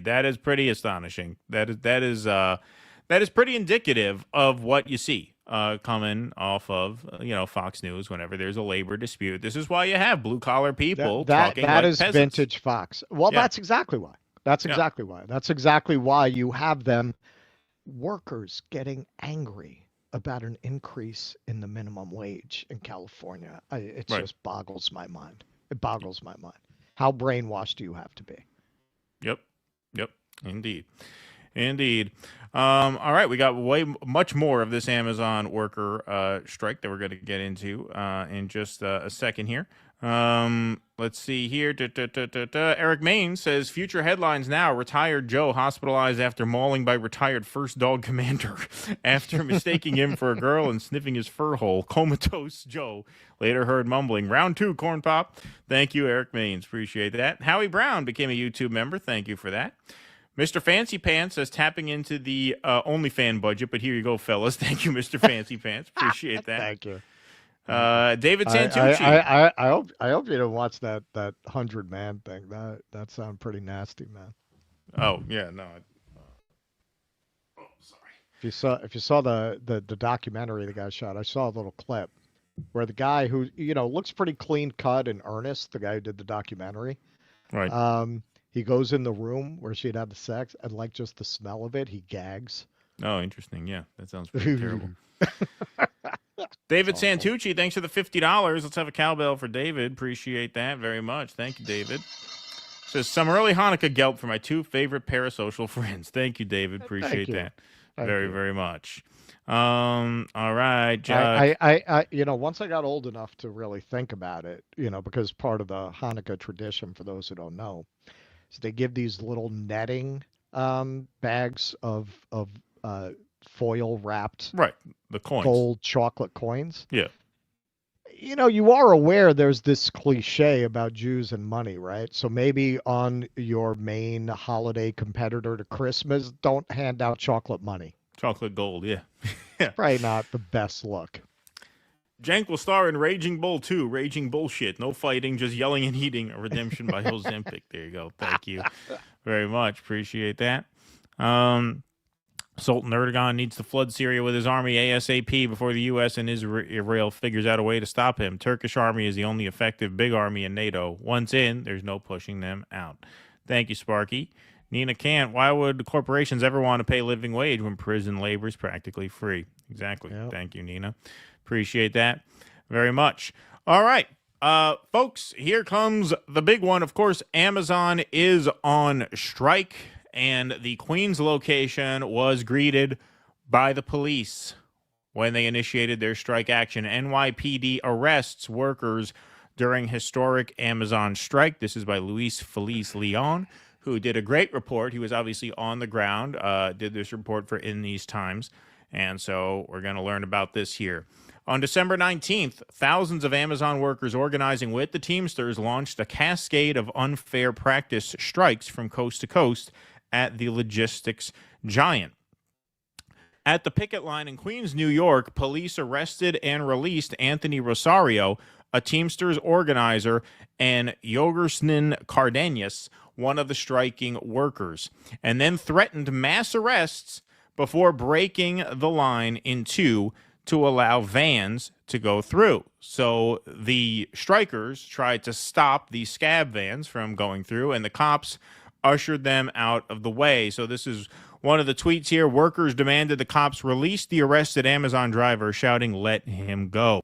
That is pretty astonishing. That is pretty indicative of what you see coming off of Fox News whenever there's a labor dispute. This is why you have blue collar people talking that like is peasants. Vintage Fox. Well, that's exactly why. That's exactly why you have them workers getting angry about an increase in the minimum wage in California. It just boggles my mind. It boggles my mind. How brainwashed do you have to be? Yep. Indeed. All right, we got much more of this Amazon worker strike that we're going to get into in just a second here. Let's see here. Eric Main says, future headlines now. Retired Joe hospitalized after mauling by retired first dog commander after mistaking him for a girl and sniffing his fur hole. Comatose Joe later heard mumbling, "Round 2, corn pop." Thank you, Eric Mains. Appreciate that. Howie Brown became a YouTube member. Thank you for that. Mr. Fancy Pants says, tapping into the OnlyFan budget, but here you go, fellas. Thank you, Mr. Fancy Pants. Appreciate that. Thank you. David Santucci. I hope you didn't watch that 100-man thing. That sounded pretty nasty, man. Oh yeah, no. Sorry. If you saw the documentary the guy shot, I saw a little clip where the guy who looks pretty clean cut and earnest, the guy who did the documentary, right? He goes in the room where she'd had the sex, and like just the smell of it, he gags. Oh, interesting. Yeah, that sounds pretty terrible. David Santucci, thanks for the $50. Let's have a cowbell for David. Appreciate that very much. Thank you, David. Says, some early Hanukkah gelt for my 2 favorite parasocial friends. Thank you, David. Appreciate that very much. All right. I once I got old enough to really think about it, because part of the Hanukkah tradition, for those who don't know, is they give these little netting bags of foil wrapped the coins, gold chocolate coins. Yeah. You are aware there's this cliche about Jews and money, right? So maybe on your main holiday competitor to Christmas, don't hand out chocolate money. Chocolate gold, yeah. Probably not the best look. Cenk will star in Raging Bull 2, Raging Bullshit. No fighting, just yelling and eating. A redemption by Ozempic. There you go. Thank you very much. Appreciate that. Sultan Erdogan needs to flood Syria with his army ASAP before the U.S. and Israel figures out a way to stop him. Turkish army is the only effective big army in NATO. Once in, there's no pushing them out. Thank you, Sparky. Nina Kant, why would corporations ever want to pay living wage when prison labor is practically free? Exactly. Yep. Thank you, Nina. Appreciate that very much. All right, folks, here comes the big one. Of course, Amazon is on strike, and the Queens location was greeted by the police when they initiated their strike action. NYPD arrests workers during historic Amazon strike. This is by Luis Feliz Leon, who did a great report. He was obviously on the ground, did this report for In These Times, and so we're going to learn about this here. On December 19th, thousands of Amazon workers organizing with the Teamsters launched a cascade of unfair practice strikes from coast to coast at the logistics giant. At the picket line in Queens, New York, police arrested and released Anthony Rosario, a Teamsters organizer, and Yogersnin Cardenas, one of the striking workers, and then threatened mass arrests before breaking the line in two to allow vans to go through. So the strikers tried to stop the scab vans from going through, and the cops ushered them out of the way. So this is one of the tweets here. Workers demanded the cops release the arrested Amazon driver, shouting, "Let him go."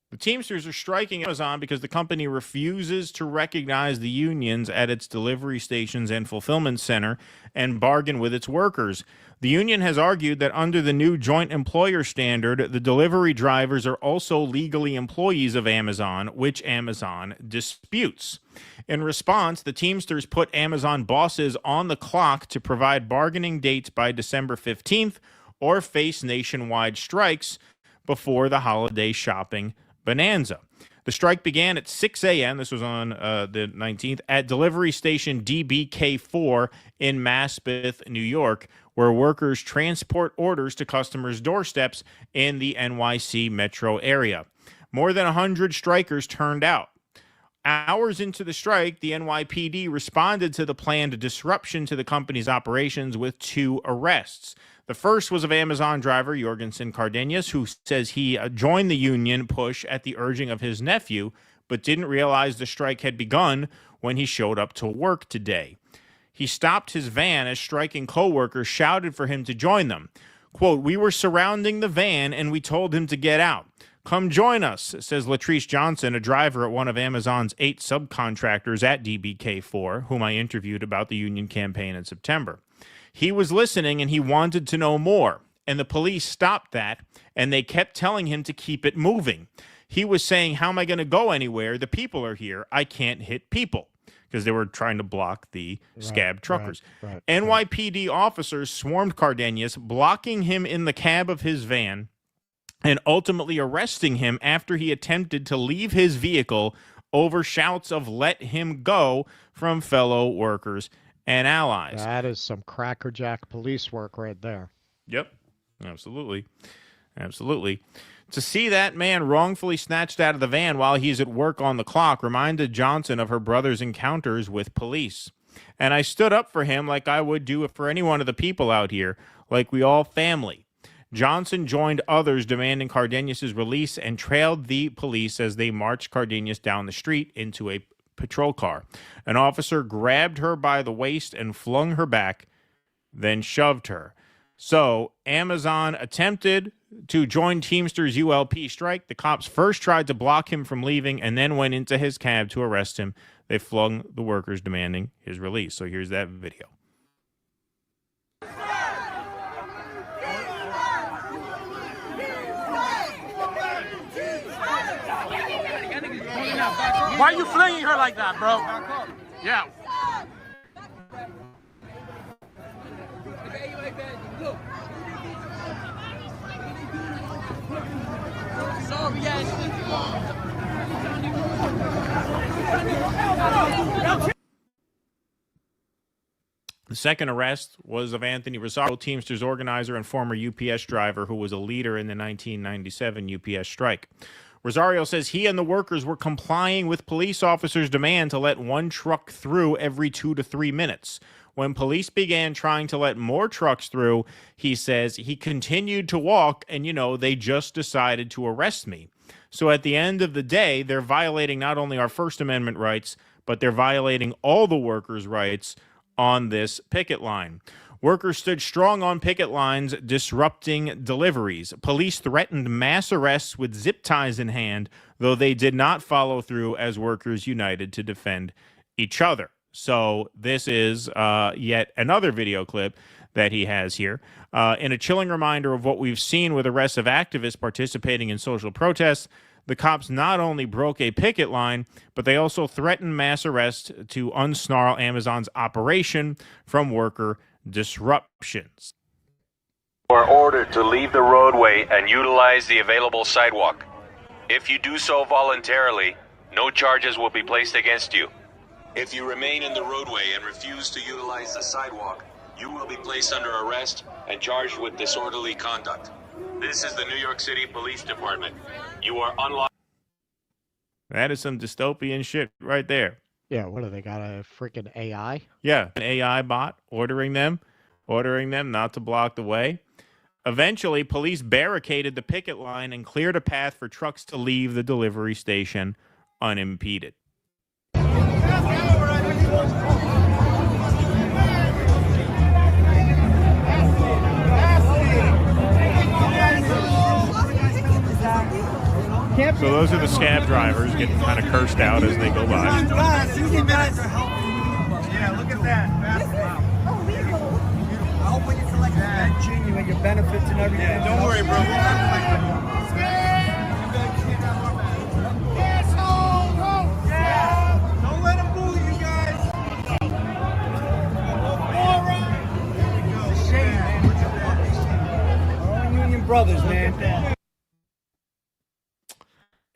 The Teamsters are striking Amazon because the company refuses to recognize the unions at its delivery stations and fulfillment center and bargain with its workers. The union has argued that under the new joint employer standard, the delivery drivers are also legally employees of Amazon, which Amazon disputes. In response, the Teamsters put Amazon bosses on the clock to provide bargaining dates by December 15th or face nationwide strikes before the holiday shopping bonanza. The strike began at 6 a.m., this was on the 19th, at delivery station DBK4 in Maspeth, New York, where workers transport orders to customers' doorsteps in the NYC metro area. More than 100 strikers turned out. Hours into the strike, the NYPD responded to the planned disruption to the company's operations with 2 arrests. The first was of Amazon driver Jorgensen Cardenas, who says he joined the union push at the urging of his nephew, but didn't realize the strike had begun when he showed up to work today. He stopped his van as striking co-workers shouted for him to join them. Quote, "We were surrounding the van and we told him to get out. Come join us," says Latrice Johnson, a driver at one of Amazon's 8 subcontractors at DBK4, whom I interviewed about the union campaign in September. He was listening and he wanted to know more, and the police stopped that, and they kept telling him to keep it moving. He was saying, "How am I going to go anywhere? The people are here. I can't hit people," because they were trying to block the scab truckers. NYPD officers swarmed Cardenas, blocking him in the cab of his van and ultimately arresting him after he attempted to leave his vehicle over shouts of "let him go" from fellow workers and allies. That is some crackerjack police work right there. Yep, absolutely. Absolutely. To see that man wrongfully snatched out of the van while he's at work on the clock reminded Johnson of her brother's encounters with police. And I stood up for him like I would do for any one of the people out here, like we all family. Johnson joined others demanding Cardenas' release and trailed the police as they marched Cardenas down the street into a patrol car. An officer grabbed her by the waist and flung her back, then shoved her. So Amazon attempted to join Teamsters ULP strike. The cops first tried to block him from leaving and then went into his cab to arrest him. They flung the workers demanding his release. So here's that video. Why are you flinging her like that, bro? Yeah. The second arrest was of Anthony Rosario, Teamsters organizer and former UPS driver who was a leader in the 1997 UPS strike. Rosario says he and the workers were complying with police officers' demand to let one truck through every 2 to 3 minutes. When police began trying to let more trucks through, he says he continued to walk and, they just decided to arrest me. So at the end of the day, they're violating not only our First Amendment rights, but they're violating all the workers' rights on this picket line. Workers stood strong on picket lines, disrupting deliveries. Police threatened mass arrests with zip ties in hand, though they did not follow through as workers united to defend each other. So this is yet another video clip that he has here. In a chilling reminder of what we've seen with arrests of activists participating in social protests, The cops not only broke a picket line, but they also threatened mass arrest to unsnarl Amazon's operation from worker disruptions. You are ordered to leave the roadway and utilize the available sidewalk. If you do so voluntarily, no charges will be placed against you. If you remain in the roadway and refuse to utilize the sidewalk, you will be placed under arrest and charged with disorderly conduct. This is the New York City Police Department. You are unlawful. That is some dystopian shit right there. Yeah, what do they got, a freaking AI? Yeah, an AI bot ordering them not to block the way. Eventually, police barricaded the picket line and cleared a path for trucks to leave the delivery station unimpeded. So those are the scab drivers getting kind of cursed out as they go by. Yeah, look at that. I hope when you collect that genuine, your benefits and everything. Yeah, don't worry, bro. Don't let them fool you guys. It's a shame, man. All union brothers, man.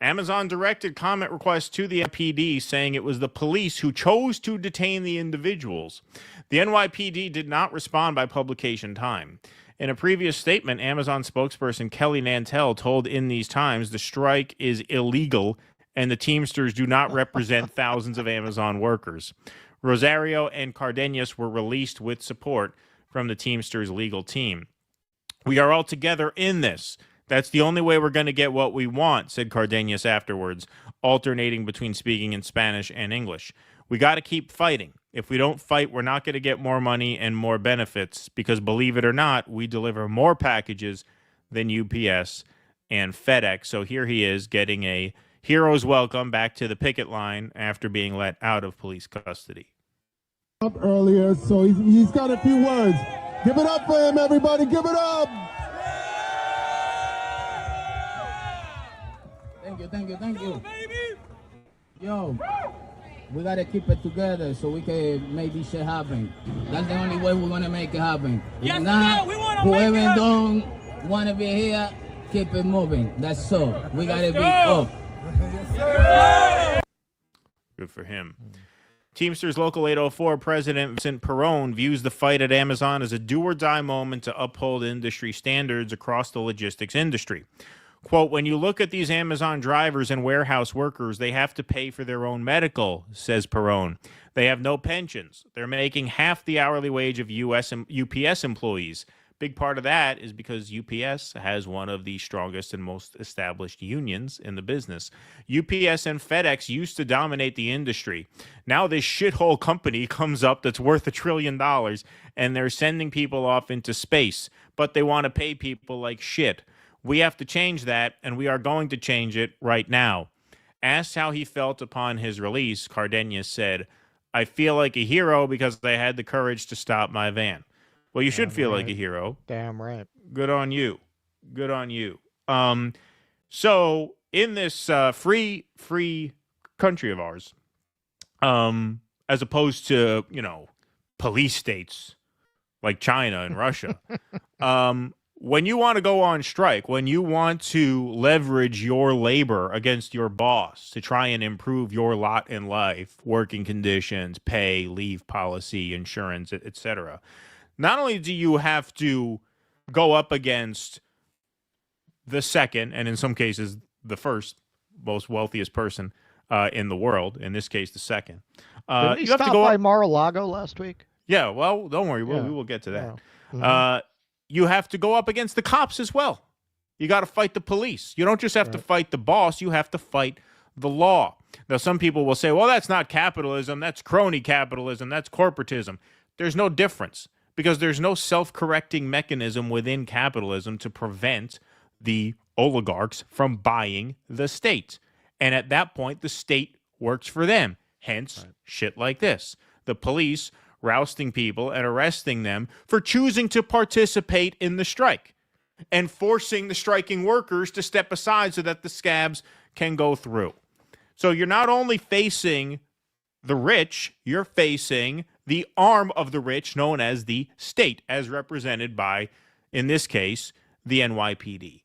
Amazon directed comment requests to the NYPD saying it was the police who chose to detain the individuals. The NYPD did not respond by publication time. In a previous statement, Amazon spokesperson Kelly Nantel told In These Times the strike is illegal and the Teamsters do not represent thousands of Amazon workers. Rosario and Cardenas were released with support from the Teamsters legal team. We are all together in this. That's the only way we're going to get what we want, said Cardenas afterwards, alternating between speaking in Spanish and English. We got to keep fighting. If we don't fight, we're not going to get more money and more benefits because, believe it or not, we deliver more packages than UPS and FedEx. So here he is getting a hero's welcome back to the picket line after being let out of police custody. Up earlier, so he's got a few words. Give it up for him, everybody. Give it up. Thank you. Yo, we gotta keep it together so we can make this shit happen. That's the only way we're gonna make it happen. If not, whoever don't wanna be here, keep it moving. That's so. We gotta be up. Good for him. Teamsters Local 804 President Vincent Perrone views the fight at Amazon as a do-or-die moment to uphold industry standards across the logistics industry. Quote, when you look at these Amazon drivers and warehouse workers, they have to pay for their own medical, says Perrone. They have no pensions. They're making half the hourly wage of UPS employees. Big part of that is because UPS has one of the strongest and most established unions in the business. UPS and FedEx used to dominate the industry. Now this shithole company comes up that's worth $1 trillion, and they're sending people off into space, but they want to pay people like shit. We have to change that, and we are going to change it right now. Asked how he felt upon his release, Cardenas said, I feel like a hero because I had the courage to stop my van. Well, you should feel like a hero. Damn right. Good on you. Good on you. So in this free country of ours, as opposed to, police states like China and Russia, when you want to go on strike, when you want to leverage your labor against your boss to try and improve your lot in life, working conditions, pay, leave policy, insurance, etc., not only do you have to go up against the second, and in some cases the first most wealthiest person in the world, in this case the second. Didn't he You have to stop go by up. Mar-a-Lago last week? Yeah, well, don't worry, we Yeah. will get to that. Yeah. Mhm. You have to go up against the cops as well. You got to fight the police. You don't just have to fight the boss, you have to fight the law. Now, some people will say, well, that's not capitalism, that's crony capitalism, that's corporatism. There's no difference because there's no self-correcting mechanism within capitalism to prevent the oligarchs from buying the state. And at that point, the state works for them. Hence, shit like this. The police rousting people and arresting them for choosing to participate in the strike and forcing the striking workers to step aside so that the scabs can go through. So you're not only facing the rich, you're facing the arm of the rich known as the state, as represented by, in this case, the NYPD.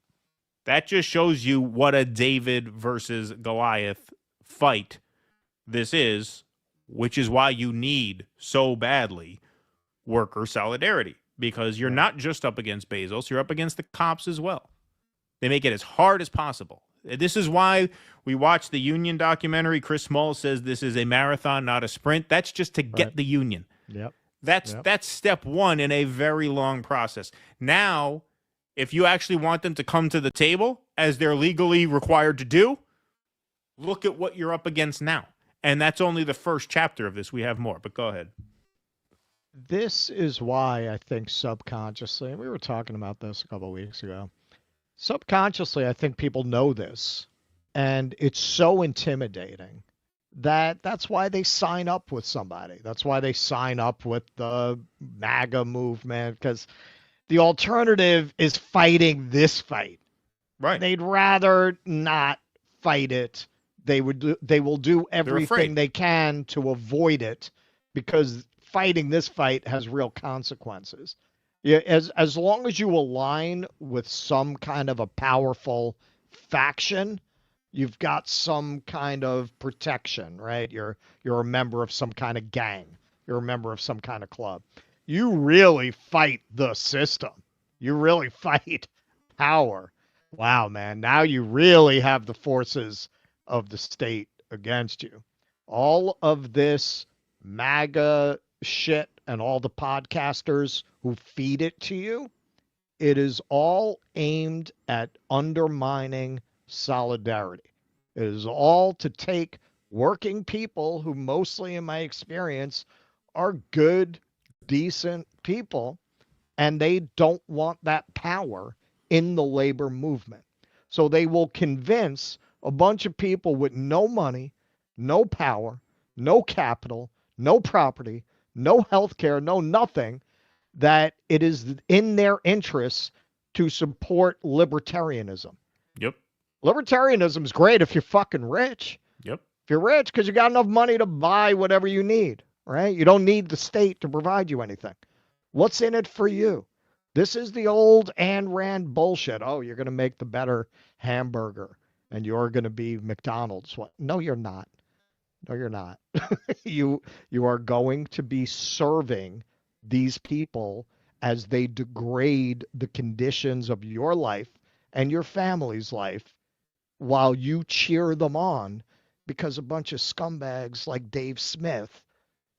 That just shows you what a David versus Goliath fight this is, which is why you need so badly worker solidarity, because you're not just up against Bezos, you're up against the cops as well. They make it as hard as possible. This is why we watch the union documentary. Chris Small says this is a marathon, not a sprint. That's just to get the union. Yep. That's step one in a very long process. Now, if you actually want them to come to the table, as they're legally required to do, look at what you're up against now. And that's only the first chapter of this. We have more, but go ahead. This is why I think subconsciously, and we were talking about this a couple of weeks ago, subconsciously, I think people know this, and it's so intimidating that that's why they sign up with somebody. That's why they sign up with the MAGA movement, because the alternative is fighting this fight. Right. They'd rather not fight it. They will do everything they can to avoid it, because fighting this fight has real consequences. Yeah, as long as you align with some kind of a powerful faction, you've got some kind of protection, right? You're a member of some kind of gang. You're a member of some kind of club. You really fight the system. You really fight power. Wow, man. Now you really have the forces of the state against you. All of this MAGA shit and all the podcasters who feed it to you, it is all aimed at undermining solidarity. It is all to take working people who mostly, in my experience, are good, decent people, and they don't want that power in the labor movement. So they will convince a bunch of people with no money, no power, no capital, no property, no health care, no nothing, that it is in their interests to support libertarianism. Yep. Libertarianism is great if you're fucking rich. Yep. If you're rich, because you got enough money to buy whatever you need, right? You don't need the state to provide you anything. What's in it for you? This is the old Ayn Rand bullshit. Oh, you're going to make the better hamburger and you're going to be McDonald's. What? No, you're not. No, you're not. You are going to be serving these people as they degrade the conditions of your life and your family's life while you cheer them on because a bunch of scumbags like Dave Smith,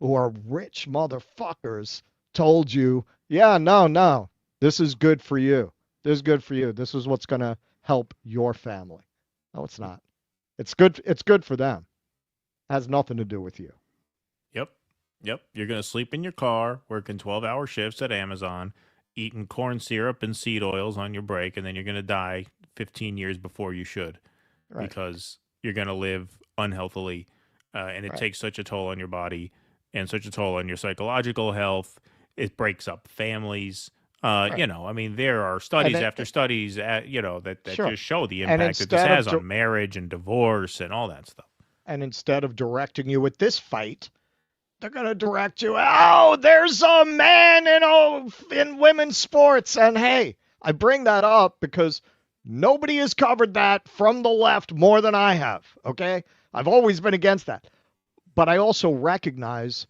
who are rich motherfuckers, told you, yeah, no, this is good for you. This is good for you. This is what's going to help your family. No, it's not. It's good for them. It has nothing to do with you. Yep. You're going to sleep in your car, working 12-hour shifts at Amazon, eating corn syrup and seed oils on your break, and then you're going to die 15 years before you should, because you're going to live unhealthily, and it takes such a toll on your body and such a toll on your psychological health. It breaks up families. You know, I mean, there are studies after studies, that just show the impact that this has on marriage and divorce and all that stuff. And instead of directing you at this fight, they're going to direct you, oh, there's a man in women's sports. And hey, I bring that up because nobody has covered that from the left more than I have, okay? I've always been against that. But I also recognize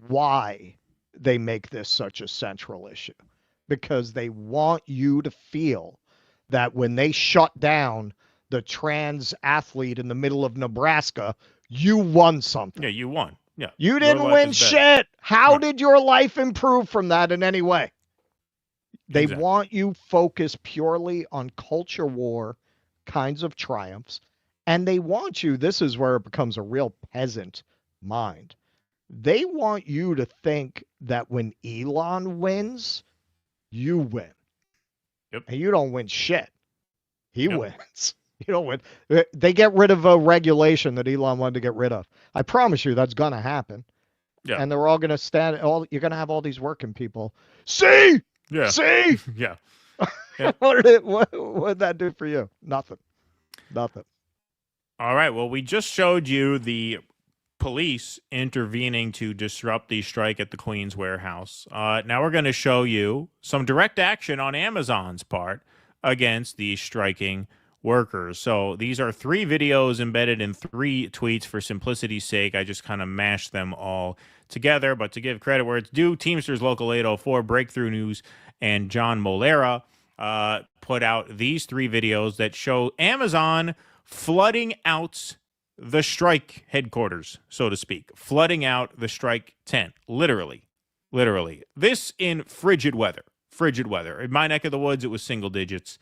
why they make this such a central issue. Because they want you to feel that when they shut down the trans athlete in the middle of Nebraska, you won something. Yeah, you won. Yeah. You didn't win shit. How did your life improve from that in any way? They want you focused purely on culture war kinds of triumphs. And they want you, this is where it becomes a real peasant mind. They want you to think that when Elon wins, you win. Yep. And you don't win shit. He wins. You don't win. They get rid of a regulation that Elon wanted to get rid of. I promise you that's going to happen. Yeah. And they're all going to you're going to have all these working people. See? Yeah. See? Yeah. What did that do for you? Nothing. All right. Well, we just showed you the police intervening to disrupt the strike at the Queens warehouse. Now we're going to show you some direct action on Amazon's part against the striking workers. So these are 3 videos embedded in 3 tweets. For simplicity's sake, I just kind of mashed them all together. But to give credit where it's due, Teamsters Local 804, Breakthrough News, and John Molera put out these 3 videos that show Amazon flooding out the strike headquarters, so to speak, flooding out the strike tent, literally. This in frigid weather. In my neck of the woods, it was single digits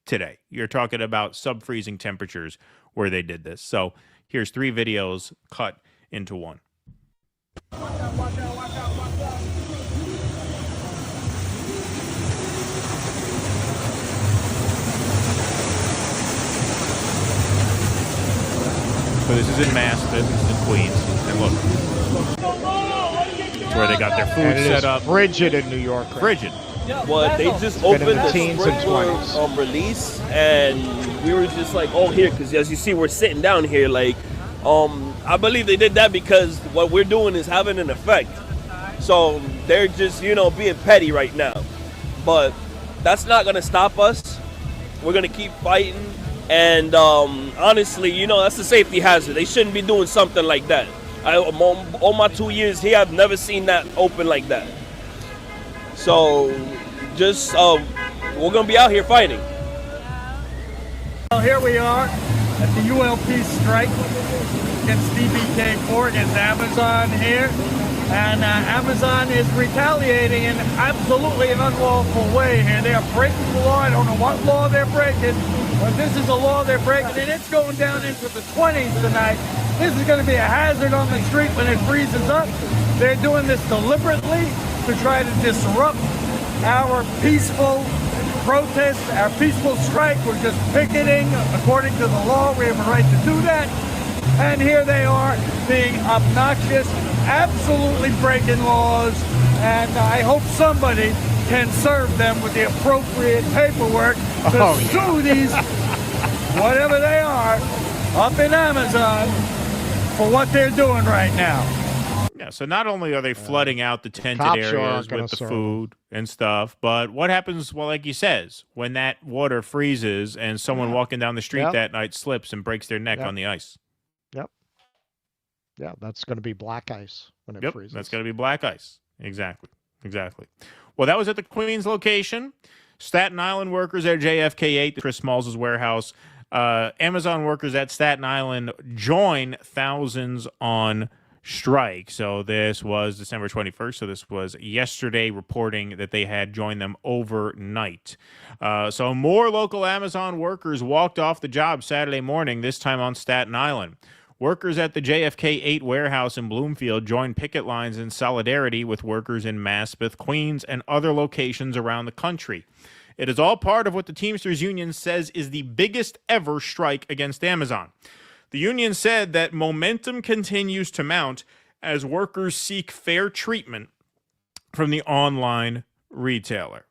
today. You're talking about sub-freezing temperatures where they did this. So here's 3 videos cut into one. So this is in Mass, this is in Queens, and look, it's where they got their food set up. Frigid in New York. Frigid. Well, they just opened the sprinkler release, and we were just like, oh, here, because as you see, we're sitting down here. Like, I believe they did that because what we're doing is having an effect. So they're just, being petty right now. But that's not going to stop us. We're going to keep fighting. And honestly, that's a safety hazard. They shouldn't be doing something like that. All my 2 years here, I've never seen that open like that. So just, we're going to be out here fighting. Well, here we are at the ULP strike against DBK4, against Amazon here. And Amazon is retaliating in absolutely an unlawful way here. They are breaking the law. I don't know what law they're breaking, but this is a law they're breaking, and it's going down into the 20s tonight. This is going to be a hazard on the street when it freezes up. They're doing this deliberately to try to disrupt our peaceful protest, our peaceful strike. We're just picketing. According to the law, we have a right to do that. And here they are being obnoxious, absolutely breaking laws, and I hope somebody can serve them with the appropriate paperwork to sue these, whatever they are, up in Amazon for what they're doing right now. Yeah, so not only are they flooding out the tented areas with the food and stuff, but what happens, well, like he says, when that water freezes and someone walking down the street that night slips and breaks their neck on the ice? Yeah, that's going to be black ice when it freezes. That's going to be black ice. Exactly. Well, that was at the Queens location. Staten Island workers at JFK 8, Chris Smalls' warehouse. Amazon workers at Staten Island join thousands on strike. So this was December 21st. So this was yesterday, reporting that they had joined them overnight. So more local Amazon workers walked off the job Saturday morning, this time on Staten Island. Workers at the JFK 8 warehouse in Bloomfield joined picket lines in solidarity with workers in Maspeth, Queens, and other locations around the country. It is all part of what the Teamsters Union says is the biggest ever strike against Amazon. The union said that momentum continues to mount as workers seek fair treatment from the online retailer.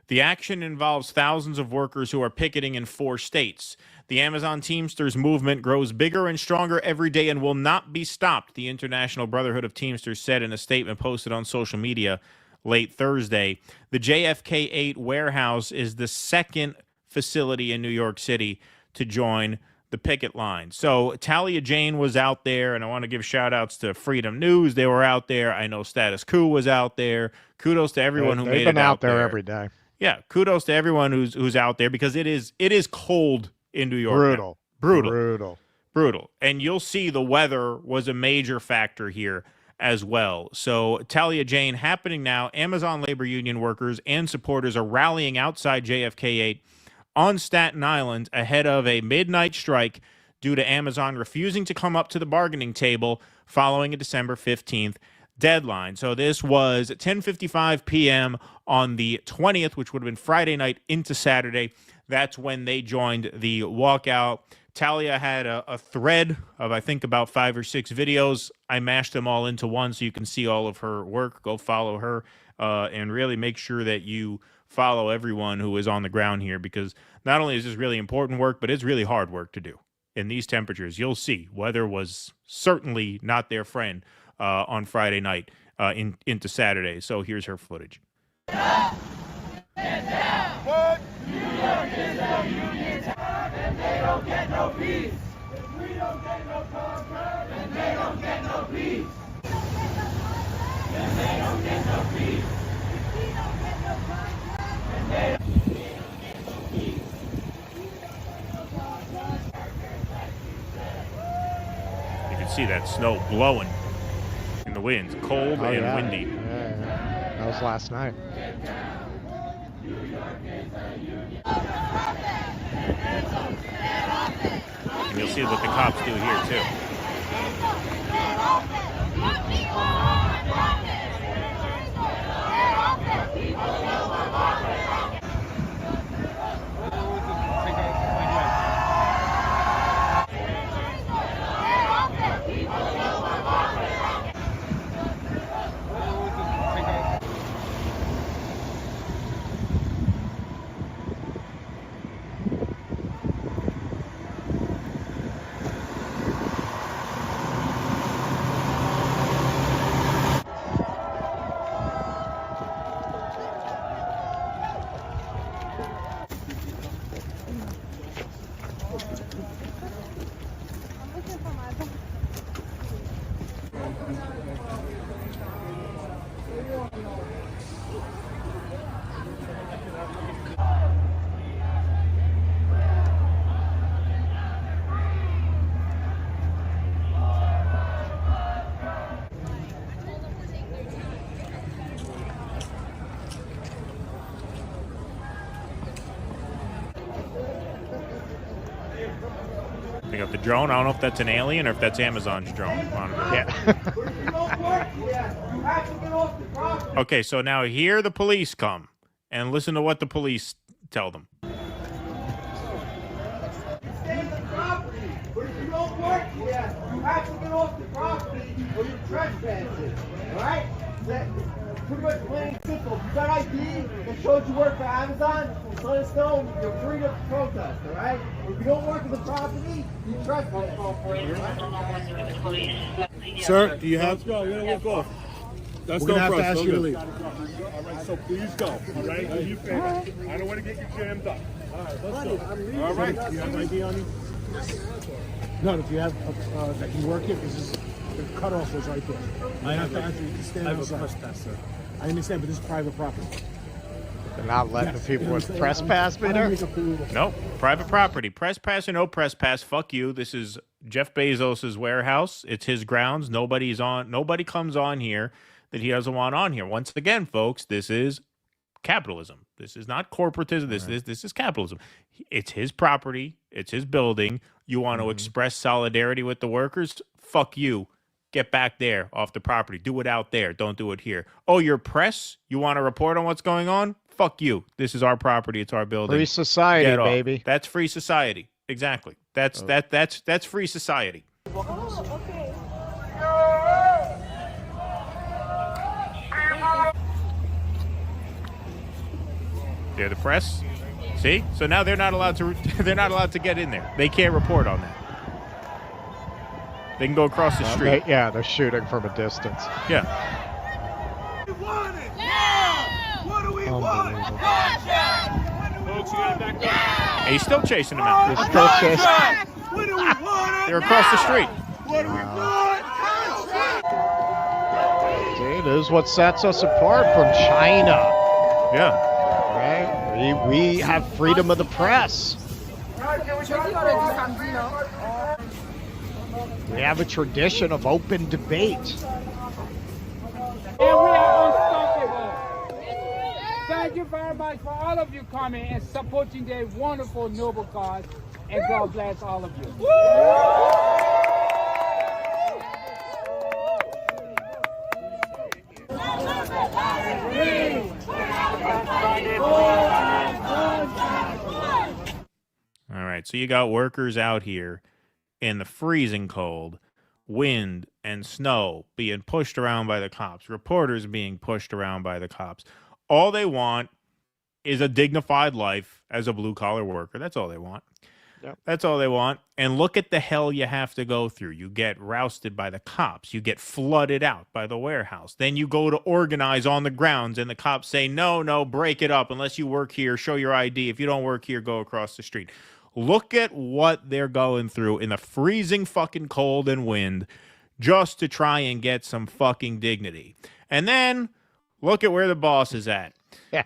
The action involves thousands of workers who are picketing in 4 states. The Amazon Teamsters movement grows bigger and stronger every day and will not be stopped, the International Brotherhood of Teamsters said in a statement posted on social media late Thursday. The JFK 8 warehouse is the second facility in New York City to join the picket line. So Talia Jane was out there, and I want to give shout-outs to Freedom News. They were out there. I know Status Quo was out there. Kudos to everyone who made it out there every day. Yeah, kudos to everyone who's out there, because it is cold in New York. Brutal. And you'll see the weather was a major factor here as well. So Talia Jane happening now. Amazon labor union workers and supporters are rallying outside JFK 8 on Staten Island ahead of a midnight strike due to Amazon refusing to come up to the bargaining table following a December 15th deadline. So this was 10:55 p.m. on the 20th, which would have been Friday night into Saturday. That's when they joined the walkout. Talia had a thread of, I think, about 5 or 6 videos. I mashed them all into one so you can see all of her work. Go follow her and really make sure that you follow everyone who is on the ground here, because not only is this really important work, but it's really hard work to do. in these temperatures, you'll see weather was certainly not their friend on Friday night into Saturday. So here's her footage. New York is the union's hub, and they don't get no peace. If we don't get no conquer, then they don't get no peace. Then they don't get no peace. If we don't get no conquer, then they don't get no peace. You can see that snow blowing in the winds, cold and windy. Yeah. That was last night. And you'll see what the cops do here too. Pick up the drone. I don't know if that's an alien or if that's Amazon's drone. Yeah. Okay, so now here the police come and listen to what the police tell them. Stay in the property, but if you don't work here, you have to get off the property or you're trespassing. All right? That's pretty much plain and simple. If you got ID that shows you work for Amazon, just let us know. You're free to protest. All right? If you don't work at the property, you trespass. Sir, do you have? Let's go. You're gonna walk off. That's We're gonna no have to ask you to problem. leave. All right, so please go. All right, do you favor. I don't want to get you jammed up. All right, let's go. All right. Do you have ID on you? No, do you have that can work here? Because the cutoff was right there. I have to answer. You can stand outside. Sir. I understand, but this is private property. They're not letting the people with trespass be there? Nope. Private property. Press pass or no press pass. Fuck you. This is Jeff Bezos' warehouse. It's his grounds. Nobody comes on here that he doesn't want on here. Once again, folks, this is capitalism. This is not corporatism. This is capitalism. It's his property. It's his building. You want to express solidarity with the workers? Fuck you. Get back there off the property. Do it out there. Don't do it here. Oh, you're press? You want to report on what's going on? Fuck you. This is our property. It's our building. Free society, Get off. baby. That's free society. Exactly. That's free society. They're the press. See? So now they're not allowed to get in there. They can't report on that. They can go across the street. They're shooting from a distance. Yeah. What do we want? Folks, you gotta back up. And he's still chasing them out. They're still chasing. What do we want? They're across the street. What do we want? See, this is what sets us apart from China. Yeah. Right? We have freedom of the press. We have a tradition of open debate. And we are unstoppable. Thank you very much for all of you coming and supporting their wonderful, noble cause. And God bless all of you. All right, so you got workers out here in the freezing cold, wind and snow being pushed around by the cops, reporters being pushed around by the cops. All they want is a dignified life as a blue-collar worker. That's all they want. Yep. That's all they want. And look at the hell you have to go through. You get rousted by the cops. You get flooded out by the warehouse. Then you go to organize on the grounds, and the cops say, no, break it up. Unless you work here, show your ID. If you don't work here, go across the street. Look at what they're going through in the freezing fucking cold and wind just to try and get some fucking dignity. And then look at where the boss is at.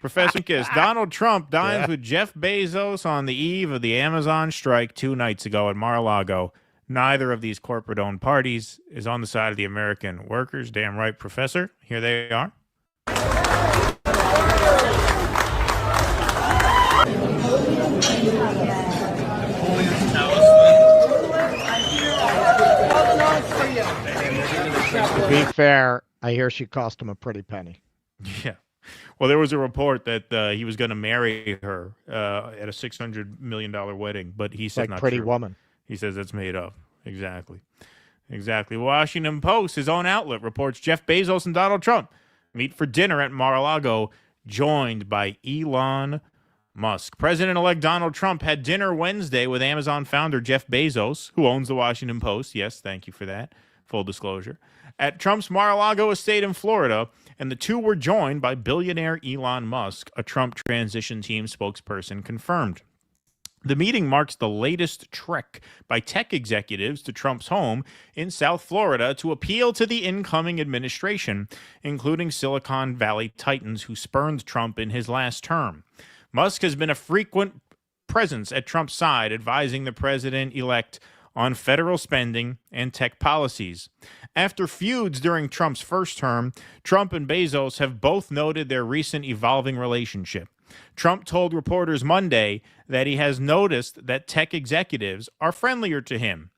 Professor Kiss, Donald Trump dines with Jeff Bezos on the eve of the Amazon strike 2 nights ago at Mar-a-Lago. Neither of these corporate-owned parties is on the side of the American workers. Damn right, Professor. Here they are. To be fair, I hear she cost him a pretty penny. Yeah. Well, there was a report that he was going to marry her at a $600 million wedding, but he said like not Pretty true. Woman. He says it's made up. Exactly. Washington Post, his own outlet, reports Jeff Bezos and Donald Trump meet for dinner at Mar-a-Lago, joined by Elon Musk. President-elect Donald Trump had dinner Wednesday with Amazon founder Jeff Bezos, who owns the Washington Post. Yes, thank you for that. Full disclosure. At Trump's Mar-a-Lago estate in Florida, and the two were joined by billionaire Elon Musk, a Trump transition team spokesperson confirmed. The meeting marks the latest trek by tech executives to Trump's home in South Florida to appeal to the incoming administration, including Silicon Valley titans who spurned Trump in his last term. Musk has been a frequent presence at Trump's side, advising the president-elect on federal spending and tech policies. After feuds during Trump's first term, Trump and Bezos have both noted their recent evolving relationship. Trump told reporters Monday that he has noticed that tech executives are friendlier to him.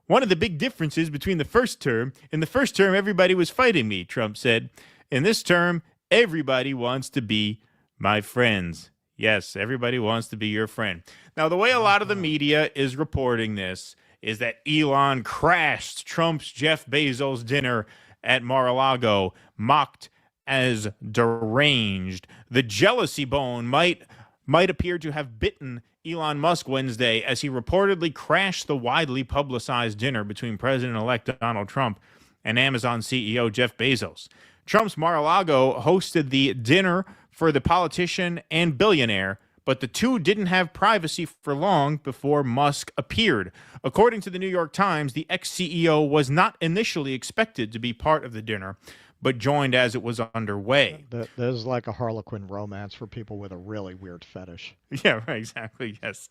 One of the big differences between the first term, in the first term everybody was fighting me, Trump said. In this term, everybody wants to be my friends. Yes, everybody wants to be your friend. Now, the way a lot of the media is reporting this is that Elon crashed Trump's Jeff Bezos dinner at Mar-a-Lago, mocked as deranged. The jealousy bone might appear to have bitten Elon Musk Wednesday as he reportedly crashed the widely publicized dinner between President-elect Donald Trump and Amazon CEO Jeff Bezos. Trump's Mar-a-Lago hosted the dinner for the politician and billionaire, but the two didn't have privacy for long before Musk appeared. According to the New York Times, the ex-CEO was not initially expected to be part of the dinner, but joined as it was underway. There's like a Harlequin romance for people with a really weird fetish. Yeah, right, exactly. Yes,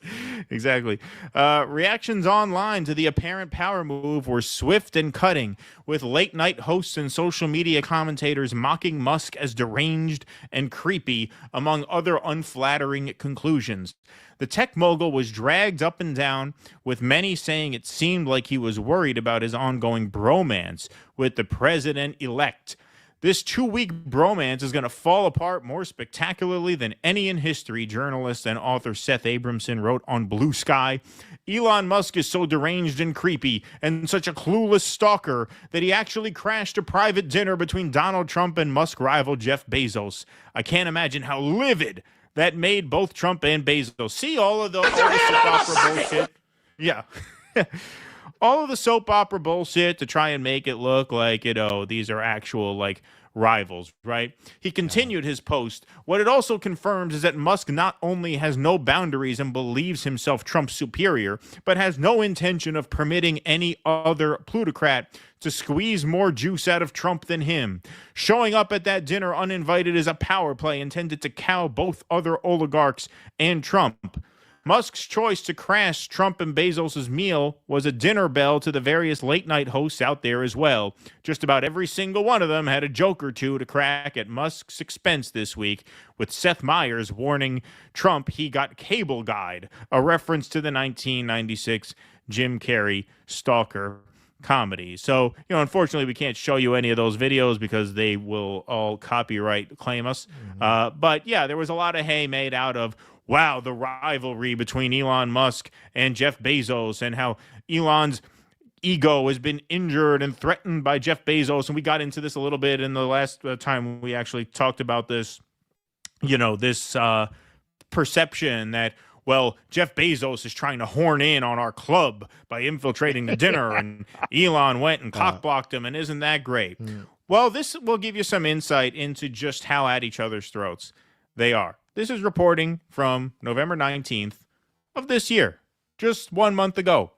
exactly. Reactions online to the apparent power move were swift and cutting, with late-night hosts and social media commentators mocking Musk as deranged and creepy, among other unflattering conclusions. The tech mogul was dragged up and down, with many saying it seemed like he was worried about his ongoing bromance with the president-elect. This 2-week bromance is going to fall apart more spectacularly than any in history, journalist and author Seth Abramson wrote on Blue Sky. Elon Musk is so deranged and creepy and such a clueless stalker that he actually crashed a private dinner between Donald Trump and Musk rival Jeff Bezos. I can't imagine how livid that made both Trump and Bezos. See all of the soap opera bullshit? Yeah. All of the soap opera bullshit to try and make it look like, these are actual, rivals, right? He continued his post. What it also confirms is that Musk not only has no boundaries and believes himself Trump's superior, but has no intention of permitting any other plutocrat to squeeze more juice out of Trump than him. Showing up at that dinner uninvited is a power play intended to cow both other oligarchs and Trump. Musk's choice to crash Trump and Bezos' meal was a dinner bell to the various late-night hosts out there as well. Just about every single one of them had a joke or two to crack at Musk's expense this week, with Seth Meyers warning Trump he got cable guide, a reference to the 1996 Jim Carrey stalker comedy. So, unfortunately, we can't show you any of those videos because they will all copyright claim us. But, yeah, there was a lot of hay made out of, wow, the rivalry between Elon Musk and Jeff Bezos and how Elon's ego has been injured and threatened by Jeff Bezos. And we got into this a little bit in the last time we actually talked about this, this perception that well, Jeff Bezos is trying to horn in on our club by infiltrating the dinner, and Elon went and cockblocked him, and isn't that great? Well, this will give you some insight into just how at each other's throats they are. This is reporting from November 19th of this year, just 1 month ago.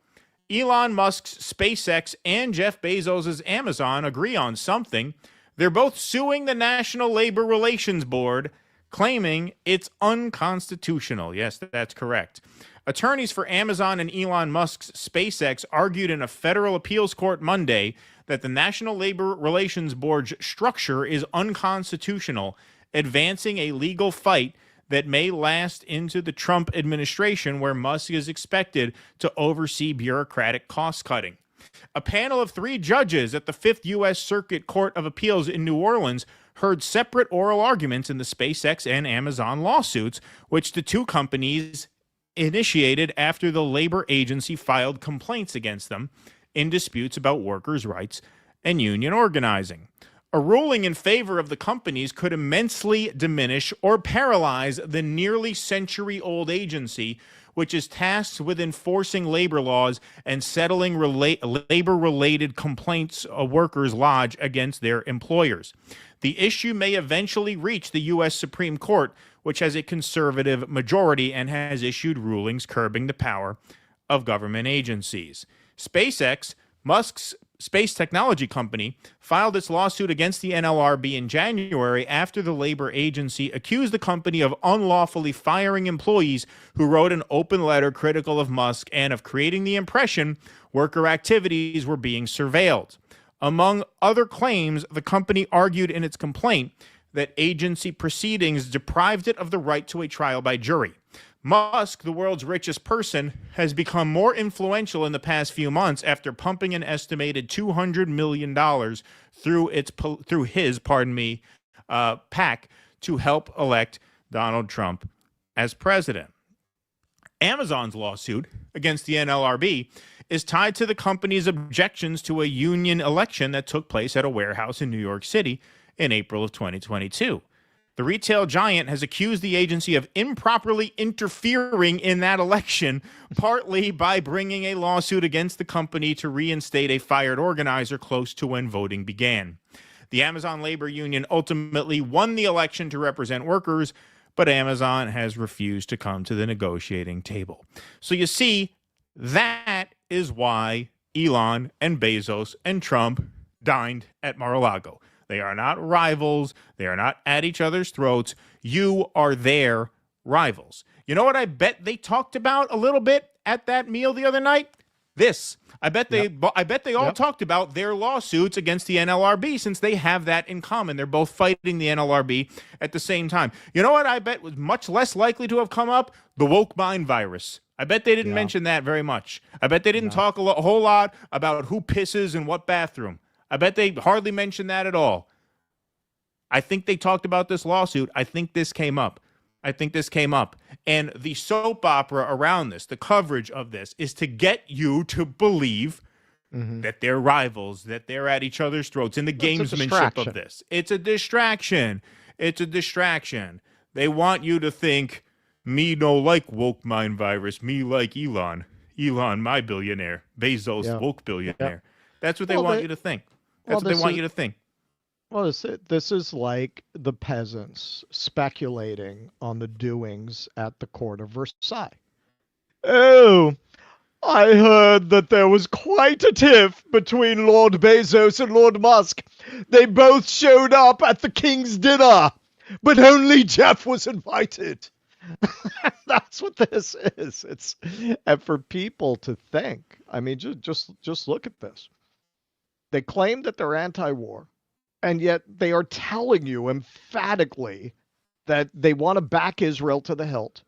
Elon Musk's SpaceX and Jeff Bezos' Amazon agree on something. They're both suing the National Labor Relations Board, claiming it's unconstitutional. Yes, that's correct. Attorneys for Amazon and Elon Musk's SpaceX argued in a federal appeals court Monday that the National Labor Relations Board's structure is unconstitutional, advancing a legal fight that may last into the Trump administration, where Musk is expected to oversee bureaucratic cost-cutting. A panel of 3 judges at the 5th U.S. Circuit Court of Appeals in New Orleans heard separate oral arguments in the SpaceX and Amazon lawsuits, which the 2 companies initiated after the labor agency filed complaints against them in disputes about workers' rights and union organizing. A ruling in favor of the companies could immensely diminish or paralyze the nearly century-old agency, which is tasked with enforcing labor laws and settling labor-related complaints workers lodge against their employers. The issue may eventually reach the U.S. Supreme Court, which has a conservative majority and has issued rulings curbing the power of government agencies. SpaceX, Musk's space technology company, filed its lawsuit against the NLRB in January after the labor agency accused the company of unlawfully firing employees who wrote an open letter critical of Musk and of creating the impression worker activities were being surveilled. Among other claims, the company argued in its complaint that agency proceedings deprived it of the right to a trial by jury. Musk, the world's richest person, has become more influential in the past few months after pumping an estimated $200 million through his PAC to help elect Donald Trump as president. Amazon's lawsuit against the NLRB is tied to the company's objections to a union election that took place at a warehouse in New York City in April of 2022. The retail giant has accused the agency of improperly interfering in that election, partly by bringing a lawsuit against the company to reinstate a fired organizer close to when voting began. The Amazon labor union ultimately won the election to represent workers, but Amazon has refused to come to the negotiating table. So you see, that is why Elon and Bezos and Trump dined at Mar-a-Lago. They are not rivals. They are not at each other's throats. You are their rivals. You know what I bet they talked about a little bit at that meal the other night? This. I bet they all talked about their lawsuits against the NLRB, since they have that in common. They're both fighting the NLRB at the same time. You know what I bet was much less likely to have come up? The woke mind virus. I bet they didn't mention that very much. I bet they didn't talk a whole lot about who pisses in what bathroom. I bet they hardly mentioned that at all. I think they talked about this lawsuit. I think this came up. And the soap opera around this, the coverage of this, is to get you to believe that they're rivals, that they're at each other's throats, in the gamesmanship of this. It's a distraction. They want you to think, me no like woke mind virus, me like Elon. Elon, my billionaire. Bezos, woke billionaire. That's what they want you to think. That's what they want you to think. Well, this is like the peasants speculating on the doings at the court of Versailles. Oh, I heard that there was quite a tiff between Lord Bezos and Lord Musk. They both showed up at the king's dinner, but only Jeff was invited. That's what this is. And for people to think, I mean, just look at this. They claim that they're anti-war, and yet they are telling you emphatically that they want to back Israel to the hilt.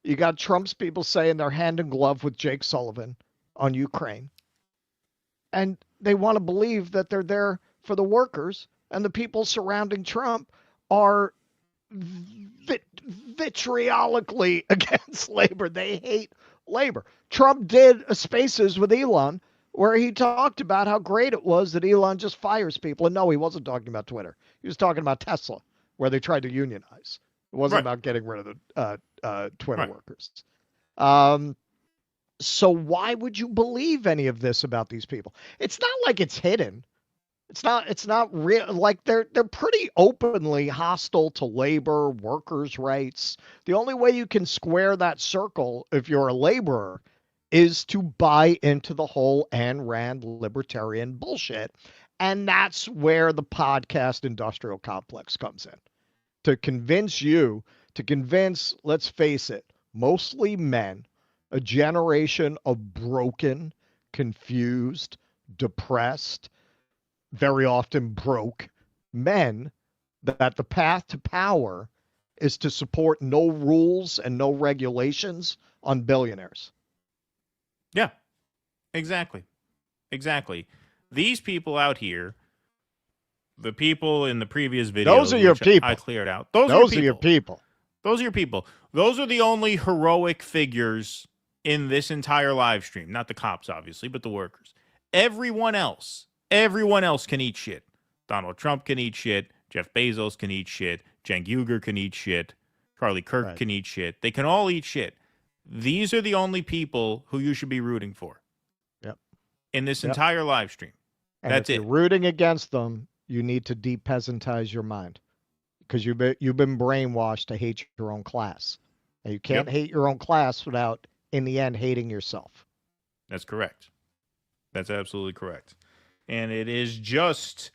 You got Trump's people saying they're hand in glove with Jake Sullivan on Ukraine. And they want to believe that they're there for the workers, and the people surrounding Trump are vitriolically against labor. They hate labor. Trump did a Spaces with Elon where he talked about how great it was that Elon just fires people. And no, he wasn't talking about Twitter. He was talking about Tesla, where they tried to unionize. It wasn't about getting rid of the Twitter workers. So why would you believe any of this about these people? It's not like it's hidden. It's not real. Like they're pretty openly hostile to labor, workers' rights. The only way you can square that circle if you're a laborer is to buy into the whole Ayn Rand libertarian bullshit. And that's where the podcast industrial complex comes in. To convince, let's face it, mostly men, a generation of broken, confused, depressed, very often broke men, that the path to power is to support no rules and no regulations on billionaires. Yeah, exactly. Exactly. These people out here, the people in the previous video, those are your people. I cleared out. Those are your people. Those are your people. Those are the only heroic figures in this entire live stream. Not the cops, obviously, but the workers. Everyone else can eat shit. Donald Trump can eat shit. Jeff Bezos can eat shit. Cenk Uygur can eat shit. Charlie Kirk can eat shit. They can all eat shit. These are the only people who you should be rooting for. Yep. In this entire live stream. And That's if it. you're rooting against them, you need to depeasantize your mind, because you've been brainwashed to hate your own class. And you can't hate your own class without, in the end, hating yourself. That's correct. That's absolutely correct. And it is just,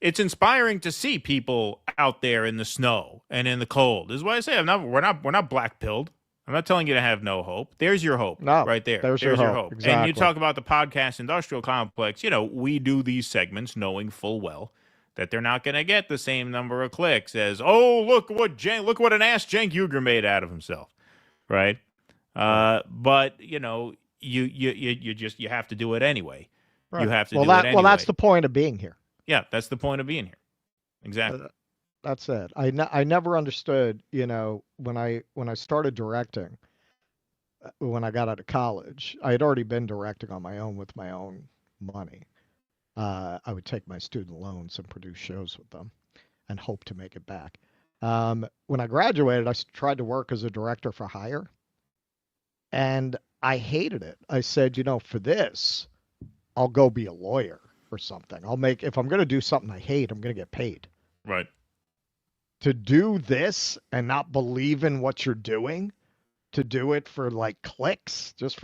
it's inspiring to see people out there in the snow and in the cold. This is why I say we're not black-pilled. I'm not telling you to have no hope. There's your hope right there. There's your hope. Exactly. And you talk about the podcast industrial complex. We do these segments knowing full well that they're not going to get the same number of clicks as, oh, look what an ass Cenk Uygur made out of himself, right? But you have to do it anyway. Right. You have to do it anyway. Well, that's the point of being here. Yeah, that's the point of being here. Exactly. That's it. I never understood, when I started directing, when I got out of college, I had already been directing on my own with my own money. I would take my student loans and produce shows with them and hope to make it back. When I graduated, I tried to work as a director for hire, and I hated it. I said, for this, I'll go be a lawyer or something. If I'm going to do something I hate, I'm going to get paid. Right. To do this and not believe in what you're doing, to do it for like clicks, there's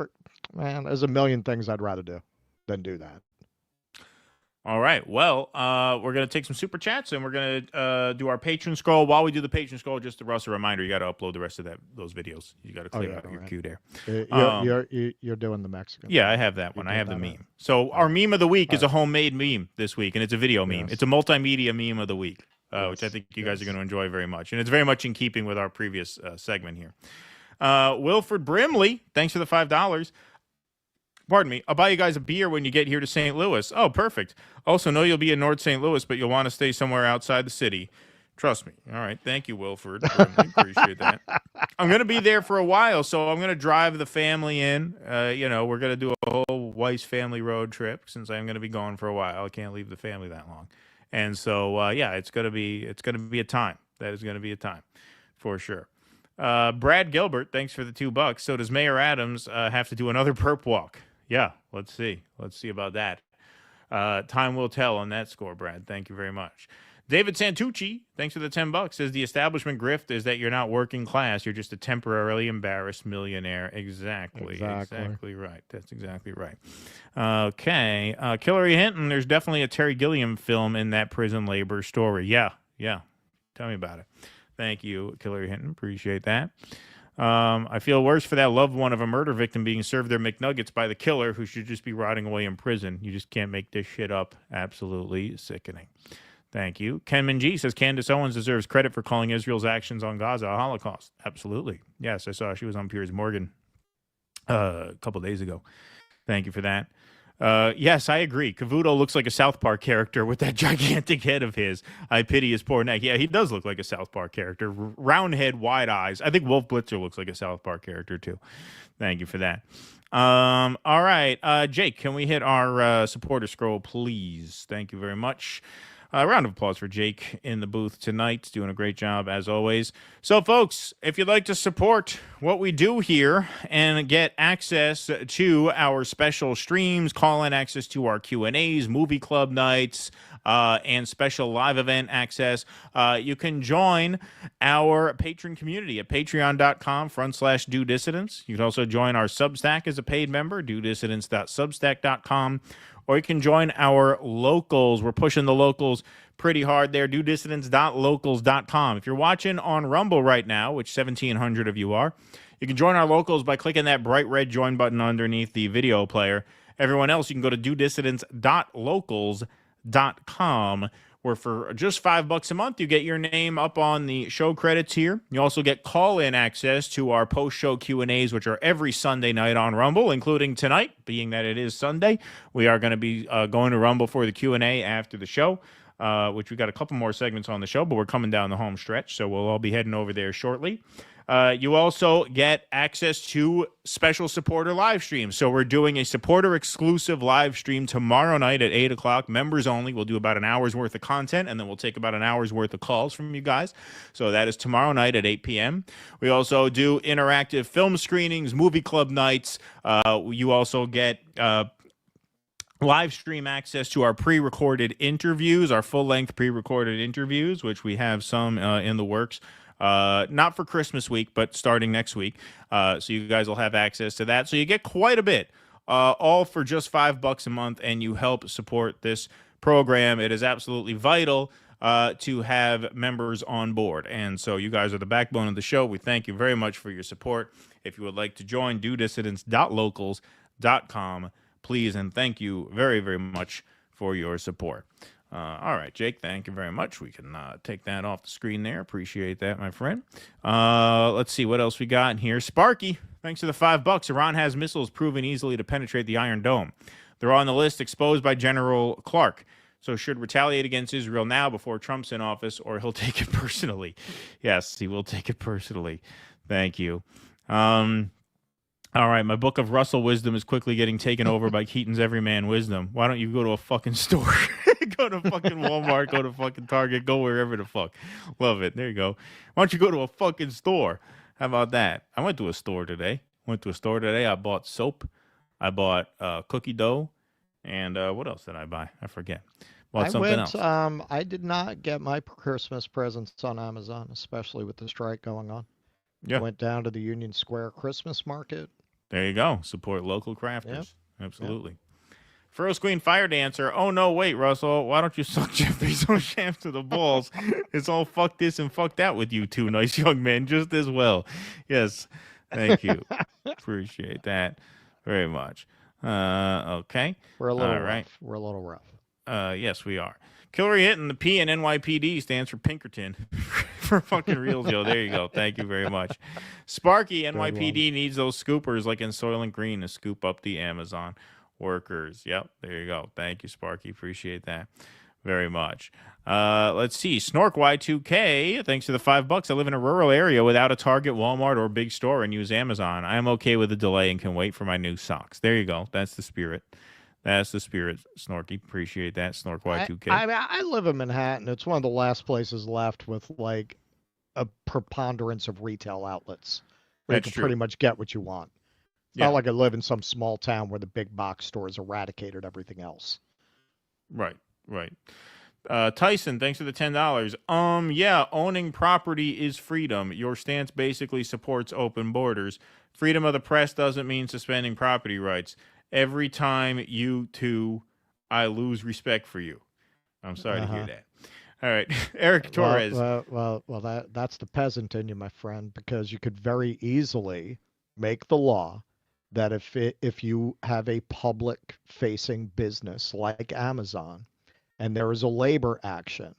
a million things I'd rather do than do that. All right. Well, we're going to take some super chats, and we're going to do our patron scroll. While we do the patron scroll, just to Russ, a reminder, you got to upload the rest of those videos. You got to clear out your queue there. You're doing the Mexican. Yeah, I have that one. I have the meme. So our meme of the week is a homemade meme this week, and it's a video meme. It's a multimedia meme of the week, which I think you guys are going to enjoy very much. And it's very much in keeping with our previous segment here. Wilford Brimley, thanks for the $5. Pardon me. I'll buy you guys a beer when you get here to St. Louis. Oh, perfect. Also, know you'll be in North St. Louis, but you'll want to stay somewhere outside the city. Trust me. All right. Thank you, Wilford. Brimley. Appreciate that. I'm going to be there for a while, so I'm going to drive the family in. We're going to do a whole Weiss family road trip since I'm going to be gone for a while. I can't leave the family that long. And so, it's going to be a time. That is going to be a time for sure. Brad Gilbert, thanks for the $2. So does Mayor Adams have to do another perp walk? Yeah, let's see. Let's see about that. Time will tell on that score, Brad. Thank you very much. David Santucci, thanks for the $10, says the establishment grift is that you're not working class. You're just a temporarily embarrassed millionaire. Exactly right. That's exactly right. Okay. Hillary Hinton, there's definitely a Terry Gilliam film in that prison labor story. Yeah. Tell me about it. Thank you, Hillary Hinton. Appreciate that. I feel worse for that loved one of a murder victim being served their McNuggets by the killer who should just be rotting away in prison. You just can't make this shit up. Absolutely sickening. Thank you. Ken Minji says Candace Owens deserves credit for calling Israel's actions on Gaza a Holocaust. Absolutely. Yes, I saw she was on Piers Morgan a couple days ago. Thank you for that. Yes, I agree. Cavuto looks like a South Park character with that gigantic head of his. I pity his poor neck. Yeah, he does look like a South Park character. Round head, wide eyes. I think Wolf Blitzer looks like a South Park character, too. Thank you for that. All right. Jake, can we hit our supporter scroll, please? Thank you very much. A round of applause for Jake in the booth tonight. Doing a great job, as always. So, folks, if you'd like to support what we do here and get access to our special streams, call-in access to our Q&As, movie club nights, and special live event access, you can join our patron community at patreon.com/DoDissidents. You can also join our Substack as a paid member, DoDissidents.substack.com. Or you can join our locals. We're pushing the locals pretty hard there. DoDissidents.locals.com. If you're watching on Rumble right now, which 1,700 of you are, you can join our locals by clicking that bright red join button underneath the video player. Everyone else, you can go to DoDissidents.locals.com, where for just $5 a month, you get your name up on the show credits here. You also get call-in access to our post-show Q&As, which are every Sunday night on Rumble, including tonight, being that it is Sunday. We are going to be going to Rumble for the Q&A after the show, which we got a couple more segments on the show, but we're coming down the home stretch, so we'll all be heading over there shortly. You also get access to special supporter live streams. So we're doing a supporter-exclusive live stream tomorrow night at 8 o'clock, members only. We'll do about an hour's worth of content, and then we'll take about an hour's worth of calls from you guys. So that is tomorrow night at 8 p.m. We also do interactive film screenings, movie club nights. You also get live stream access to our pre-recorded interviews, our full-length pre-recorded interviews, which we have some in the works. Not for Christmas week, but starting next week. So you guys will have access to that. So you get quite a bit, all for just $5 a month, and you help support this program. It is absolutely vital to have members on board. And so you guys are the backbone of the show. We thank you very much for your support. If you would like to join, DoDissidents.locals.com, please, and thank you very, very much for your support. All right, Jake, thank you very much. We can take that off the screen there. Appreciate that, my friend. Let's see what else we got in here. Sparky, thanks for the $5. Iran has missiles proven easily to penetrate the Iron Dome. They're on the list exposed by General Clark. So should retaliate against Israel now before Trump's in office, or he'll take it personally. Yes, he will take it personally. Thank you. All right, my book of Russell wisdom is quickly getting taken over by Keaton's Everyman Wisdom. Why don't you go to a fucking store? Go to fucking Walmart, go to fucking Target, go wherever the fuck. Love it. There you go. Why don't you go to a fucking store? How about that? I went to a store today. I bought soap. I bought cookie dough. And what else did I buy? I forget. Bought something else. I did not get my Christmas presents on Amazon, especially with the strike going on. Yeah. I went down to the Union Square Christmas market. There you go. Support local crafters. Yep. Absolutely. Yep. First Queen Fire Dancer. Oh, no, wait, Russell. Why don't you suck Jeff Bezos' shaft to the balls? It's all fuck this and fuck that with you two nice young men just as well. Yes. Thank you. Appreciate that very much. Okay. We're a little rough. We're a little rough. Yes, we are. Hillary Hinton, the P in NYPD stands for Pinkerton. For fucking reals, yo. There you go. Thank you very much. Sparky, NYPD needs those scoopers like in Soylent Green to scoop up the Amazon workers. Yep, there you go. Thank you, Sparky. Appreciate that very much. Let's see. Snork Y2K, thanks for the $5. I live in a rural area without a Target, Walmart, or big store and use Amazon. I am okay with the delay and can wait for my new socks. There you go. That's the spirit. That's the spirit, Snorky. Appreciate that, Snork Y2K. I live in Manhattan. It's one of the last places left with like a preponderance of retail outlets where That's you can true. pretty much get what you want. It's not like I live in some small town where the big box stores eradicated everything else. Right. Tyson, thanks for the $10. Yeah, owning property is freedom. Your stance basically supports open borders. Freedom of the press doesn't mean suspending property rights. Every time you two, I lose respect for you. I'm sorry to hear that. All right, Eric Torres. Well, that's the peasant in you, my friend, because you could very easily make the law that if you have a public-facing business like Amazon, and there is a labor action,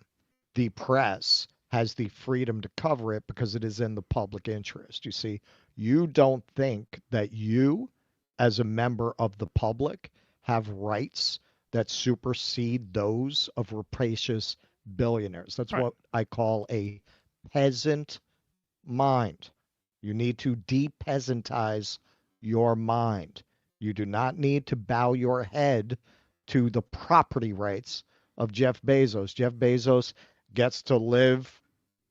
the press has the freedom to cover it because it is in the public interest. You see, you don't think that you, as a member of the public, have rights that supersede those of rapacious billionaires. That's what I call a peasant mind. You need to de-peasantize your mind. You do not need to bow your head to the property rights of Jeff Bezos. Jeff Bezos gets to live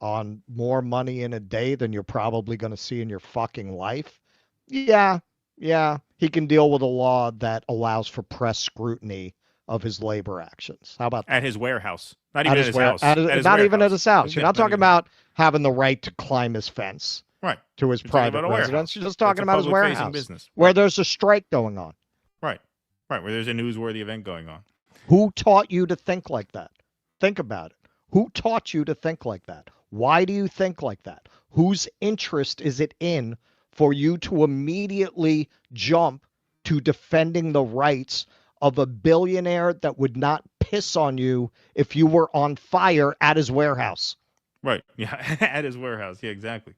on more money in a day than you're probably going to see in your fucking life. Yeah, he can deal with a law that allows for press scrutiny of his labor actions. How about that? At his warehouse? Not even at his house. Not even at his house. You're not talking about having the right to climb his fence. Right. To his private residence. You're just talking about his warehouse. Business. Where there's a strike going on. Right. Where there's a newsworthy event going on. Who taught you to think like that? Think about it. Who taught you to think like that? Why do you think like that? Whose interest is it in for you to immediately jump to defending the rights of a billionaire that would not piss on you if you were on fire at his warehouse? Right. Yeah. At his warehouse. Yeah, exactly.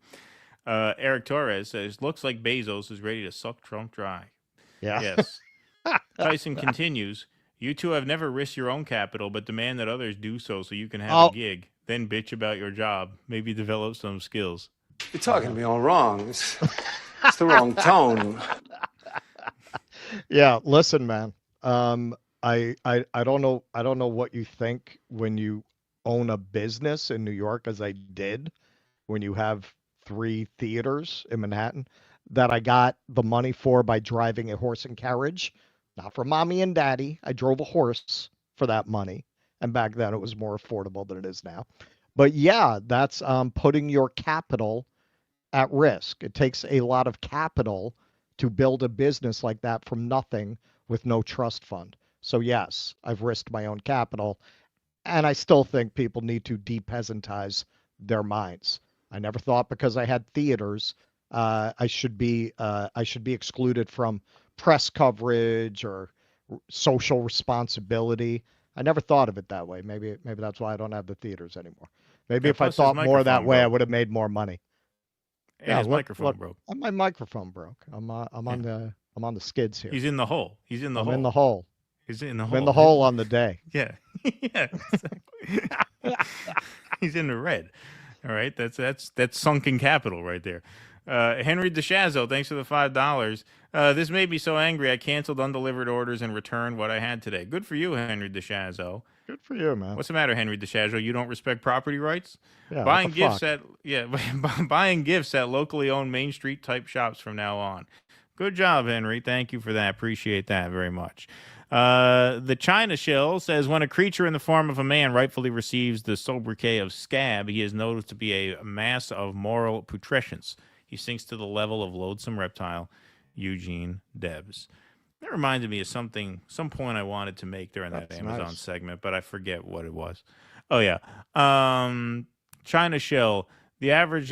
Eric Torres says, looks like Bezos is ready to suck Trump dry. Yeah. Yes. Tyson continues, you two have never risked your own capital, but demand that others do so you can have a gig. Then bitch about your job. Maybe develop some skills. You're talking to me all wrong. It's the wrong tone. Yeah, listen, man. I don't know what you think when you own a business in New York, as I did, when you have 3 theaters in Manhattan that I got the money for by driving a horse and carriage, not for mommy and daddy. I drove a horse for that money. And back then it was more affordable than it is now. But yeah, that's putting your capital at risk. It takes a lot of capital to build a business like that from nothing with no trust fund. So yes, I've risked my own capital, and I still think people need to depeasantize their minds. I never thought because I had theaters, I should be excluded from press coverage or social responsibility. I never thought of it that way. Maybe that's why I don't have the theaters anymore. Maybe if I thought more that way, I would have made more money. And his microphone broke. My microphone broke. I'm on the skids here. He's in the hole. I'm in the hole. He's in the hole. I'm in the hole on the day. Yeah. Yeah. He's in the red. All right. That's sunken capital right there. Henry DeShazo, thanks for the $5. This made me so angry I canceled undelivered orders and returned what I had today. Good for you, Henry DeShazo. Good for you, man. What's the matter, Henry DeShazo? You don't respect property rights? Yeah, buying gifts at locally owned Main Street type shops from now on. Good job, Henry. Thank you for that. Appreciate that very much. The China Shill says, when a creature in the form of a man rightfully receives the sobriquet of Scab, he is noticed to be a mass of moral putrescence. He sinks to the level of loathsome reptile. Eugene Debs. That reminded me of some point I wanted to make during that Amazon segment, but I forget what it was. Oh, yeah. China Shill. The average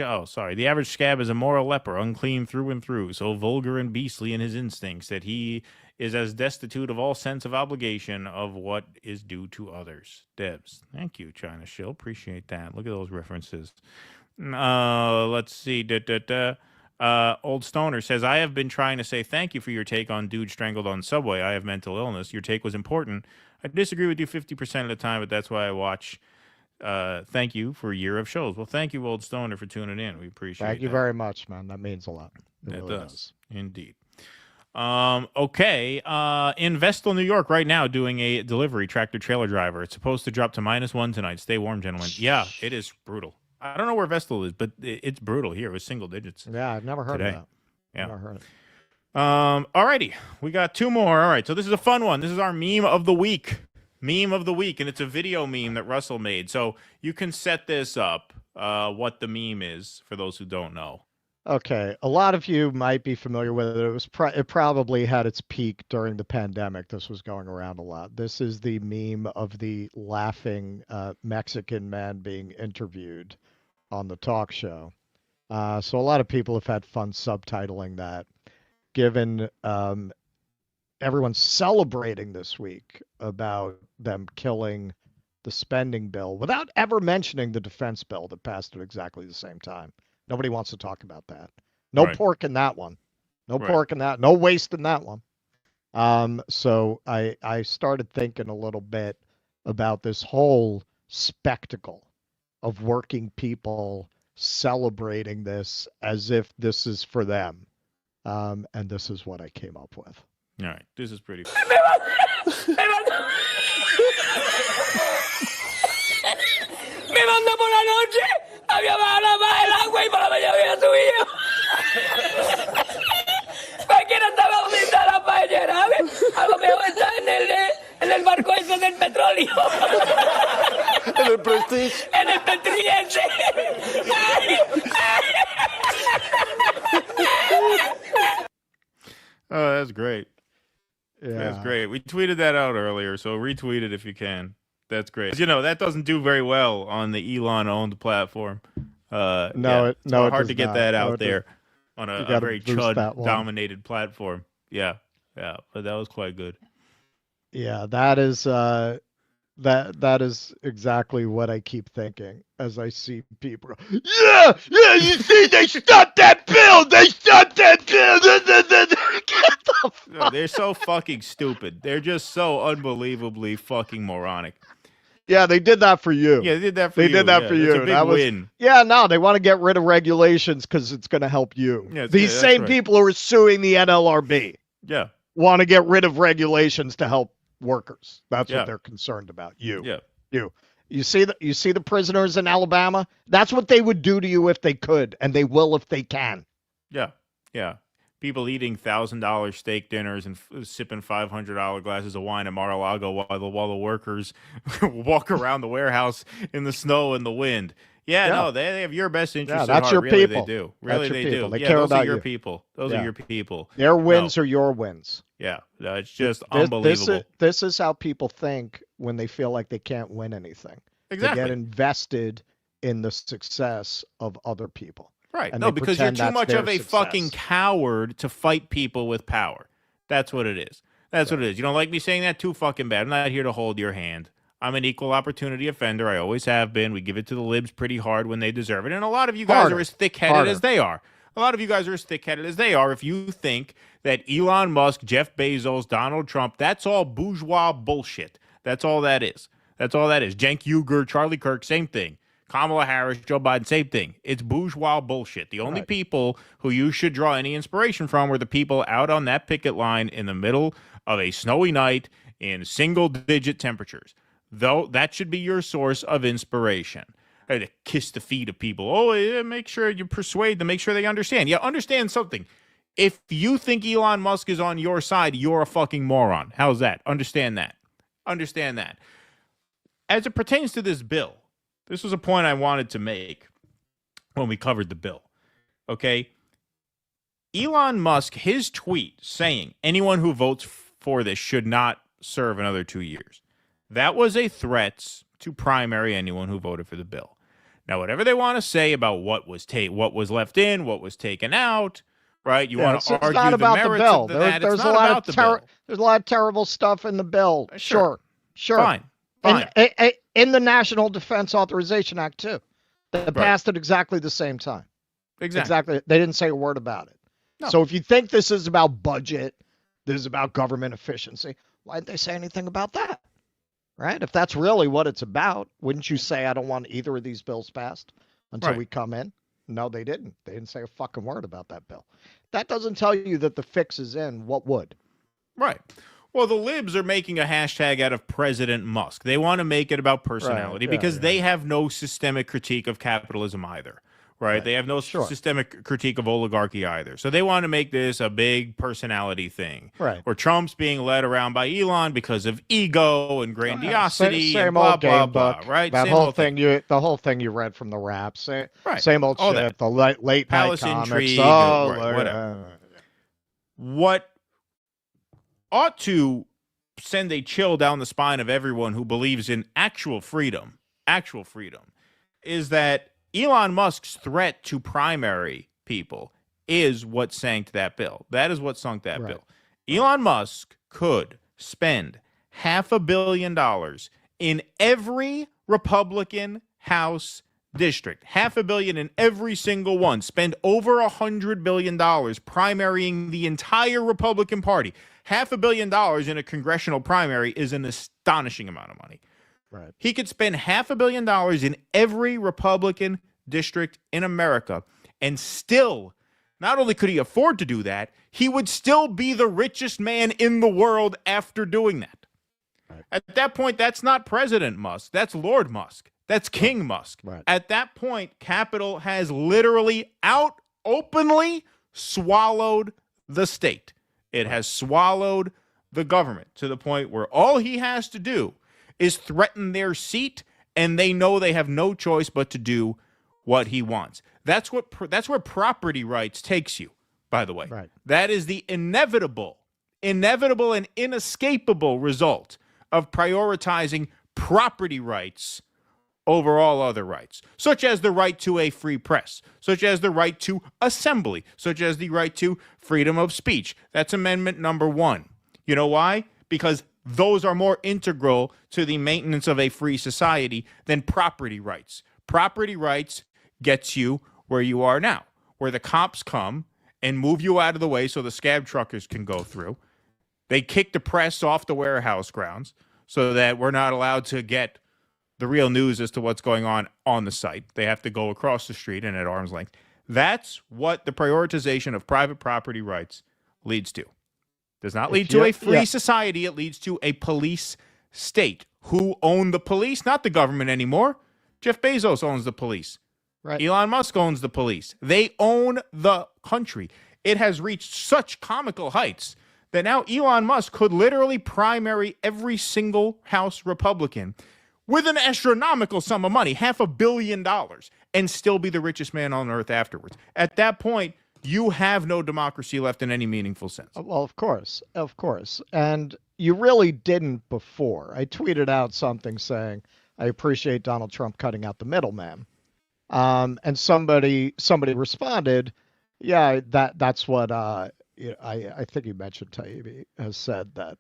scab is a moral leper, unclean through and through, so vulgar and beastly in his instincts that he is as destitute of all sense of obligation of what is due to others. Debs. Thank you, China Shill. Appreciate that. Look at those references. Let's see. Old Stoner says, I have been trying to say thank you for your take on dude strangled on subway. I have mental illness. Your take was important. I disagree with you 50% of the time, but that's why I watch. Thank you for a year of shows. Well, thank you, Old Stoner, for tuning in. We appreciate it. Thank you very much, man. That means a lot. It really does. Indeed. Okay. In Vestal, New York right now doing a delivery tractor trailer driver. It's supposed to drop to -1 tonight. Stay warm, gentlemen. Yeah, it is brutal. I don't know where Vestal is, but it's brutal here with single digits. Yeah, I've never heard today. of that. Yeah. Never heard of it. Alrighty. We got 2 more. All right. So this is a fun one. This is our meme of the week. Meme of the week, and it's a video meme that Russell made. So you can set this up, what the meme is, for those who don't know. Okay, a lot of you might be familiar with it. It probably had its peak during the pandemic. This was going around a lot. This is the meme of the laughing Mexican man being interviewed on the talk show. So a lot of people have had fun subtitling that, given everyone's celebrating this week about them killing the spending bill without ever mentioning the defense bill that passed at exactly the same time. Nobody wants to talk about that. No pork in that one. No pork in that. No waste in that one. So I started thinking a little bit about this whole spectacle of working people celebrating this as if this is for them. And this is what I came up with. All right. This is pretty Me mandó por la noche, había bajado la baja del agua y por la mañana había subido. Cualquiera estaba donde está la paellera, a lo mejor está en el barco ese del petróleo. En el Prestige. En el Petriense. Oh, that's great. Yeah. That's great. We tweeted that out earlier, so retweet it if you can. That's great. You know, that doesn't do very well on the Elon-owned platform. It's hard to get that out there on a very Chud-dominated platform. Yeah, but that was quite good. Yeah, that is that is exactly what I keep thinking as I see people go, yeah, you see, they shot that bill. They shot that bill. No, they're so fucking stupid. They're just so unbelievably fucking moronic. Yeah, they did that for you. Yeah, they did that for you. They did that for you. That's a big win. Yeah, no, they want to get rid of regulations because it's going to help you. Yeah, These same people who are suing the NLRB want to get rid of regulations to help workers. That's what they're concerned about. You see the prisoners in Alabama? That's what they would do to you if they could, and they will if they can. Yeah. People eating $1,000 steak dinners and sipping $500 glasses of wine at Mar-a-Lago while the workers walk around the warehouse in the snow and the wind. No, they have your best interest at heart. Your really, people. They do. Really, they do. They care those about are your you. people. Those are your people. Their wins are your wins. Yeah, it's just unbelievable. This is how people think when they feel like they can't win anything. Exactly. They get invested in the success of other people. Right. And no, because you're too much of a fucking coward to fight people with power. That's what it is. That's what it is. You don't like me saying that? Too fucking bad. I'm not here to hold your hand. I'm an equal opportunity offender. I always have been. We give it to the libs pretty hard when they deserve it. And a lot of you guys are as thick-headed as they are. A lot of you guys are as thick-headed as they are if you think that Elon Musk, Jeff Bezos, Donald Trump, that's all bourgeois bullshit. That's all that is. That's all that is. Cenk Uygur, Charlie Kirk, same thing. Kamala Harris, Joe Biden, same thing. It's bourgeois bullshit. The only people who you should draw any inspiration from were the people out on that picket line in the middle of a snowy night in single-digit temperatures. Though that should be your source of inspiration. To kiss the feet of people. Oh, yeah, make sure you persuade them, make sure they understand. Yeah, understand something. If you think Elon Musk is on your side, you're a fucking moron. How's that? Understand that. Understand that. As it pertains to this bill, this was a point I wanted to make when we covered the bill. Okay? Elon Musk, his tweet saying anyone who votes for this should not serve another 2 years. That was a threat to primary anyone who voted for the bill. Now, whatever they want to say about what was left in, what was taken out, right? You want to argue the merits of that. It's not about the bill. There's a lot of terrible stuff in the bill. Sure. Fine. In the National Defense Authorization Act, too. That passed at exactly the same time. Exactly. They didn't say a word about it. No. So if you think this is about budget, this is about government efficiency, why didn't they say anything about that? Right? If that's really what it's about, wouldn't you say I don't want either of these bills passed until we come in? No, they didn't. They didn't say a fucking word about that bill. That doesn't tell you that the fix is in. What would? Right. Well, the libs are making a hashtag out of President Musk. They want to make it about personality because they have no systemic critique of capitalism either. Right? They have no systemic critique of oligarchy either. So they want to make this a big personality thing. Right. Or Trump's being led around by Elon because of ego and grandiosity same and blah, old blah, game blah. book. Right? That same whole old thing the whole thing you read from the raps. Same old all shit. that. The late Palace night comics. intrigue. Whatever. What ought to send a chill down the spine of everyone who believes in actual freedom, is that Elon Musk's threat to primary people is what sank that bill. That is what sunk that bill. Elon Musk could spend $500 million in every Republican House district. $500 million in every single one. Spend over $100 billion primarying the entire Republican Party. $500 million in a congressional primary is an astonishing amount of money. Right. He could spend $500 million in every Republican district in America, and still, not only could he afford to do that, he would still be the richest man in the world after doing that. At that point, that's not President Musk. That's Lord Musk. That's King Musk. Right. At that point, capital has literally openly swallowed the state. It has swallowed the government to the point where all he has to do is threaten their seat, and they know they have no choice but to do what he wants. That's where property rights takes you, by the way. Right. That is the inevitable and inescapable result of prioritizing property rights over all other rights, such as the right to a free press, such as the right to assembly, such as the right to freedom of speech. That's Amendment number 1. You know why? Because those are more integral to the maintenance of a free society than property rights. Property rights gets you where you are now, where the cops come and move you out of the way so the scab truckers can go through. They kick the press off the warehouse grounds so that we're not allowed to get the real news as to what's going on the site. They have to go across the street and at arm's length. That's what the prioritization of private property rights leads to. Does not lead to a free society. It leads to a police state. Who own the police? Not the government anymore. Jeff Bezos owns the police. Right. Elon Musk owns the police. They own the country. It has reached such comical heights that now Elon Musk could literally primary every single House Republican with an astronomical sum of money, $500 million, and still be the richest man on earth afterwards. At that point, you have no democracy left in any meaningful sense. Well, of course. And you really didn't before. I tweeted out something saying, I appreciate Donald Trump cutting out the middleman. And somebody responded, yeah, that's what I think you mentioned, Taibbi, has said that,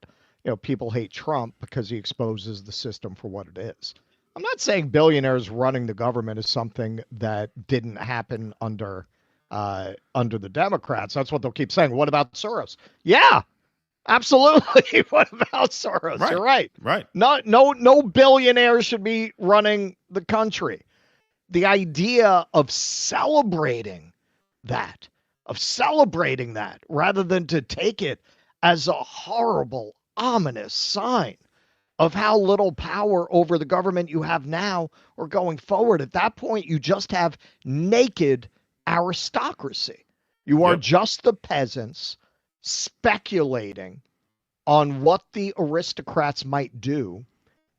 people hate Trump because he exposes the system for what it is. I'm not saying billionaires running the government is something that didn't happen under the Democrats. That's what they'll keep saying. What about Soros? Yeah, absolutely. What about Soros? Right. You're right. Right. No billionaires should be running the country. The idea of celebrating that rather than to take it as a horrible, ominous sign of how little power over the government you have now or going forward. At that point, you just have naked aristocracy. You are just the peasants speculating on what the aristocrats might do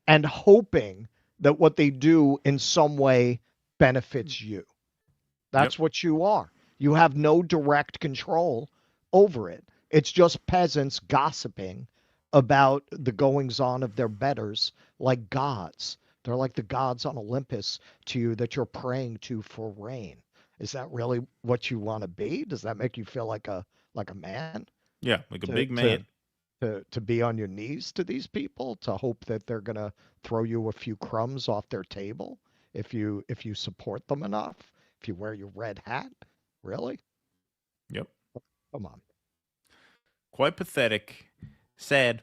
and hoping that what they do in some way benefits you. That's what you are. You have no direct control over it. It's just peasants gossiping about the goings-on of their betters like gods. They're like the gods on Olympus to you that you're praying to for rain. Is that really what you want to be? Does that make you feel like a man? Yeah, like a big man. To be on your knees to these people, to hope that they're going to throw you a few crumbs off their table if you support them enough, if you wear your red hat? Really? Yep. Come on. Quite pathetic. Sad.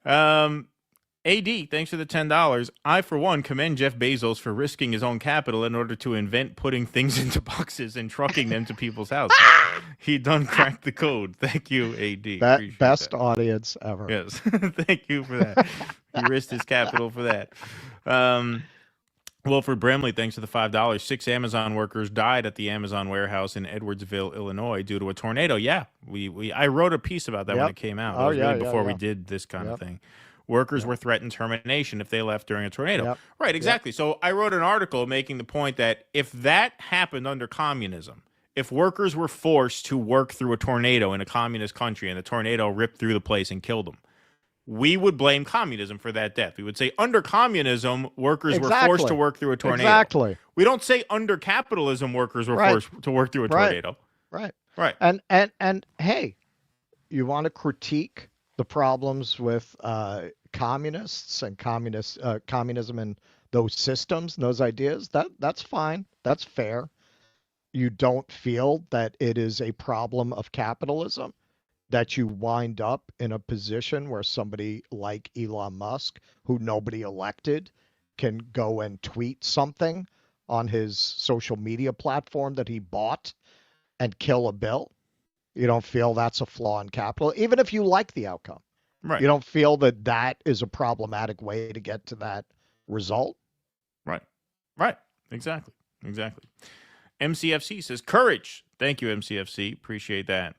AD, thanks for the $10. I, for one, commend Jeff Bezos for risking his own capital in order to invent putting things into boxes and trucking them to people's houses. He done cracked the code. Thank you, AD. Best audience ever. Yes. Thank you for that. He risked his capital for that. Wilford Brimley, thanks for the $5. 6 Amazon workers died at the Amazon warehouse in Edwardsville, Illinois, due to a tornado. Yeah, I wrote a piece about that when it came out. It was really before we did this kind of thing. Workers were threatened termination if they left during a tornado. Right, exactly. So I wrote an article making the point that if that happened under communism, if workers were forced to work through a tornado in a communist country and the tornado ripped through the place and killed them, we would blame communism for that death. We would say under communism, workers were forced to work through a tornado. Exactly. We don't say under capitalism, workers were forced to work through a tornado. Right. And hey, you want to critique the problems with communists and communism and those systems and those ideas? That's fine. That's fair. You don't feel that it is a problem of capitalism, that you wind up in a position where somebody like Elon Musk, who nobody elected, can go and tweet something on his social media platform that he bought and kill a bill? You don't feel that's a flaw in capital, even if you like the outcome. Right. You don't feel that that is a problematic way to get to that result? Right. Right. Exactly. Exactly. MCFC says, courage. Thank you, MCFC. Appreciate that.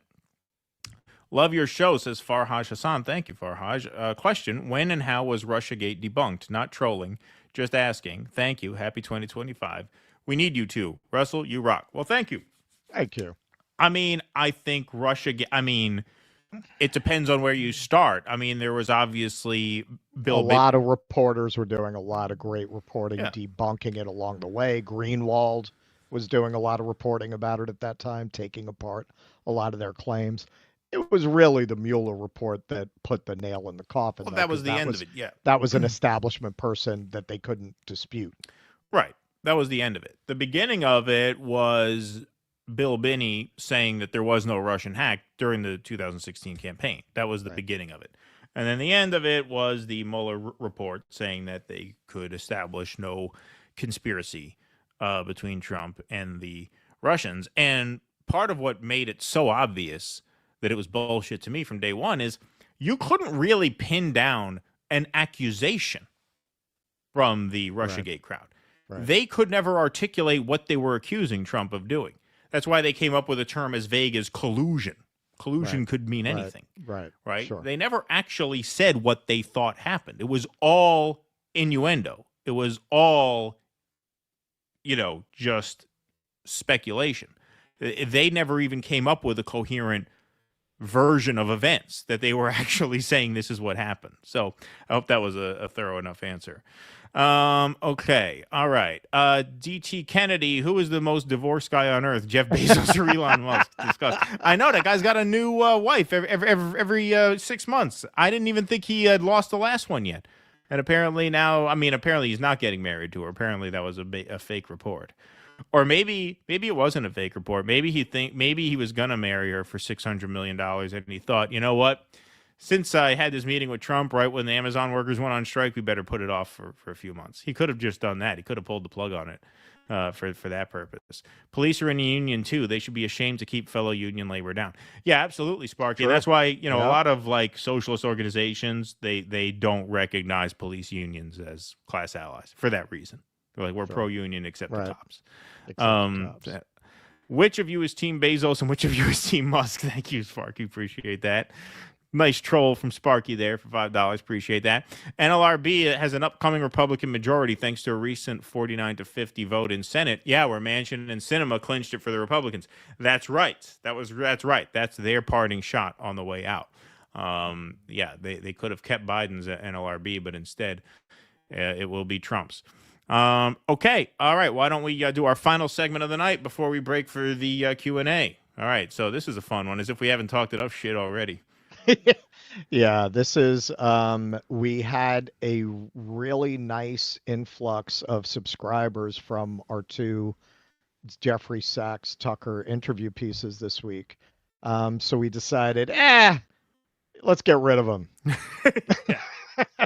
Love your show, says Farhaj Hassan. Thank you, Farhaj. Question, when and how was Russiagate debunked? Not trolling, just asking. Thank you. Happy 2025. We need you too. Russell, you rock. Well, thank you. Thank you. I mean, I think it depends on where you start. I mean, there was obviously a lot of reporters were doing a lot of great reporting, debunking it along the way. Greenwald was doing a lot of reporting about it at that time, taking apart a lot of their claims. It was really the Mueller report that put the nail in the coffin. Well, that was the end of it, yeah. That was an establishment person that they couldn't dispute. Right. That was the end of it. The beginning of it was Bill Binney saying that there was no Russian hack during the 2016 campaign. That was the beginning of it. And then the end of it was the Mueller report saying that they could establish no conspiracy between Trump and the Russians. And part of what made it so obvious that it was bullshit to me from day one is you couldn't really pin down an accusation from the Russiagate crowd. Right. They could never articulate what they were accusing Trump of doing. That's why they came up with a term as vague as collusion. Collusion could mean anything. Right. Sure. They never actually said what they thought happened. It was all innuendo. It was all, just speculation. They never even came up with a coherent version of events that they were actually saying this is what happened. So I hope that was a thorough enough answer. Okay. All right. DT Kennedy, who is the most divorced guy on earth? Jeff Bezos or Elon Musk? Discuss. I know that guy's got a new wife every 6 months. I didn't even think he had lost the last one yet. And apparently now, apparently he's not getting married to her. Apparently that was a fake report. Or maybe it wasn't a fake report. Maybe he was gonna marry her for $600 million, and he thought, you know what? Since I had this meeting with Trump right when the Amazon workers went on strike, we better put it off for a few months. He could have just done that. He could have pulled the plug on it for that purpose. Police are in the union too. They should be ashamed to keep fellow union labor down. Yeah, absolutely, Sparky. Sure. That's why a lot of socialist organizations they don't recognize police unions as class allies for that reason. They're like, we're pro-union except the cops. Which of you is Team Bezos and which of you is Team Musk? Thank you, Sparky. Appreciate that. Nice troll from Sparky there for $5. Appreciate that. NLRB has an upcoming Republican majority thanks to a recent 49-50 vote in Senate. Yeah, where Manchin and Sinema clinched it for the Republicans. That's right. That's right. That's their parting shot on the way out. They could have kept Biden's NLRB, but instead it will be Trump's. Okay. All right. Why don't we do our final segment of the night before we break for the Q&A? All right. So this is a fun one, as if we haven't talked enough shit already. Yeah, this is we had a really nice influx of subscribers from our two Jeffrey Sachs Tucker interview pieces this week. So we decided, let's get rid of them.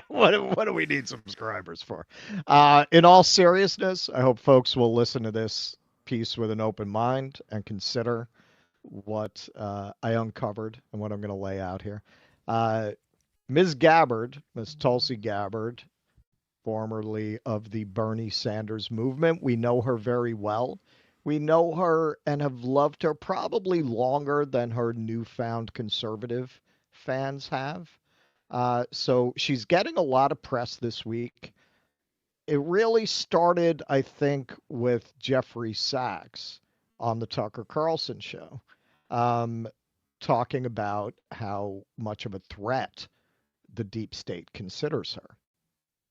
What do we need subscribers for? In all seriousness, I hope folks will listen to this piece with an open mind and consider what I uncovered and what I'm going to lay out here. Ms. Gabbard, Ms. Tulsi Gabbard, formerly of the Bernie Sanders movement, we know her very well. We know her and have loved her probably longer than her newfound conservative fans have. So she's getting a lot of press this week. It really started, I think, with Jeffrey Sachs on the Tucker Carlson show, talking about how much of a threat the deep state considers her.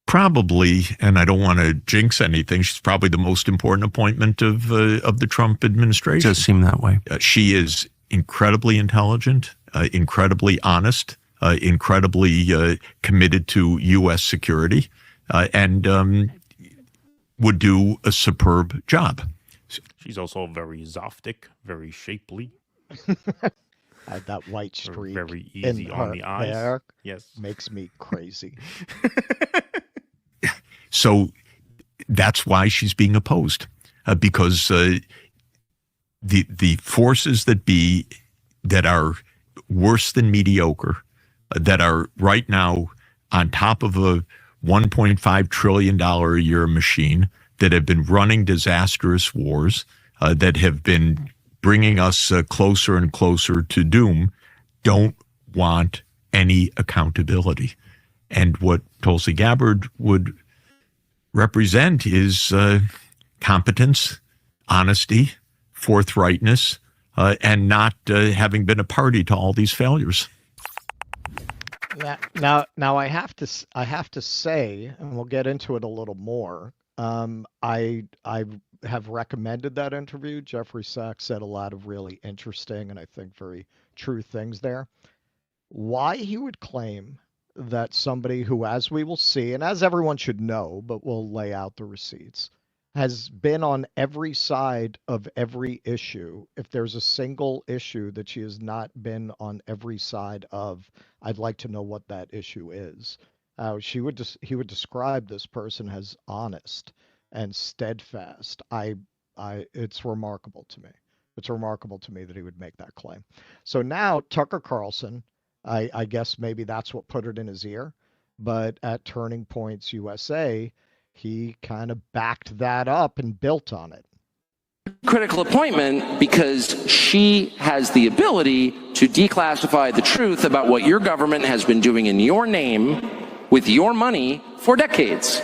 Probably, and I don't want to jinx anything, she's probably the most important appointment of the Trump administration. It does seem that way. She is incredibly intelligent, incredibly honest, incredibly committed to U.S. security, and would do a superb job. She's also very Zoftic, very shapely. That white streak very easy on the eyes. Hair yes, makes me crazy. So that's why she's being opposed, because the forces that are worse than mediocre that are right now on top of a $1.5 trillion a year machine, that have been running disastrous wars, that have been bringing us closer and closer to doom, don't want any accountability. And what Tulsi Gabbard would represent is competence, honesty, forthrightness, and not having been a party to all these failures. Now I have to say, and we'll get into it a little more. I have recommended that interview. Jeffrey Sachs said a lot of really interesting and I think very true things there. Why he would claim that somebody who, as we will see, and as everyone should know, but we'll lay out the receipts, has been on every side of every issue. If there's a single issue that she has not been on every side of, I'd like to know what that issue is. He would describe this person as honest and steadfast. It's remarkable to me. It's remarkable to me that he would make that claim. So now Tucker Carlson, I guess maybe that's what put it in his ear, but at Turning Points USA, he kind of backed that up and built on it. Critical appointment because she has the ability to declassify the truth about what your government has been doing in your name with your money for decades.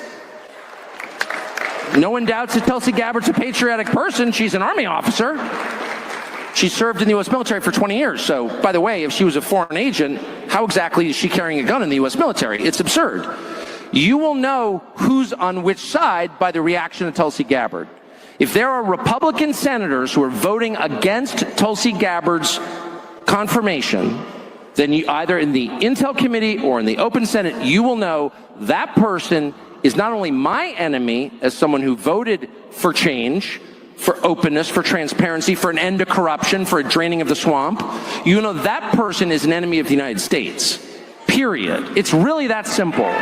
No one doubts that Tulsi Gabbard's a patriotic person. She's an Army officer. She served in the U.S. military for 20 years. So, by the way, if she was a foreign agent, how exactly is she carrying a gun in the U.S. military? It's absurd. You will know who's on which side by the reaction of Tulsi Gabbard. If there are Republican senators who are voting against Tulsi Gabbard's confirmation, then you, either in the Intel Committee or in the Open Senate, you will know that person is not only my enemy as someone who voted for change, for openness, for transparency, for an end to corruption, for a draining of the swamp. You know that person is an enemy of the United States. Period. It's really that simple.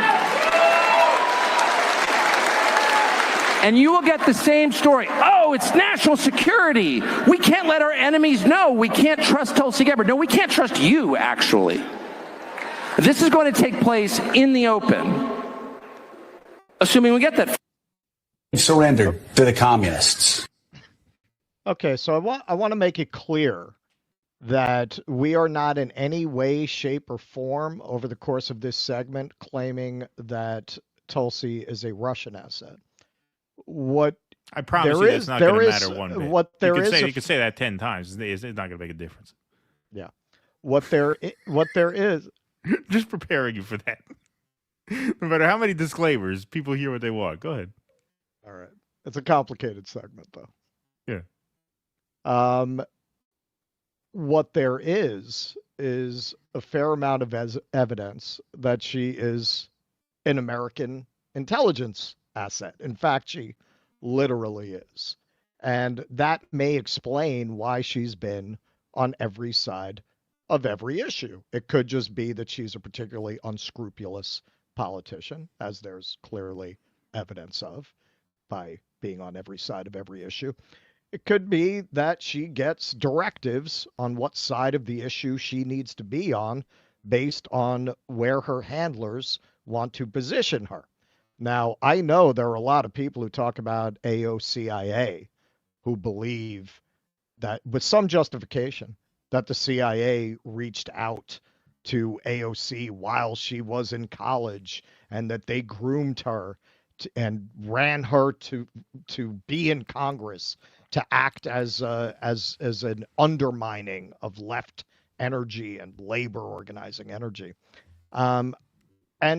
And you will get the same story. Oh, it's national security. We can't let our enemies know. We can't trust Tulsi Gabbard. No, we can't trust you, actually. This is going to take place in the open, assuming we get that. Surrendered to the communists. Okay, so I want to make it clear that we are not in any way, shape, or form over the course of this segment claiming that Tulsi is a Russian asset. What I promise you, it's not going to matter one bit. What there you could say that 10 times. It's not going to make a difference. Yeah, what there is. Just preparing you for that. No matter how many disclaimers, people hear what they want. Go ahead. All right, it's a complicated segment, though. Yeah. What there is a fair amount of evidence that she is an American intelligence asset. In fact, she literally is. And that may explain why she's been on every side of every issue. It could just be that she's a particularly unscrupulous politician, as there's clearly evidence of by being on every side of every issue. It could be that she gets directives on what side of the issue she needs to be on based on where her handlers want to position her. Now, I know there are a lot of people who talk about AOCIA who believe that, with some justification, that the CIA reached out to AOC while she was in college and that they groomed her and ran her to be in Congress to act as an undermining of left energy and labor organizing energy. And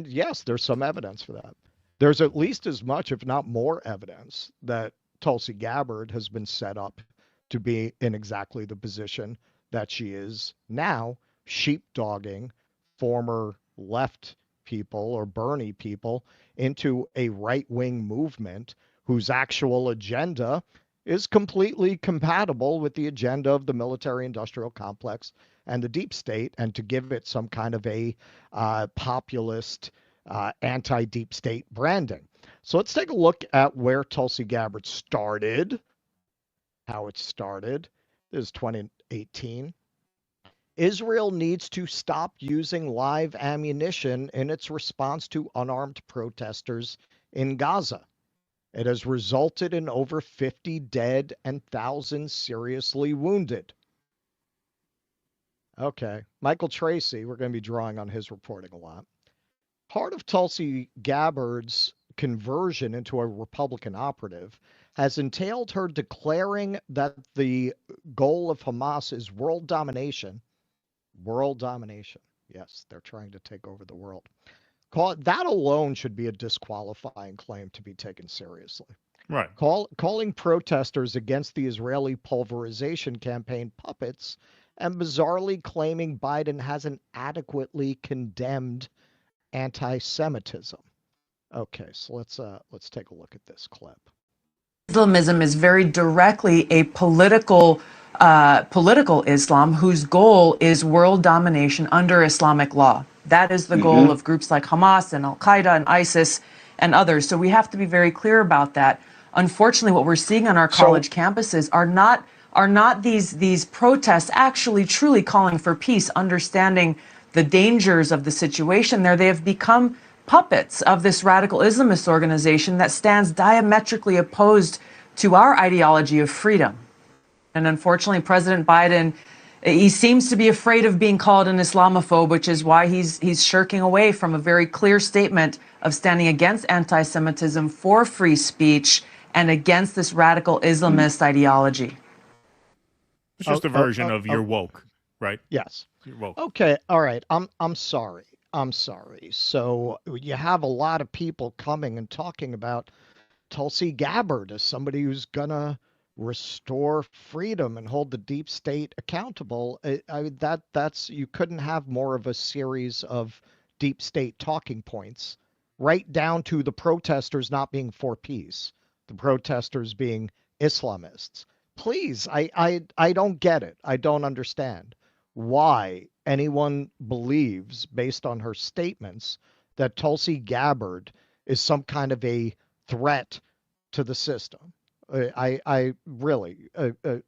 yes, there's some evidence for that. There's at least as much, if not more, evidence that Tulsi Gabbard has been set up to be in exactly the position that she is now, sheepdogging former left people or Bernie people into a right-wing movement whose actual agenda is completely compatible with the agenda of the military-industrial complex and the deep state, and to give it some kind of a populist, anti-deep state branding. So let's take a look at where Tulsi Gabbard started, how it started. This is 2018. Israel needs to stop using live ammunition in its response to unarmed protesters in Gaza. It has resulted in over 50 dead and thousands seriously wounded. Okay, Michael Tracy, we're going to be drawing on his reporting a lot. Part of Tulsi Gabbard's conversion into a Republican operative has entailed her declaring that the goal of Hamas is world domination. World domination. Yes, they're trying to take over the world. That alone should be a disqualifying claim to be taken seriously. Right. Calling protesters against the Israeli pulverization campaign puppets, and bizarrely claiming Biden hasn't adequately condemned anti-Semitism. Okay, so let's take a look at this clip. Islamism is very directly a political Islam whose goal is world domination under Islamic law. That is the goal of groups like Hamas and Al-Qaeda and ISIS and others. So we have to be very clear about that. Unfortunately, what we're seeing on our college campuses are not these protests actually truly calling for peace, understanding the dangers of the situation there. They have become puppets of this radical Islamist organization that stands diametrically opposed to our ideology of freedom. And unfortunately, President Biden, he seems to be afraid of being called an Islamophobe, which is why he's shirking away from a very clear statement of standing against anti-Semitism, for free speech, and against this radical Islamist ideology. It's just a version of you're woke, right? Yes. You're woke. Okay. All right. I'm sorry. I'm sorry. So you have a lot of people coming and talking about Tulsi Gabbard as somebody who's gonna restore freedom and hold the deep state accountable. That's you couldn't have more of a series of deep state talking points, right down to the protesters not being for peace, the protesters being Islamists. Please, I don't get it. I don't understand why anyone believes, based on her statements, that Tulsi Gabbard is some kind of a threat to the system. I really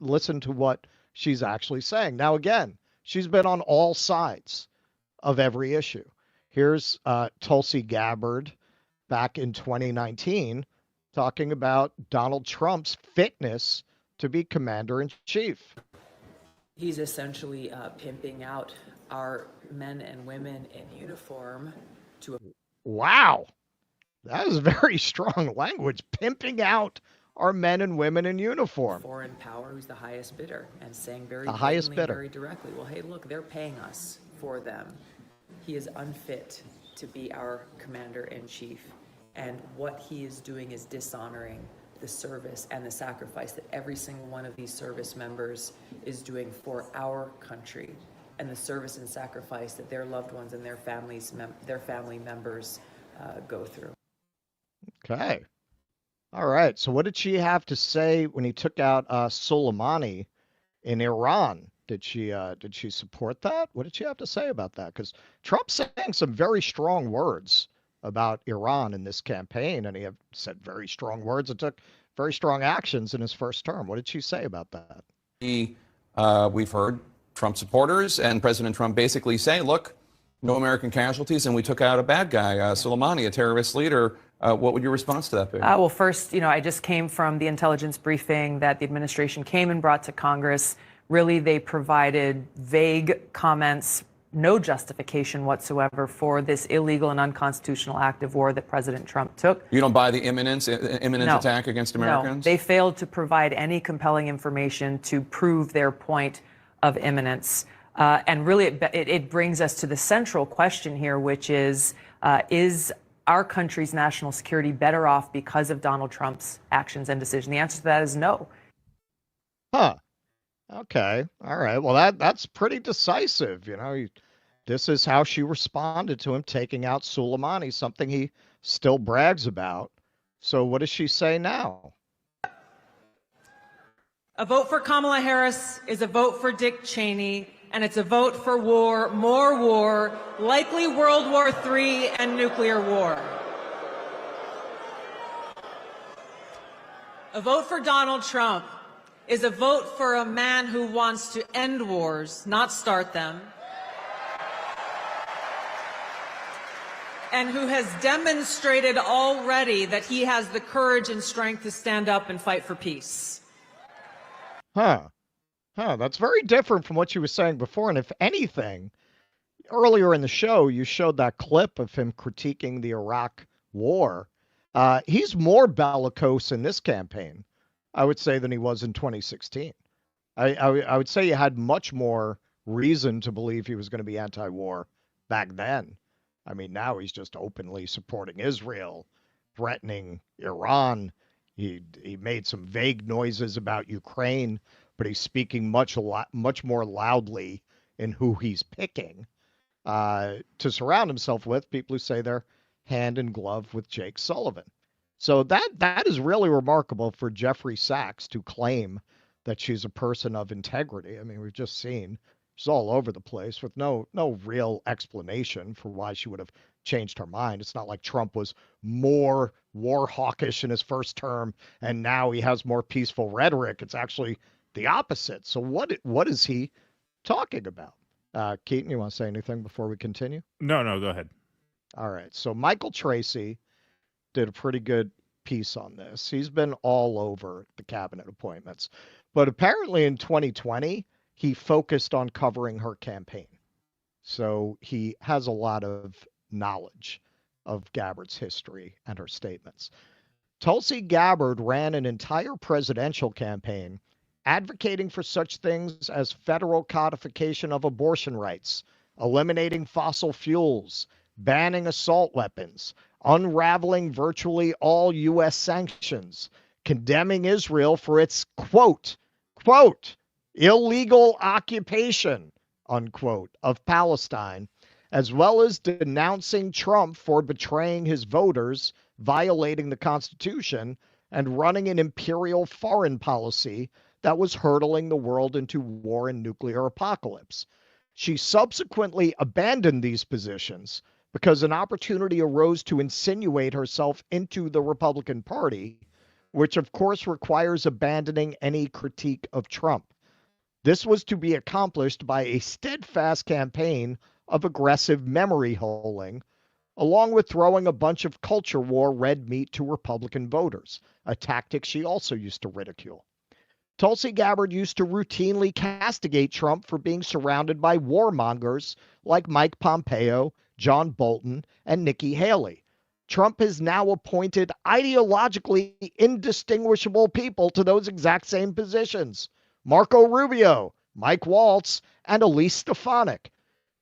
listen to what she's actually saying. Now, again, she's been on all sides of every issue. Here's Tulsi Gabbard back in 2019 talking about Donald Trump's fitness to be commander-in-chief. He's essentially pimping out our men and women in uniform to... Wow. That is very strong language. Pimping out our men and women in uniform. Foreign power who's the highest bidder, and saying very very directly, well, hey, look, they're paying us for them. He is unfit to be our commander-in-chief. And what he is doing is dishonoring the service and the sacrifice that every single one of these service members is doing for our country, and the service and sacrifice that their loved ones and their family members go through. Okay. All right. So what did she have to say when he took out Soleimani in Iran? Did she support that? What did she have to say about that? Because Trump's saying some very strong words about Iran in this campaign, and he have said very strong words and took very strong actions in his first term. What did she say about that? We've heard Trump supporters and President Trump basically say, look, no American casualties, and we took out a bad guy, Soleimani, a terrorist leader. What would your response to that be? Well, first, I just came from the intelligence briefing that the administration came and brought to Congress. Really, they provided vague comments, no justification whatsoever for this illegal and unconstitutional act of war that President Trump took. You don't buy the imminent attack against Americans? No, they failed to provide any compelling information to prove their point of imminence. And really, it brings us to the central question here, which is our country's national security better off because of Donald Trump's actions and decisions? The answer to that is no. Huh. Okay. All right. Well, that's pretty decisive. This is how she responded to him taking out Soleimani, something he still brags about. So what does she say now? A vote for Kamala Harris is a vote for Dick Cheney, and it's a vote for war, more war, likely World War III and nuclear war. A vote for Donald Trump is a vote for a man who wants to end wars, not start them, and who has demonstrated already that he has the courage and strength to stand up and fight for peace. That's very different from what you were saying before. And if anything, earlier in the show, you showed that clip of him critiquing the Iraq war. He's more bellicose in this campaign, I would say, than he was in 2016. I would say you had much more reason to believe he was going to be anti-war back then. I mean, now he's just openly supporting Israel, threatening Iran. He made some vague noises about Ukraine, but he's speaking much more loudly in who he's picking to surround himself with, people who say they're hand in glove with Jake Sullivan. So that is really remarkable for Jeffrey Sachs to claim that she's a person of integrity. I mean, we've just seen she's all over the place with no real explanation for why she would have changed her mind. It's not like Trump was more war hawkish in his first term and now he has more peaceful rhetoric. It's actually the opposite. So what is he talking about? Keaton, you want to say anything before we continue? No, go ahead. All right. So Michael Tracy did a pretty good piece on this. He's been all over the cabinet appointments. But apparently in 2020, he focused on covering her campaign. So he has a lot of knowledge of Gabbard's history and her statements. Tulsi Gabbard ran an entire presidential campaign advocating for such things as federal codification of abortion rights, eliminating fossil fuels, banning assault weapons, unraveling virtually all U.S. sanctions, condemning Israel for its, quote, illegal occupation, unquote, of Palestine, as well as denouncing Trump for betraying his voters, violating the Constitution, and running an imperial foreign policy that was hurtling the world into war and nuclear apocalypse. She subsequently abandoned these positions because an opportunity arose to insinuate herself into the Republican Party, which of course requires abandoning any critique of Trump. This was to be accomplished by a steadfast campaign of aggressive memory holing, along with throwing a bunch of culture war red meat to Republican voters, a tactic she also used to ridicule. Tulsi Gabbard used to routinely castigate Trump for being surrounded by warmongers like Mike Pompeo, John Bolton, and Nikki Haley. Trump has now appointed ideologically indistinguishable people to those exact same positions. Marco Rubio, Mike Waltz, and Elise Stefanik.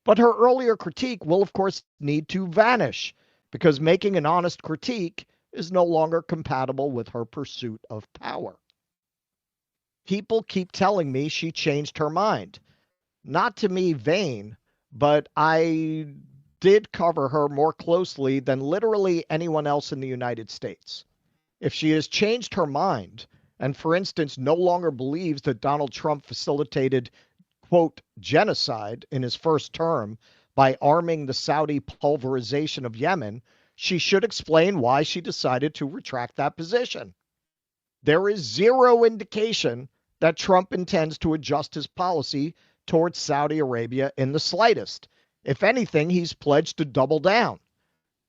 But her earlier critique will, of course, need to vanish because making an honest critique is no longer compatible with her pursuit of power. People keep telling me she changed her mind. Not to me vain, but I did cover her more closely than literally anyone else in the United States. If she has changed her mind, and for instance, no longer believes that Donald Trump facilitated, quote, genocide in his first term by arming the Saudi pulverization of Yemen, she should explain why she decided to retract that position. There is zero indication that Trump intends to adjust his policy towards Saudi Arabia in the slightest. If anything, he's pledged to double down.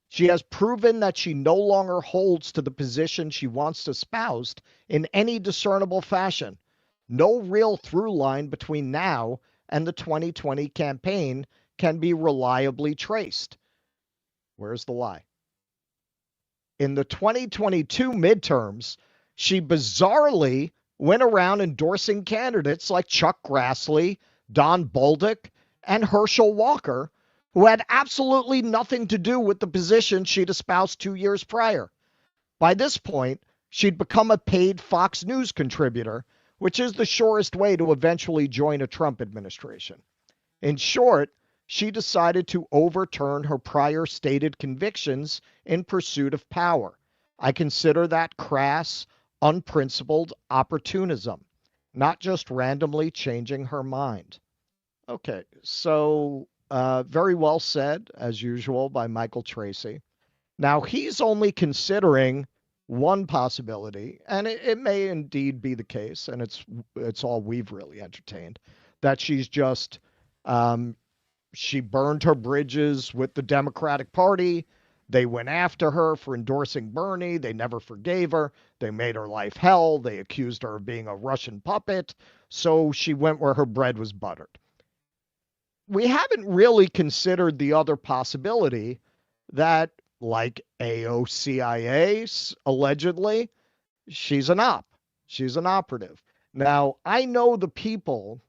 She has proven that she no longer holds to the position she once espoused in any discernible fashion. No real through line between now and the 2020 campaign can be reliably traced. Where's the lie? In the 2022 midterms, she bizarrely went around endorsing candidates like Chuck Grassley, Don Bolduc, and Herschel Walker, who had absolutely nothing to do with the position she'd espoused 2 years prior. By this point, she'd become a paid Fox News contributor, which is the surest way to eventually join a Trump administration. In short, she decided to overturn her prior stated convictions in pursuit of power. I consider that crass, unprincipled opportunism, not just randomly changing her mind. Okay, so very well said, as usual, by Michael Tracy. Now, he's only considering one possibility, and it may indeed be the case, and it's all we've really entertained, that she's just she burned her bridges with the Democratic Party. They went after her for endorsing Bernie. They never forgave her. They made her life hell. They accused her of being a Russian puppet. So she went where her bread was buttered. We haven't really considered the other possibility that, like AOCIA, allegedly, she's an op. She's an operative. Now, I know the people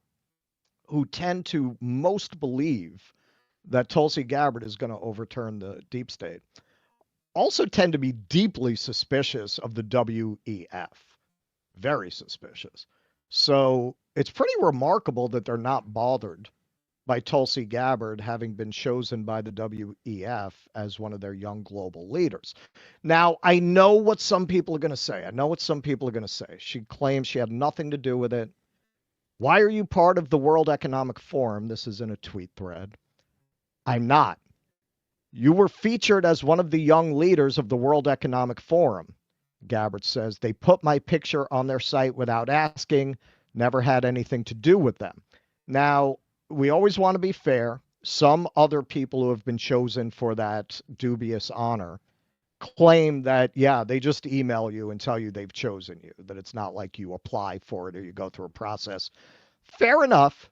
who tend to most believe that Tulsi Gabbard is going to overturn the deep state also tend to be deeply suspicious of the WEF. Very suspicious. So it's pretty remarkable that they're not bothered by Tulsi Gabbard having been chosen by the WEF as one of their young global leaders. Now, I know what some people are going to say. She claims she had nothing to do with it. Why are you part of the World Economic Forum? This is in a tweet thread. I'm not. You were featured as one of the young leaders of the World Economic Forum. Gabbard says they put my picture on their site without asking, never had anything to do with them. Now, we always want to be fair. Some other people who have been chosen for that dubious honor claim that, yeah, they just email you and tell you they've chosen you, that it's not like you apply for it or you go through a process. Fair enough.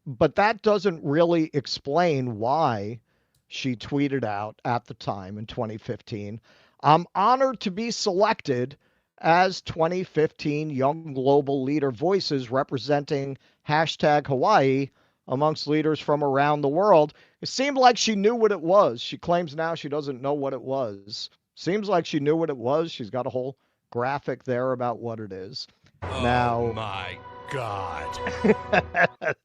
But that doesn't really explain why she tweeted out at the time in 2015, I'm honored to be selected as 2015 Young Global Leader Voices representing #Hawaii amongst leaders from around the world. It seemed like she knew what it was. She claims now she doesn't know what it was. Seems like she knew what it was. She's got a whole graphic there about what it is. Oh my God.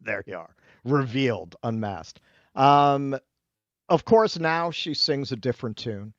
There you are. Revealed, unmasked. Of course, now she sings a different tune.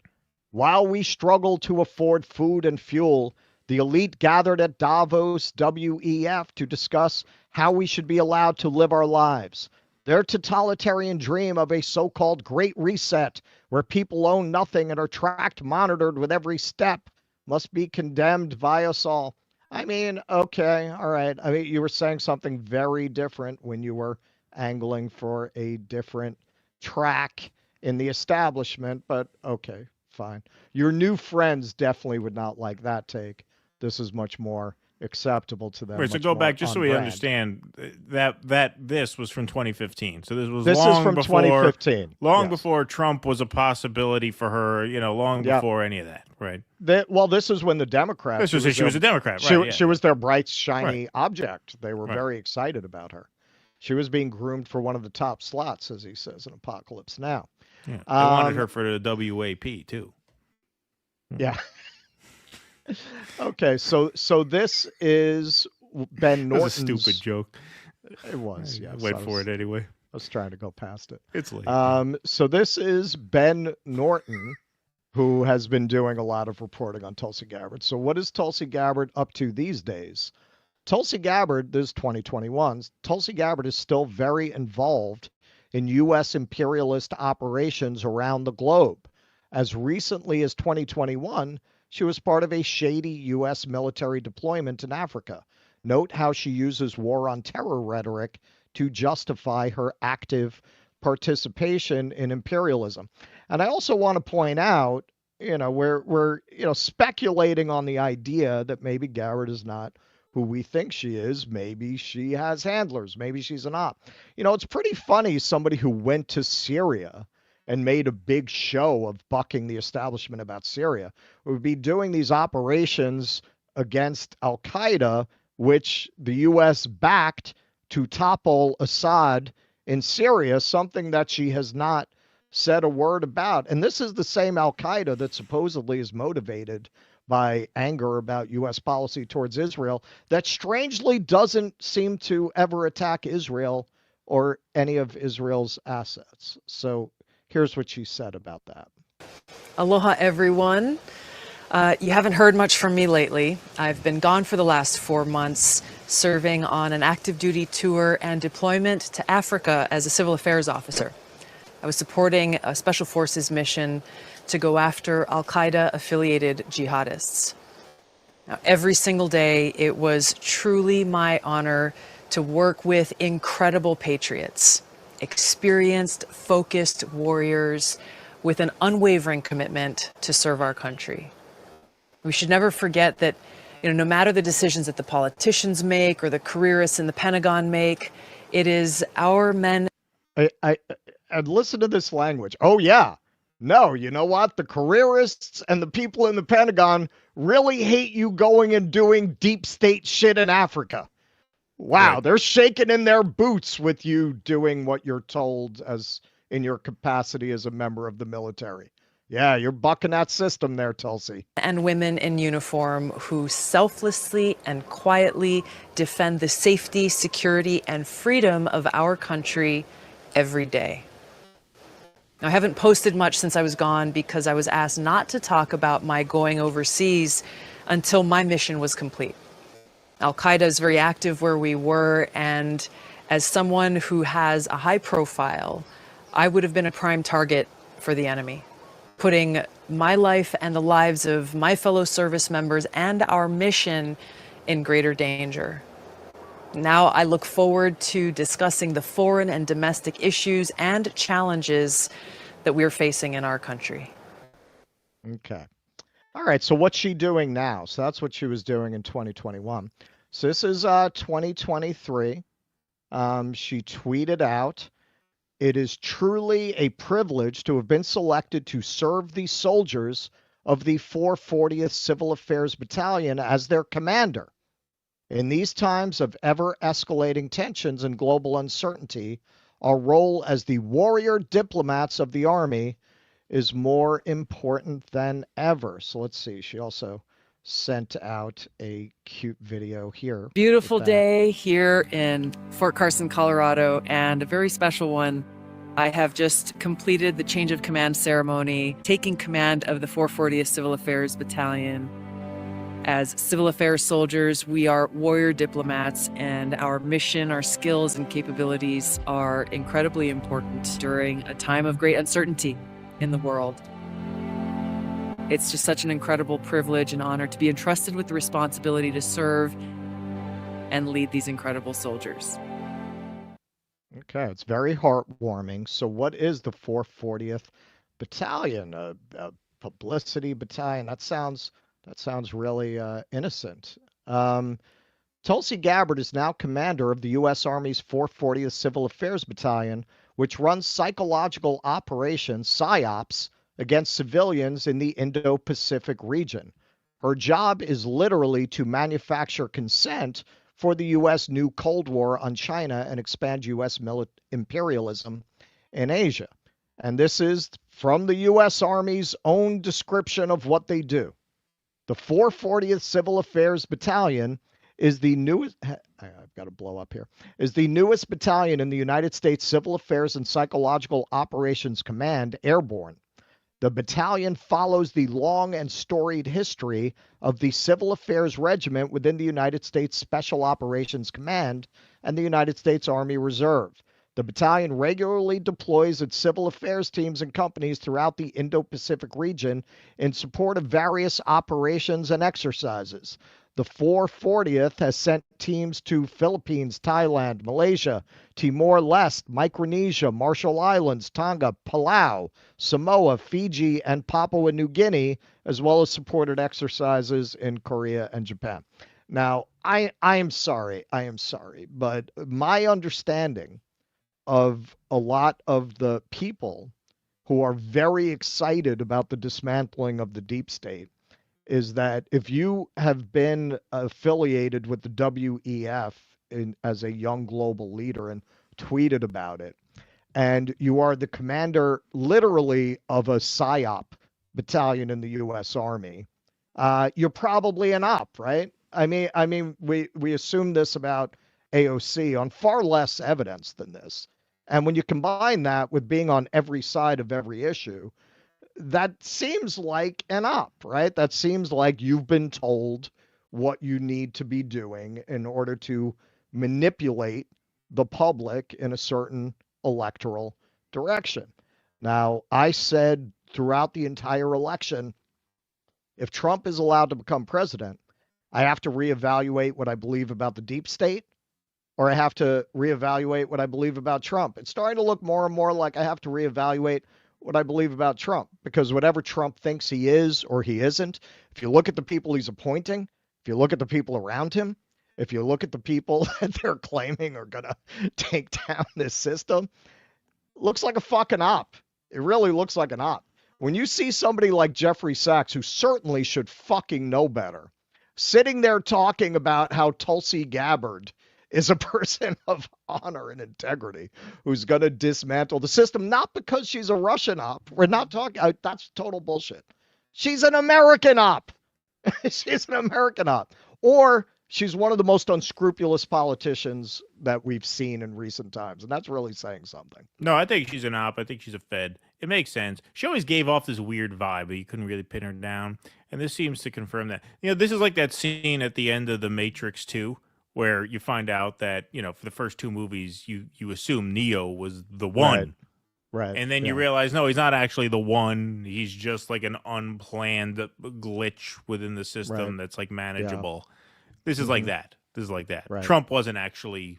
While we struggle to afford food and fuel, the elite gathered at Davos WEF to discuss how we should be allowed to live our lives. Their totalitarian dream of a so-called Great Reset, where people own nothing and are tracked, monitored with every step, must be condemned by us all. I mean, okay, all right. I mean, you were saying something very different when you were angling for a different track in the establishment, but okay, fine. Your new friends definitely would not like that take. This is much more acceptable to them. Wait, so go back just so we understand that this was from 2015. So this is from 2015. Long before Trump was a possibility for her, long before any of that, right? This is when the Democrats. She was a Democrat, right? She was their bright, shiny object. They were very excited about her. She was being groomed for one of the top slots, as he says in Apocalypse Now. Yeah, they wanted her for the WAP too. Yeah. Okay, so this is Ben Norton's... That was a stupid joke. It was, yes. Wait for it anyway. I was trying to go past it. It's late. So this is Ben Norton, who has been doing a lot of reporting on Tulsi Gabbard. So what is Tulsi Gabbard up to these days? Tulsi Gabbard, this is 2021, Tulsi Gabbard is still very involved in U.S. imperialist operations around the globe. As recently as 2021, she was part of a shady U.S. military deployment in Africa. Note how she uses war on terror rhetoric to justify her active participation in imperialism. And I also want to point out, we're speculating on the idea that maybe Gabbard is not who we think she is. Maybe she has handlers. Maybe she's an op. It's pretty funny, somebody who went to Syria and made a big show of bucking the establishment about Syria would be doing these operations against Al-Qaeda, which the U.S. backed to topple Assad in Syria, something that she has not said a word about. And this is the same Al-Qaeda that supposedly is motivated by anger about U.S. policy towards Israel that strangely doesn't seem to ever attack Israel or any of Israel's assets. So here's what she said about that. Aloha, everyone. You haven't heard much from me lately. I've been gone for the last 4 months, serving on an active duty tour and deployment to Africa as a civil affairs officer. I was supporting a special forces mission to go after Al-Qaeda affiliated jihadists. Now, every single day, it was truly my honor to work with incredible patriots, experienced, focused warriors with an unwavering commitment to serve our country. We should never forget that, no matter the decisions that the politicians make or the careerists in the Pentagon make, it is our men. And listen to this language. Oh, yeah. No, you know what? The careerists and the people in the Pentagon really hate you going and doing deep state shit in Africa. Wow, right. They're shaking in their boots with you doing what you're told as in your capacity as a member of the military. Yeah, you're bucking that system there, Tulsi. And women in uniform who selflessly and quietly defend the safety, security, and freedom of our country every day. Now, I haven't posted much since I was gone because I was asked not to talk about my going overseas until my mission was complete. Al-Qaeda is very active where we were, and as someone who has a high profile, I would have been a prime target for the enemy, putting my life and the lives of my fellow service members and our mission in greater danger. Now I look forward to discussing the foreign and domestic issues and challenges that we're facing in our country. Okay. All right. So what's she doing now? So that's what she was doing in 2021. So this is 2023. She tweeted out, "It is truly a privilege to have been selected to serve the soldiers of the 440th Civil Affairs Battalion as their commander. In these times of ever-escalating tensions and global uncertainty, our role as the warrior diplomats of the Army is more important than ever." So let's see. She also sent out a cute video here. Beautiful day here in Fort Carson, Colorado, and a very special one. I have just completed the change of command ceremony, taking command of the 440th Civil Affairs Battalion. As civil affairs soldiers, we are warrior diplomats, and our mission, our skills, and capabilities are incredibly important during a time of great uncertainty in the world. It's just such an incredible privilege and honor to be entrusted with the responsibility to serve and lead these incredible soldiers. Okay, it's very heartwarming. So what is the 440th Battalion? A publicity battalion? That sounds really innocent. Tulsi Gabbard is now commander of the U.S. Army's 440th Civil Affairs Battalion, which runs psychological operations, PSYOPs, against civilians in the Indo-Pacific region. Her job is literally to manufacture consent for the U.S. new Cold War on China and expand U.S. imperialism in Asia. And this is from the U.S. Army's own description of what they do. The 440th Civil Affairs Battalion is the newest, I've got to blow up here, is the newest battalion in the United States Civil Affairs and Psychological Operations Command, Airborne. The battalion follows the long and storied history of the Civil Affairs Regiment within the United States Special Operations Command and the United States Army Reserve. The battalion regularly deploys its civil affairs teams and companies throughout the Indo-Pacific region in support of various operations and exercises. The 440th has sent teams to Philippines, Thailand, Malaysia, Timor-Leste, Micronesia, Marshall Islands, Tonga, Palau, Samoa, Fiji, and Papua New Guinea, as well as supported exercises in Korea and Japan. Now, I am sorry, but my understanding of a lot of the people who are very excited about the dismantling of the deep state is that if you have been affiliated with the WEF as a young global leader and tweeted about it, and you are the commander literally of a PSYOP battalion in the U.S. Army, you're probably an op, right? I mean, we assume this about AOC on far less evidence than this. And when you combine that with being on every side of every issue, that seems like an op, right? That seems like you've been told what you need to be doing in order to manipulate the public in a certain electoral direction. Now, I said throughout the entire election, if Trump is allowed to become president, I have to reevaluate what I believe about the deep state, or I have to reevaluate what I believe about Trump. It's starting to look more and more like I have to reevaluate what I believe about Trump, because whatever Trump thinks he is or he isn't, if you look at the people he's appointing, if you look at the people around him, if you look at the people that they're claiming are going to take down this system, looks like a fucking op. It really looks like an op. When you see somebody like Jeffrey Sachs, who certainly should fucking know better, sitting there talking about how Tulsi Gabbard is a person of honor and integrity who's going to dismantle the system, not because she's a Russian op. We're not talking, that's total bullshit. She's an American op. She's an American op. Or she's one of the most unscrupulous politicians that we've seen in recent times. And that's really saying something. No, I think she's an op. I think she's a Fed. It makes sense. She always gave off this weird vibe, but you couldn't really pin her down. And this seems to confirm that. You know, this is like that scene at the end of The Matrix 2, where you find out that, you know, for the first two movies, you assume Neo was the one. Right. And then you realize, no, he's not actually the one. He's just like an unplanned glitch within the system that's like manageable. Yeah. This is like that. This is like that. Right. Trump wasn't actually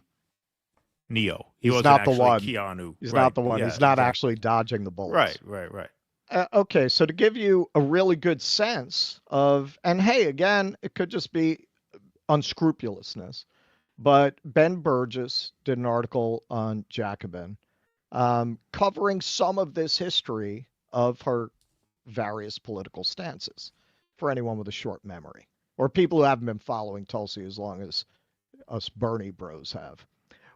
Neo. He's wasn't not actually the one. Keanu. He's not the one. Yeah, he's not actually dodging the bullets. Right. Okay, so to give you a really good sense of, and hey, again, it could just be unscrupulousness, but Ben Burgess did an article on Jacobin covering some of this history of her various political stances for anyone with a short memory, or people who haven't been following Tulsi as long as us Bernie bros have.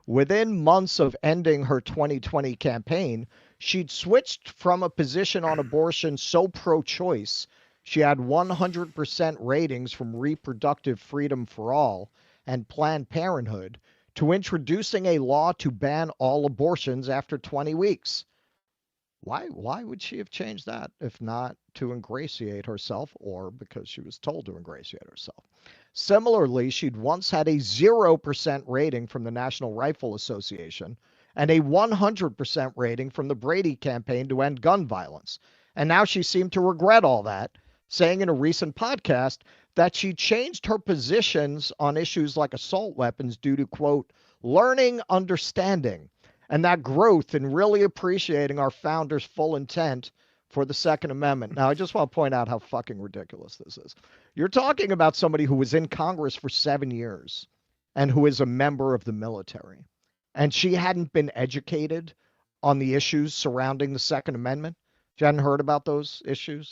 Within months of ending her 2020 campaign, she'd switched from a position on abortion so pro-choice, she had 100% ratings from Reproductive Freedom for All and Planned Parenthood, to introducing a law to ban all abortions after 20 weeks. Why would she have changed that if not to ingratiate herself, or because she was told to ingratiate herself? Similarly, she'd once had a 0% rating from the National Rifle Association and a 100% rating from the Brady campaign to end gun violence. And now she seemed to regret all that, saying in a recent podcast that she changed her positions on issues like assault weapons due to, quote, learning understanding, and that growth in really appreciating our founders' full intent for the Second Amendment. Now, I just want to point out how fucking ridiculous this is. You're talking about somebody who was in Congress for 7 years and who is a member of the military, and she hadn't been educated on the issues surrounding the Second Amendment. She hadn't heard about those issues.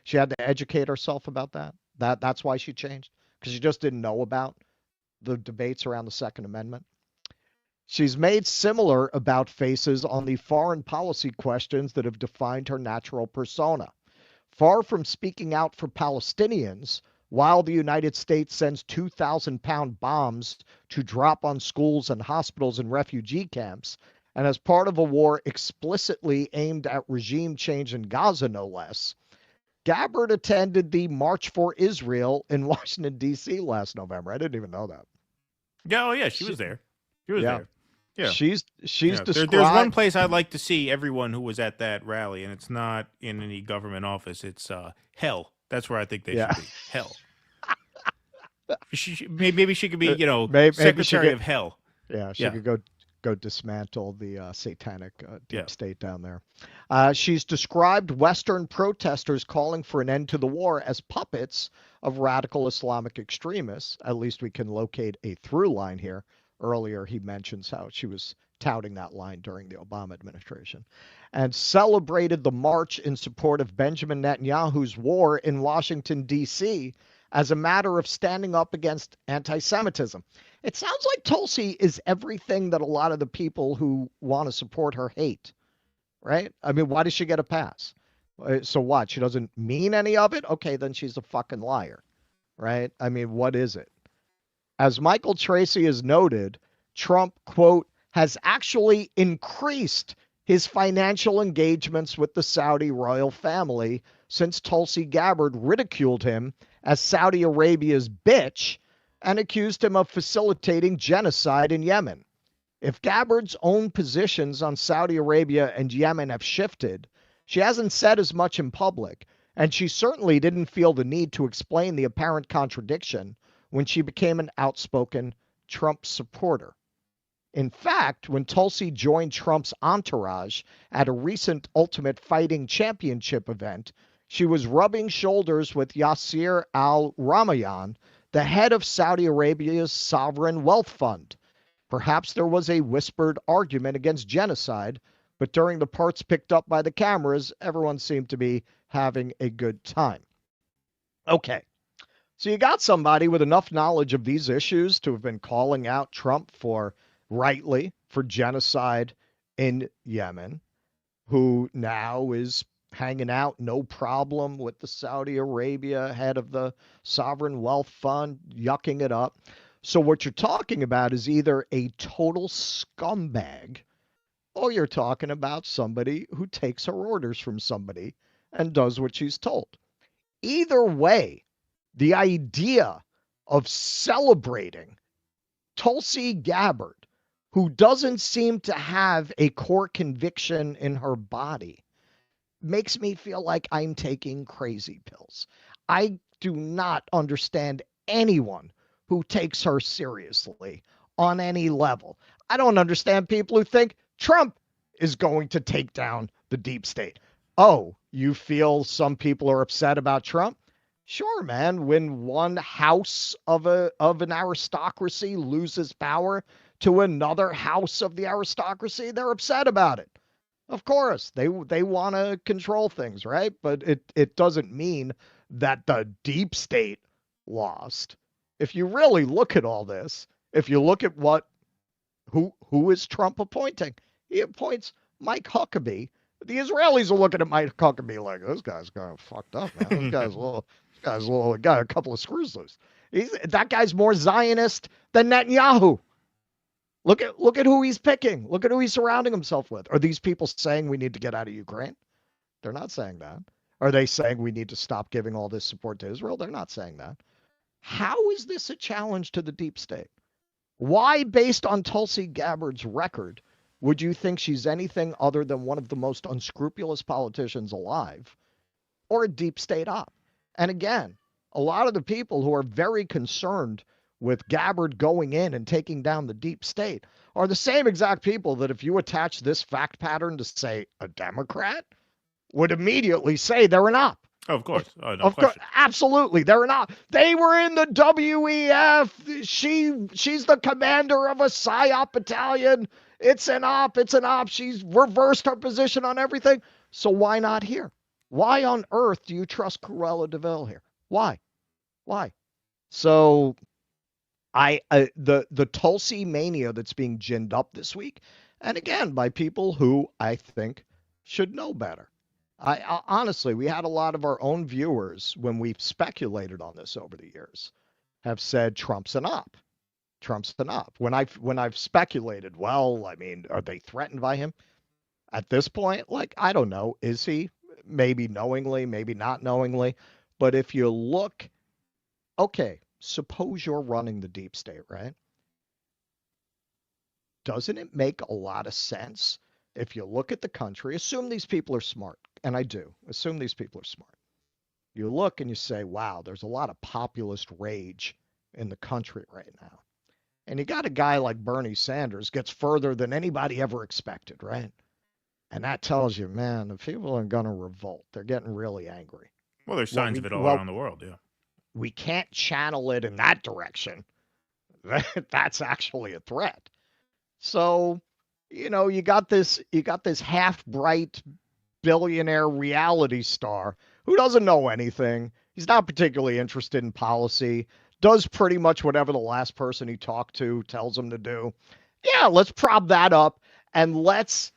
She had to educate herself about that. That's why she changed, because she just didn't know about the debates around the Second Amendment. She's made similar about faces on the foreign policy questions that have defined her natural persona. Far from speaking out for Palestinians, while the United States sends 2,000-pound bombs to drop on schools and hospitals and refugee camps, and as part of a war explicitly aimed at regime change in Gaza, no less, Gabbard attended the March for Israel in Washington, D.C. last November. I didn't even know that. Yeah, oh yeah, she was there. She was there. Yeah, she's described. There's one place I'd like to see everyone who was at that rally, and it's not in any government office. It's hell. That's where I think they should be. Hell. Maybe she could be, secretary of hell. Yeah, she could go dismantle the satanic deep state down there. She's described Western protesters calling for an end to the war as puppets of radical Islamic extremists. At least we can locate a through line here. Earlier, he mentions how she was touting that line during the Obama administration, and celebrated the march in support of Benjamin Netanyahu's war in Washington, D.C. as a matter of standing up against anti-Semitism. It sounds like Tulsi is everything that a lot of the people who want to support her hate, right? I mean, why does she get a pass? So what? She doesn't mean any of it? Okay, then she's a fucking liar, right? I mean, what is it? As Michael Tracy has noted, Trump, quote, has actually increased his financial engagements with the Saudi royal family since Tulsi Gabbard ridiculed him as Saudi Arabia's bitch and accused him of facilitating genocide in Yemen. If Gabbard's own positions on Saudi Arabia and Yemen have shifted, She hasn't said as much in public, and she certainly didn't feel the need to explain the apparent contradiction when she became an outspoken Trump supporter. In fact, when Tulsi joined Trump's entourage at a recent Ultimate Fighting Championship event, she was rubbing shoulders with Yasser al-Ramayan, the head of Saudi Arabia's sovereign wealth fund. Perhaps there was a whispered argument against genocide, but during the parts picked up by the cameras, everyone seemed to be having a good time. Okay, so you got somebody with enough knowledge of these issues to have been calling out Trump rightly for genocide in Yemen, who now is hanging out no problem with the Saudi Arabia head of the sovereign wealth fund, yucking it up. So what you're talking about is either a total scumbag, or you're talking about somebody who takes her orders from somebody and does what she's told. Either way, the idea of celebrating Tulsi Gabbard, who doesn't seem to have a core conviction in her body, makes me feel like I'm taking crazy pills. I do not understand anyone who takes her seriously on any level. I don't understand people who think Trump is going to take down the deep state. Oh, you feel some people are upset about Trump? Sure, man. When one house of an aristocracy loses power to another house of the aristocracy, they're upset about it. Of course, they want to control things, right? But it doesn't mean that the deep state lost. If you really look at all this, if you look at who is Trump appointing? He appoints Mike Huckabee. The Israelis are looking at Mike Huckabee like, this guy's kind of fucked up, man. This guy's a little got a couple of screws loose. That guy's more Zionist than Netanyahu. Look at who he's picking. Look at who he's surrounding himself with. Are these people saying we need to get out of Ukraine? They're not saying that. Are they saying we need to stop giving all this support to Israel? They're not saying that. How is this a challenge to the deep state? Why, based on Tulsi Gabbard's record, would you think she's anything other than one of the most unscrupulous politicians alive or a deep state op? And again, a lot of the people who are very concerned with Gabbard going in and taking down the deep state are the same exact people that if you attach this fact pattern to, say, a Democrat, would immediately say they're an op. Oh, of course. No of course, absolutely. They're not. They were in the WEF. She's the commander of a PSYOP battalion. It's an op. It's an op. She's reversed her position on everything. So why not here? Why on earth do you trust Cruella de Vil here? Why? So the Tulsi mania that's being ginned up this week, and again by people who I think should know better. I honestly, we had a lot of our own viewers when we've speculated on this over the years have said Trump's an op. Trump's an op. When I've speculated, well, I mean, are they threatened by him? At this point, like, I don't know. Is he? Maybe knowingly, maybe not knowingly. But if you look, okay, suppose you're running the deep state, right? Doesn't it make a lot of sense if you look at the country, assume these people are smart, and I do, assume these people are smart. You look and you say, wow, there's a lot of populist rage in the country right now. And you got a guy like Bernie Sanders gets further than anybody ever expected, right? And that tells you, man, the people are going to revolt. They're getting really angry. Well, there's signs of it all around the world, yeah. We can't channel it in that direction. That's actually a threat. So, you know, you got this half-bright billionaire reality star who doesn't know anything. He's not particularly interested in policy, does pretty much whatever the last person he talked to tells him to do. Yeah, let's prop that up and let's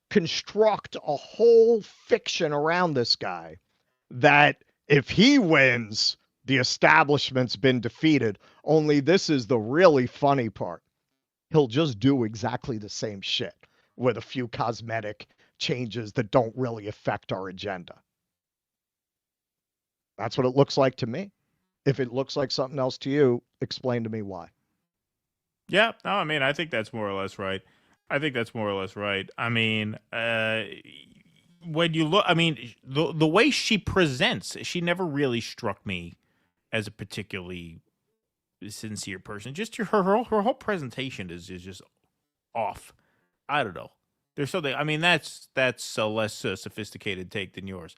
construct a whole fiction around this guy that if he wins, the establishment's been defeated. Only this is the really funny part. He'll just do exactly the same shit with a few cosmetic changes that don't really affect our agenda. That's what it looks like to me. If it looks like something else to you, explain to me why. Yeah, no, I mean, I think that's more or less right. I mean, when you look, I mean, the way she presents, she never really struck me as a particularly sincere person. Just her whole presentation is just off. I don't know. There's something. I mean, that's a less sophisticated take than yours,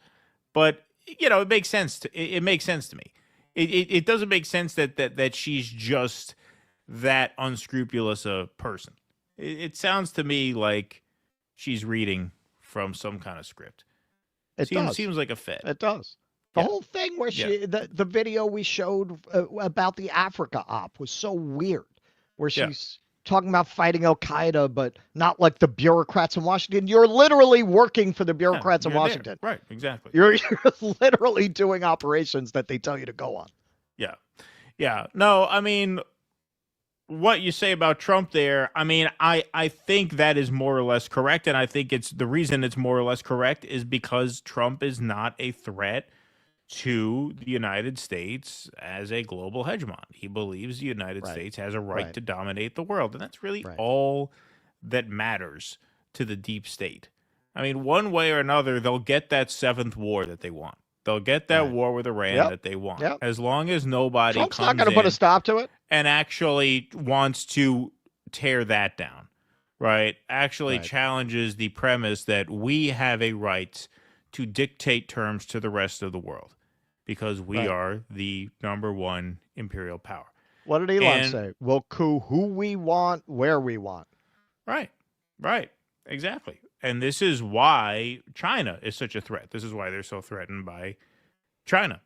but it makes sense. It makes sense to me. It doesn't make sense that she's just that unscrupulous a person. It sounds to me like she's reading from some kind of script. Seems like a fit. It does. The whole thing where the video we showed about the Africa op was so weird, where she's talking about fighting Al Qaeda, but not like the bureaucrats in Washington. You're literally working for the bureaucrats in Washington. There. Right, exactly. You're literally doing operations that they tell you to go on. Yeah. Yeah. No, I mean, what you say about Trump there, I mean, I think that is more or less correct. And I think the reason it's more or less correct is because Trump is not a threat to the United States as a global hegemon. He believes the United States has a right to dominate the world. And that's really all that matters to the deep state. I mean, one way or another, they'll get that seventh war that they want. They'll get that war with Iran that they want. As long as nobody Trump's not going to put a stop to it. And actually wants to tear that down, right? Actually challenges the premise that we have a right to dictate terms to the rest of the world because we are the number one imperial power. What did Elon say? We'll coup who we want, where we want. Right, exactly. And this is why China is such a threat. This is why they're so threatened by China.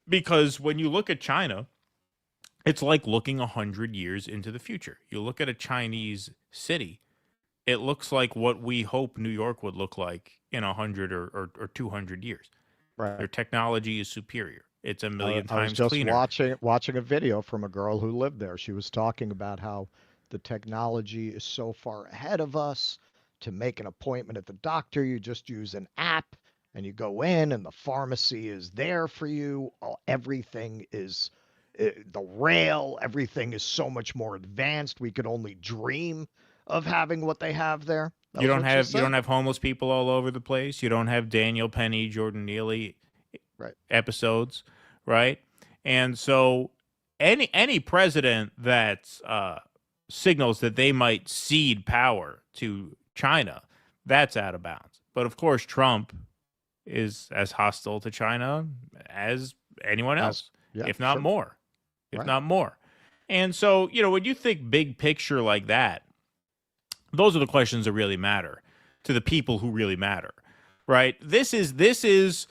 Because when you look at China, it's like looking 100 years into the future. You look at a Chinese city, it looks like what we hope New York would look like in 100 or 200 years. Right. Their technology is superior. It's a million times I cleaner. was just watching a video from a girl who lived there. She was talking about how the technology is so far ahead of us. To make an appointment at the doctor, you just use an app and you go in and the pharmacy is there for you. Everything is the rail. Everything is so much more advanced. We could only dream of having what they have there. You don't have homeless people all over the place. You don't have Daniel Penny, Jordan Neely episodes, right? And so any president that signals that they might cede power to China, that's out of bounds. But of course, Trump is as hostile to China as anyone else, if not more. Not more. And so, when you think big picture like that, those are the questions that really matter to the people who really matter, right? This is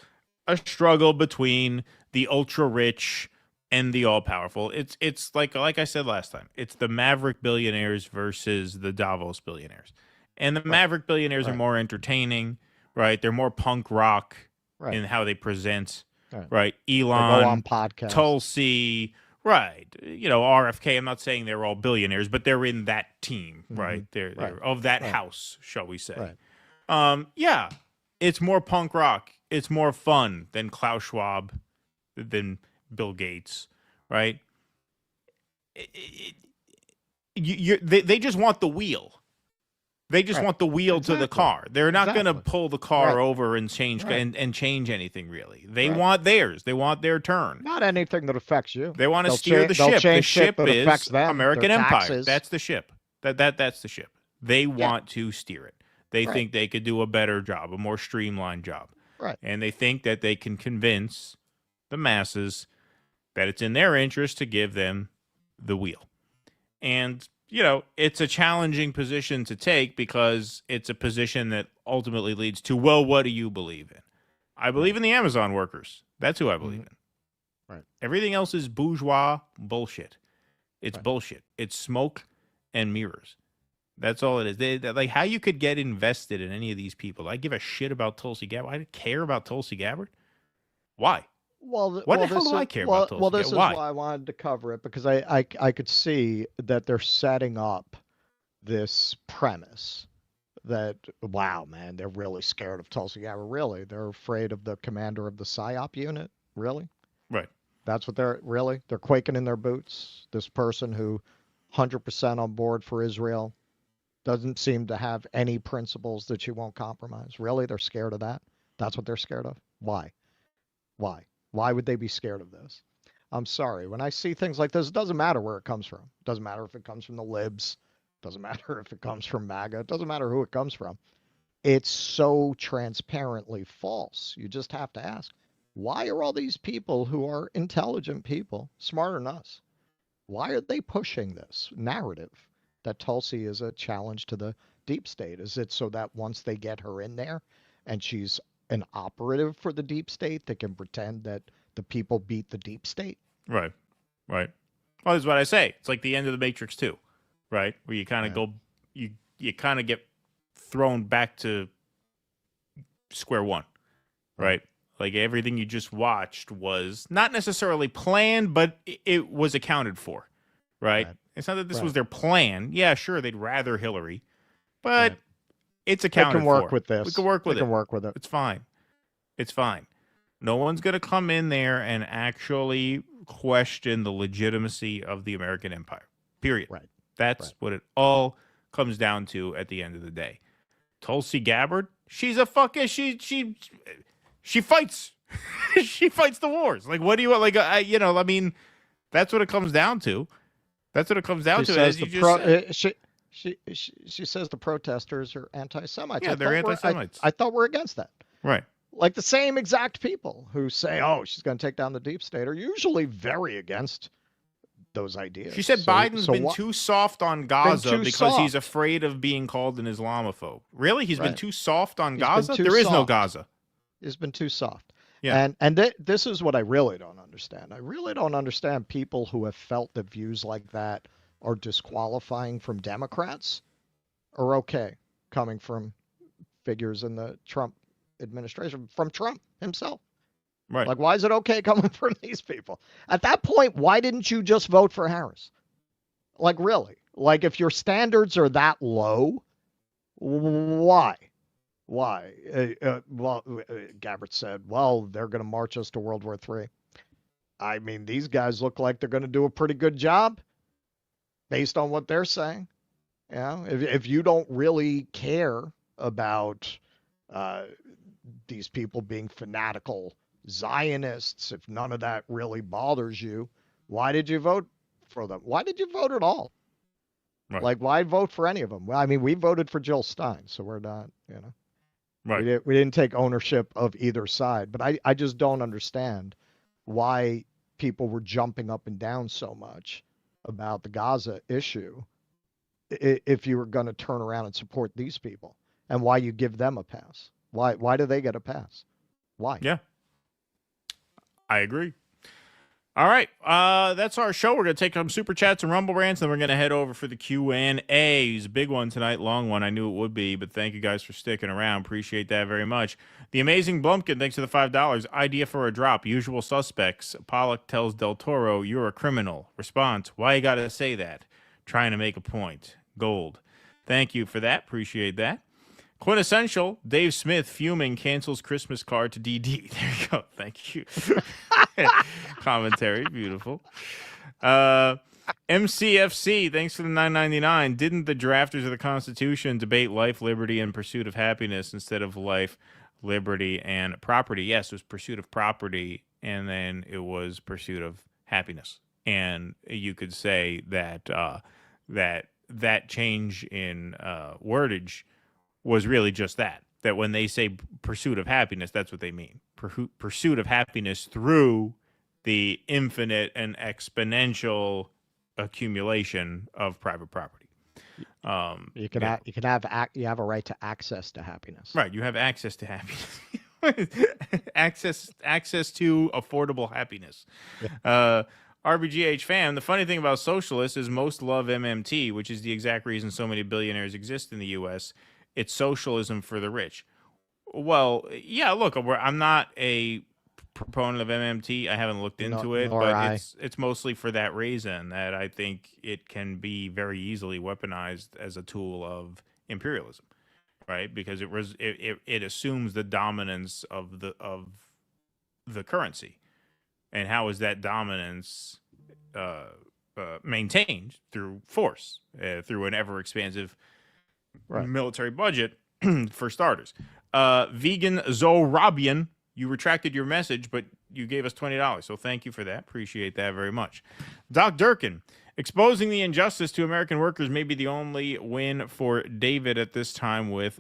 a struggle between the ultra rich and the all powerful. It's like I said last time, it's the Maverick billionaires versus the Davos billionaires. And the Maverick billionaires are more entertaining, right? They're more punk rock in how they present, right? Elon, they go on podcasts. Tulsi, right? RFK. I'm not saying they're all billionaires, but they're in that team, right? They're of that house, shall we say? Yeah, it's more punk rock. It's more fun than Klaus Schwab, than Bill Gates, right? They just want the wheel. They just want the wheel to the car. They're not going to pull the car over and change and change anything really. They want theirs. They want their turn. Not anything that affects you. They want to steer the ship. The ship is American Empire. Taxes. That's the ship. That's the ship. They want to steer it. They think they could do a better job, a more streamlined job. Right. And they think that they can convince the masses that it's in their interest to give them the wheel. And it's a challenging position to take because it's a position that ultimately leads to, well, what do you believe in? I believe in the Amazon workers. That's who I believe in. Right. Everything else is bourgeois bullshit. It's bullshit. It's smoke and mirrors. That's all it is. Like how you could get invested in any of these people. I give a shit about Tulsi Gabbard. I care about Tulsi Gabbard. Why? What the hell do I care about Tulsi? Well, this is why I wanted to cover it, because I could see that they're setting up this premise that, wow, man, they're really scared of Tulsi Gabbard. Really? They're afraid of the commander of the PSYOP unit? Really? Right. That's what they're quaking in their boots? This person who 100% on board for Israel, Doesn't seem to have any principles that she won't compromise. Really? They're scared of that? That's what they're scared of? Why? Why? Why would they be scared of this? I'm sorry. When I see things like this, it doesn't matter where it comes from. It doesn't matter if it comes from the libs. It doesn't matter if it comes from MAGA. It doesn't matter who it comes from. It's so transparently false. You just have to ask, why are all these people who are intelligent people, smarter than us, why are they pushing this narrative that Tulsi is a challenge to the deep state? Is it so that once they get her in there and she's an operative for the deep state, they can pretend that the people beat the deep state? Right. Well, this is what I say. It's like the end of the Matrix 2, right? Where you kind of go, you kind of get thrown back to square one, right? Like everything you just watched was not necessarily planned, but it was accounted for, right? It's not that this was their plan. Yeah, sure, they'd rather Hillary, but it's accounted for. We can work with this. We can work with it. We can work with it. It's fine. It's fine. No one's going to come in there and actually question the legitimacy of the American empire, period. Right. That's what it all comes down to at the end of the day. Tulsi Gabbard, she's a fucking, she fights. She fights the wars. Like, what do you want? Like, I mean, that's what it comes down to. That's what it comes down to. As you just she says the protesters are anti-Semites. Yeah, they're anti-Semites. I thought we're against that. Right. Like the same exact people who say, oh, she's going to take down the deep state are usually very against those ideas. She said Biden's been too soft on Gaza because he's afraid of being called an Islamophobe. Really? He's been too soft on Gaza? There is no Gaza. He's been too soft. Yeah. And this is what I really don't understand. I really don't understand people who have felt that views like that are disqualifying from Democrats are okay coming from figures in the Trump administration, from Trump himself. Right. Like, why is it okay coming from these people? At that point, why didn't you just vote for Harris? Like, really? Like, if your standards are that low, why? Why? Gabbard said, well, they're going to march us to World War III. I mean, these guys look like they're going to do a pretty good job based on what they're saying. Yeah. If you don't really care about these people being fanatical Zionists, if none of that really bothers you, why did you vote for them? Why did you vote at all? Right. Like, why vote for any of them? Well, I mean, we voted for Jill Stein, so we're not, Right. We didn't take ownership of either side, but I just don't understand why people were jumping up and down so much about the Gaza issue if you were going to turn around and support these people, and why you give them a pass. Why do they get a pass? Why? Yeah. I agree. All right. That's our show. We're going to take some super chats and rumble rants, and then we're going to head over for the Q&As. Big one tonight, long one. I knew it would be, but thank you guys for sticking around. Appreciate that very much. The Amazing Blumpkin, thanks for the $5. Idea for a drop. Usual suspects. Pollock tells Del Toro, you're a criminal. Response, why you got to say that? Trying to make a point. Gold. Thank you for that. Appreciate that. Quintessential, Dave Smith fuming cancels Christmas card to DD. There you go. Thank you. Commentary. Beautiful. MCFC, thanks for the $9.99. Didn't the drafters of the Constitution debate life, liberty, and pursuit of happiness instead of life, liberty, and property? Yes, it was pursuit of property, and then it was pursuit of happiness. And you could say that that change in wordage was really just that when they say pursuit of happiness, that's what they mean. Pursuit of happiness through the infinite and exponential accumulation of private property. You have a right to access to happiness. Right. You have access to happiness. access to affordable happiness. Yeah. RBGH fam, the funny thing about socialists is most love MMT, which is the exact reason so many billionaires exist in the U.S. It's socialism for the rich. Well, yeah, look, I'm not a proponent of MMT. I haven't looked into it, but it's mostly for that reason that I think it can be very easily weaponized as a tool of imperialism, right? Because it assumes the dominance of the currency. And how is that dominance maintained? Through force, through an ever-expansive military budget, for starters. Vegan Zorabian, you retracted your message, but you gave us $20. So thank you for that. Appreciate that very much. Doc Durkin, exposing the injustice to American workers may be the only win for David at this time with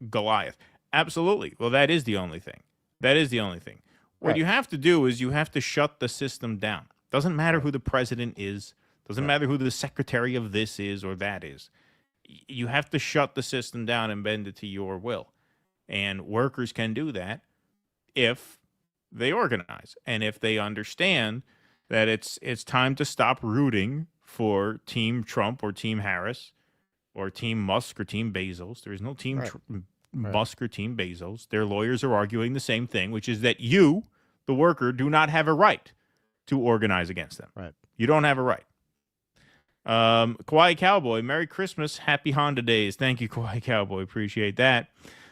Goliath. Absolutely. Well, that is the only thing. That is the only thing. What you have to do is you have to shut the system down. Doesn't matter who the president is. Doesn't matter who the secretary of this is or that is. You have to shut the system down and bend it to your will. And workers can do that if they organize and if they understand that it's time to stop rooting for Team Trump or Team Harris or Team Musk or Team Bezos. There is no Team Musk or Team Bezos. Their lawyers are arguing the same thing, which is that you, the worker, do not have a right to organize against them. Right. You don't have a right. Kawaii Cowboy, Merry Christmas, Happy Honda Days. Thank you, Kawaii Cowboy. Appreciate that.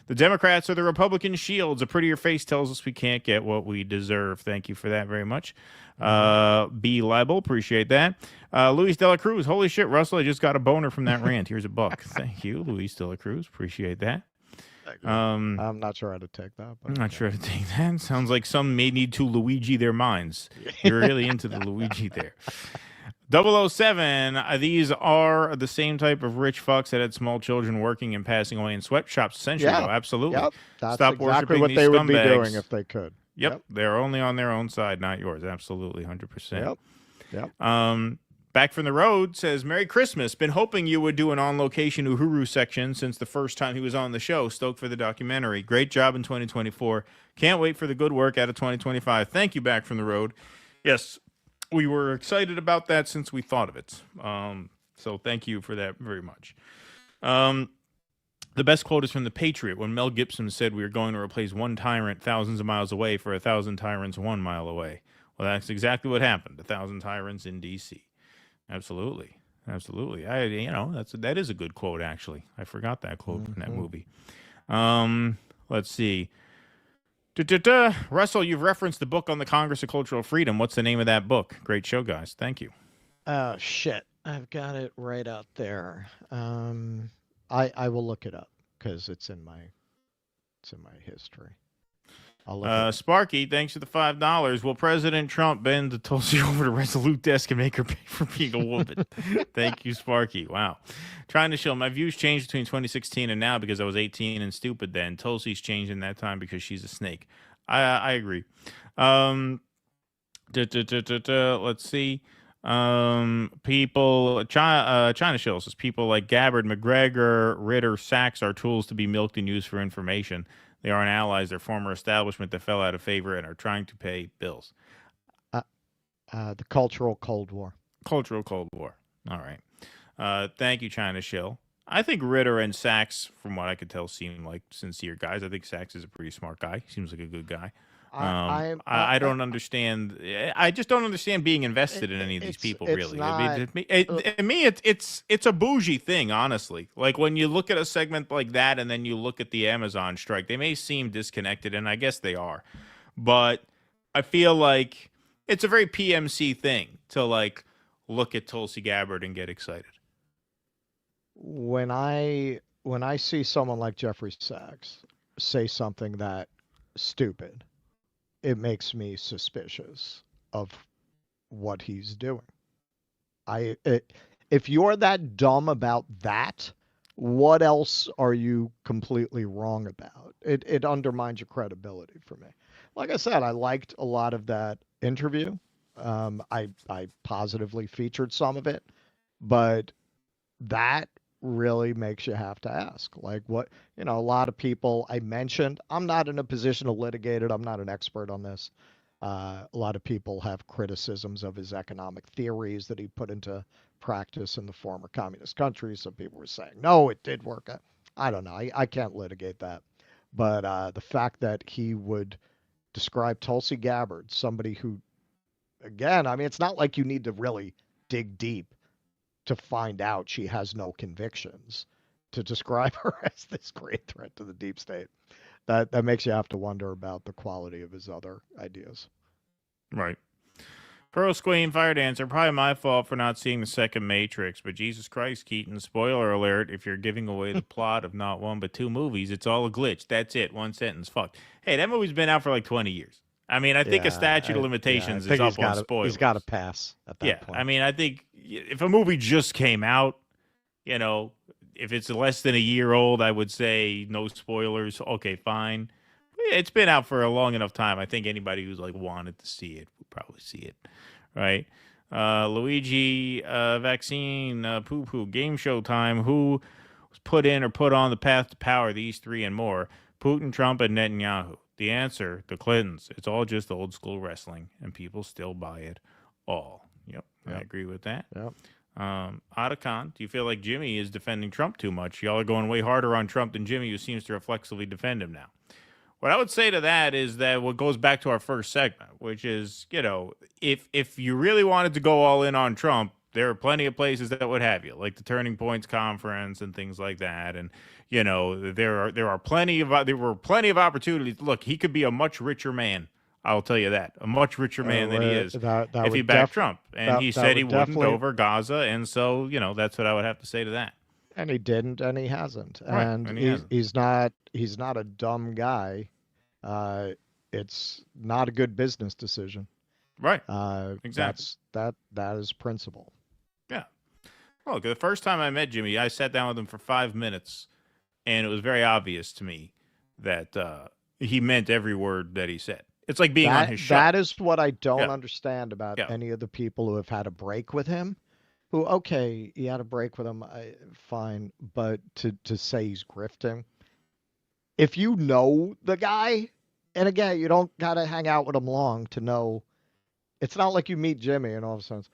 The Democrats are the Republican shields. A prettier face tells us we can't get what we deserve. Thank you for that very much. B. Libel, appreciate that. Luis De La Cruz, holy shit, Russell, I just got a boner from that rant. Here's a buck. Thank you, Luis De La Cruz. Appreciate that. I'm not sure how to take that. But I'm not sure how to take that. Sounds like some may need to Luigi their minds. You're really into the Luigi there. 007, these are the same type of rich fucks that had small children working and passing away in sweatshops a century ago. Absolutely. Yep. That's Stop exactly worshiping what these they would be scumbags. doing if they could. Yep. They're only on their own side, not yours. Absolutely, 100%. Yep. Back from the road says, Merry Christmas. Been hoping you would do an on-location Uhuru section since the first time he was on the show. Stoked for the documentary. Great job in 2024. Can't wait for the good work out of 2025. Thank you, Back from the Road. Yes, we were excited about that since we thought of it. So thank you for that very much. The best quote is from The Patriot when Mel Gibson said we were going to replace one tyrant thousands of miles away for 1,000 tyrants 1 mile away. Well, that's exactly what happened. 1,000 tyrants in D.C. Absolutely. That is a good quote, actually. I forgot that quote from that movie. Let's see. Russell, you've referenced the book on the Congress of Cultural Freedom. What's the name of that book? Great show, guys. Thank you. Oh, shit. I've got it right out there. I will look it up because it's in my history. I'll look Sparky, thanks for the $5. Will President Trump bend Tulsi over to Resolute Desk and make her pay for being a woman? Thank you, Sparky. Wow. Trying to show my views changed between 2016 and now because I was 18 and stupid then. Tulsi's changed in that time because she's a snake. I agree. Let's see. China Shill says people like Gabbard, McGregor, Ritter, Sachs are tools to be milked and used for information. They aren't allies. They're former establishment that fell out of favor and are trying to pay bills. The Cultural Cold War. Cultural Cold War. All right. Thank you, China Shill. I think Ritter and Sachs, from what I could tell, seem like sincere guys. I think Sachs is a pretty smart guy. He seems like a good guy. I don't understand. I just don't understand being invested in any of these people. Really, to me, it's a bougie thing, honestly. Like when you look at a segment like that, and then you look at the Amazon strike, they may seem disconnected, and I guess they are. But I feel like it's a very PMC thing to like look at Tulsi Gabbard and get excited. When I see someone like Jeffrey Sachs say something that stupid, it makes me suspicious of what he's doing. If you're that dumb about that, what else are you completely wrong about? It undermines your credibility for me. Like I said, I liked a lot of that interview. I positively featured some of it, but that really makes you have to ask, like, what, a lot of people I mentioned, I'm not in a position to litigate it. I'm not an expert on this. A lot of people have criticisms of his economic theories that he put into practice in the former communist countries. Some people were saying, no, it did work. I don't know. I can't litigate that. But the fact that he would describe Tulsi Gabbard, somebody who, again, I mean, it's not like you need to really dig deep to find out she has no convictions, to describe her as this great threat to the deep state. That makes you have to wonder about the quality of his other ideas. Right. Pearl Squeen Fire Dancer, probably my fault for not seeing the second Matrix, but Jesus Christ, Keaton, spoiler alert, if you're giving away the plot of not one but two movies, it's all a glitch. That's it. One sentence. Fucked. Hey, that movie's been out for like 20 years. I mean, I think a statute of limitations is up on spoilers. He's got to pass at that point. I mean, I think if a movie just came out, you know, if it's less than a year old, I would say no spoilers. Okay, fine. It's been out for a long enough time. I think anybody who's like wanted to see it would probably see it, right? Luigi, vaccine, poo-poo, game show time. Who was put in or put on the path to power? These three and more. Putin, Trump, and Netanyahu. The answer, the Clintons. It's all just old school wrestling, and people still buy it all. Yep. I agree with that. Yep. Otakon, do you feel like Jimmy is defending Trump too much? Y'all are going way harder on Trump than Jimmy, who seems to reflexively defend him now. What I would say to that is that what goes back to our first segment, which is, you know, if you really wanted to go all in on Trump, there are plenty of places that would have you, like the Turning Points Conference and things like that. And, you know, there were plenty of opportunities. Look, he could be a much richer man. I'll tell you that. A much richer man than he is if he backed Trump. And he said he wouldn't over Gaza. And so, you know, that's what I would have to say to that. And he didn't, and he hasn't. Right, and hasn't. He's not a dumb guy. It's not a good business decision. Right. Exactly. That is principle. Yeah. Look, the first time I met Jimmy, I sat down with him for 5 minutes, and it was very obvious to me that he meant every word that he said. It's like being on his show. That is what I don't understand about any of the people who have had a break with him. Who, okay, he had a break with him, fine, but to say he's grifting, if you know the guy, and again, you don't got to hang out with him long to know. It's not like you meet Jimmy and all of a sudden,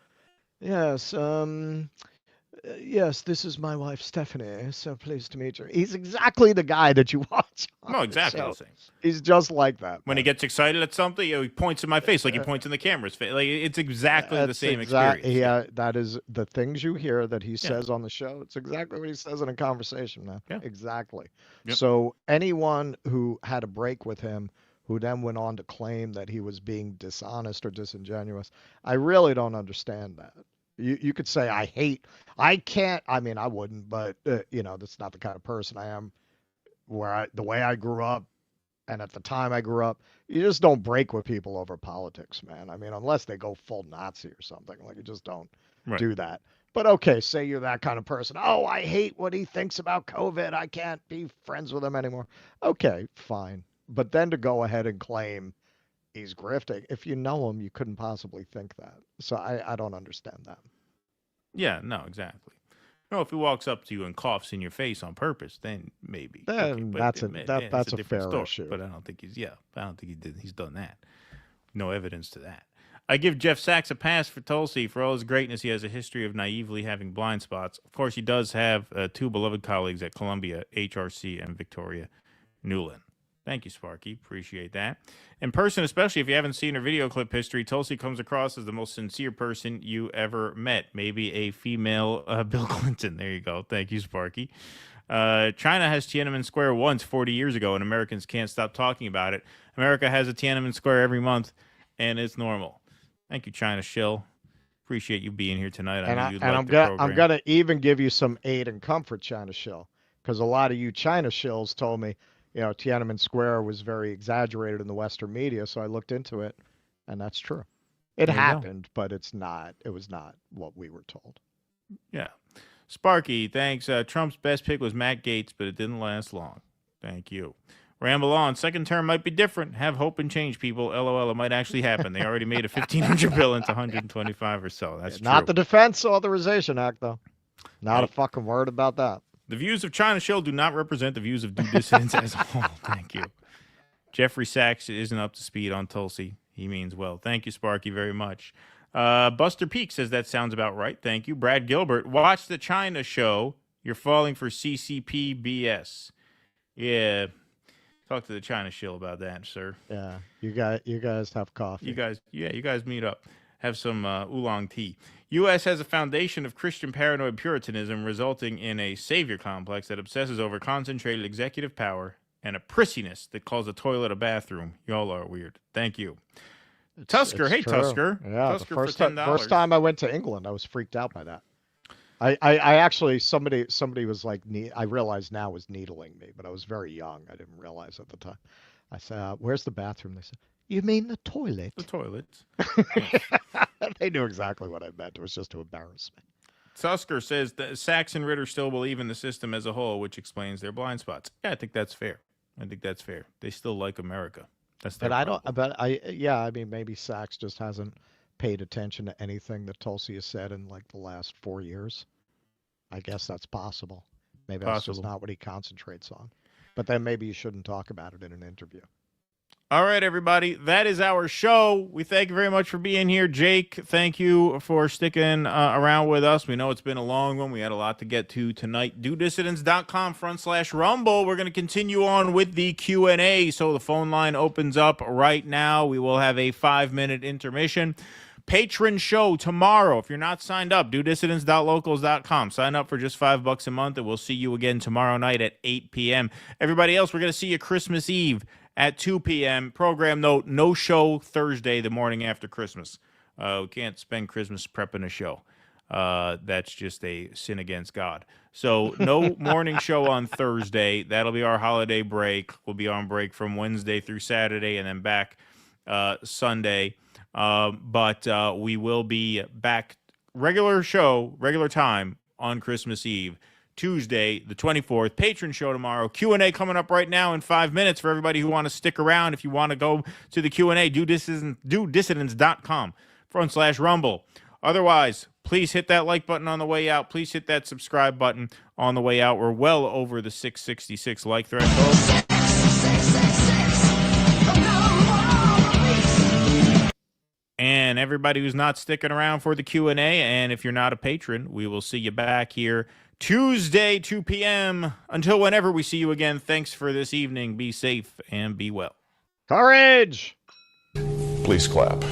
yes, this is my wife, Stephanie. So pleased to meet you. He's exactly the guy that you watch. No, exactly the same. He's just like that. When he gets excited at something, he points in my face like he points in the camera's face. Like it's exactly the same experience. Yeah, that is the things you hear that he says on the show. It's exactly what he says in a conversation, man. Yeah. Exactly. Yep. So anyone who had a break with him, who then went on to claim that he was being dishonest or disingenuous, I really don't understand that. You could say I can't. I mean, I wouldn't, but you know, that's not the kind of person I am. The way I grew up, and at the time I grew up, you just don't break with people over politics, man. I mean, unless they go full Nazi or something, like you just don't do that. But okay, say you're that kind of person. Oh, I hate what he thinks about COVID. I can't be friends with him anymore. Okay, fine. But then to go ahead and claim he's grifting, if you know him, you couldn't possibly think that. So I don't understand that. Yeah, no, exactly. No, if he walks up to you and coughs in your face on purpose, then maybe. Then that's a fair issue. But I don't think he's done that. No evidence to that. I give Jeff Sachs a pass for Tulsi. For all his greatness, he has a history of naively having blind spots. Of course, he does have two beloved colleagues at Columbia, HRC and Victoria Newland. Thank you, Sparky. Appreciate that. In person, especially if you haven't seen her video clip history, Tulsi comes across as the most sincere person you ever met. Maybe a female Bill Clinton. There you go. Thank you, Sparky. China has Tiananmen Square once 40 years ago, and Americans can't stop talking about it. America has a Tiananmen Square every month, and it's normal. Thank you, China Shill. Appreciate you being here tonight. I'm gonna even give you some aid and comfort, China Shill, because a lot of you China Shills told me, you know, Tiananmen Square was very exaggerated in the Western media, so I looked into it, and that's true. It happened, but it was not what we were told. Yeah. Sparky, thanks. Trump's best pick was Matt Gaetz, but it didn't last long. Thank you. Ramble on. Second term might be different. Have hope and change, people. LOL, it might actually happen. They already made a $1,500 bill into 125 or so. That's true. Not the Defense Authorization Act, though. Not a fucking word about that. The views of China Shill do not represent the views of due dissidents as a whole. Thank you. Jeffrey Sachs isn't up to speed on Tulsi. He means well. Thank you, Sparky, very much. Buster Peak says that sounds about right. Thank you. Brad Gilbert, watch the China show. You're falling for CCP BS. Yeah. Talk to the China Shill about that, sir. Yeah. You guys have coffee. You guys meet up. Have some oolong tea. U.S. has a foundation of Christian paranoid puritanism resulting in a savior complex that obsesses over concentrated executive power and a prissiness that calls a toilet a bathroom. Y'all are weird. Thank you. Tusker, hey true. Tusker. Yeah, Tusker the for $10. first time I went to England, I was freaked out by that. I actually somebody was like, I realize now was needling me, but I was very young. I didn't realize at the time. I said, "Where's the bathroom?" They said, "You mean the toilet?" The toilet. They knew exactly what I meant. It was just to embarrass me. Tusker says that Sachs and Ritter still believe in the system as a whole, which explains their blind spots. Yeah, I think that's fair. They still like America. That's their problem. I mean, maybe Sachs just hasn't paid attention to anything that Tulsi has said in like the last 4 years. I guess that's possible. Maybe that's just not what he concentrates on. But then maybe you shouldn't talk about it in an interview. All right, everybody. That is our show. We thank you very much for being here. Jake, thank you for sticking around with us. We know it's been a long one. We had a lot to get to tonight. DoDissidents.com/Rumble. We're going to continue on with the Q&A. So the phone line opens up right now. We will have a 5-minute intermission. Patron show tomorrow. If you're not signed up, DoDissidents.locals.com. Sign up for just $5 a month, and we'll see you again tomorrow night at 8 p.m. Everybody else, we're going to see you Christmas Eve at 2 p.m. Program note, no show Thursday, the morning after Christmas. We can't spend Christmas prepping a show. That's just a sin against God. So no morning show on Thursday. That'll be our holiday break. We'll be on break from Wednesday through Saturday and then back Sunday. But we will be back regular time on Christmas Eve. Tuesday, the 24th, patron show tomorrow. Q&A coming up right now in 5 minutes for everybody who want to stick around. If you want to go to the Q&A, DoDissidents.com/Rumble. Otherwise, please hit that like button on the way out. Please hit that subscribe button on the way out. We're well over the 666 like threshold. And everybody who's not sticking around for the Q&A, and if you're not a patron, we will see you back here Tuesday, 2 p.m. Until whenever we see you again, thanks for this evening. Be safe and be well. Courage! Please clap.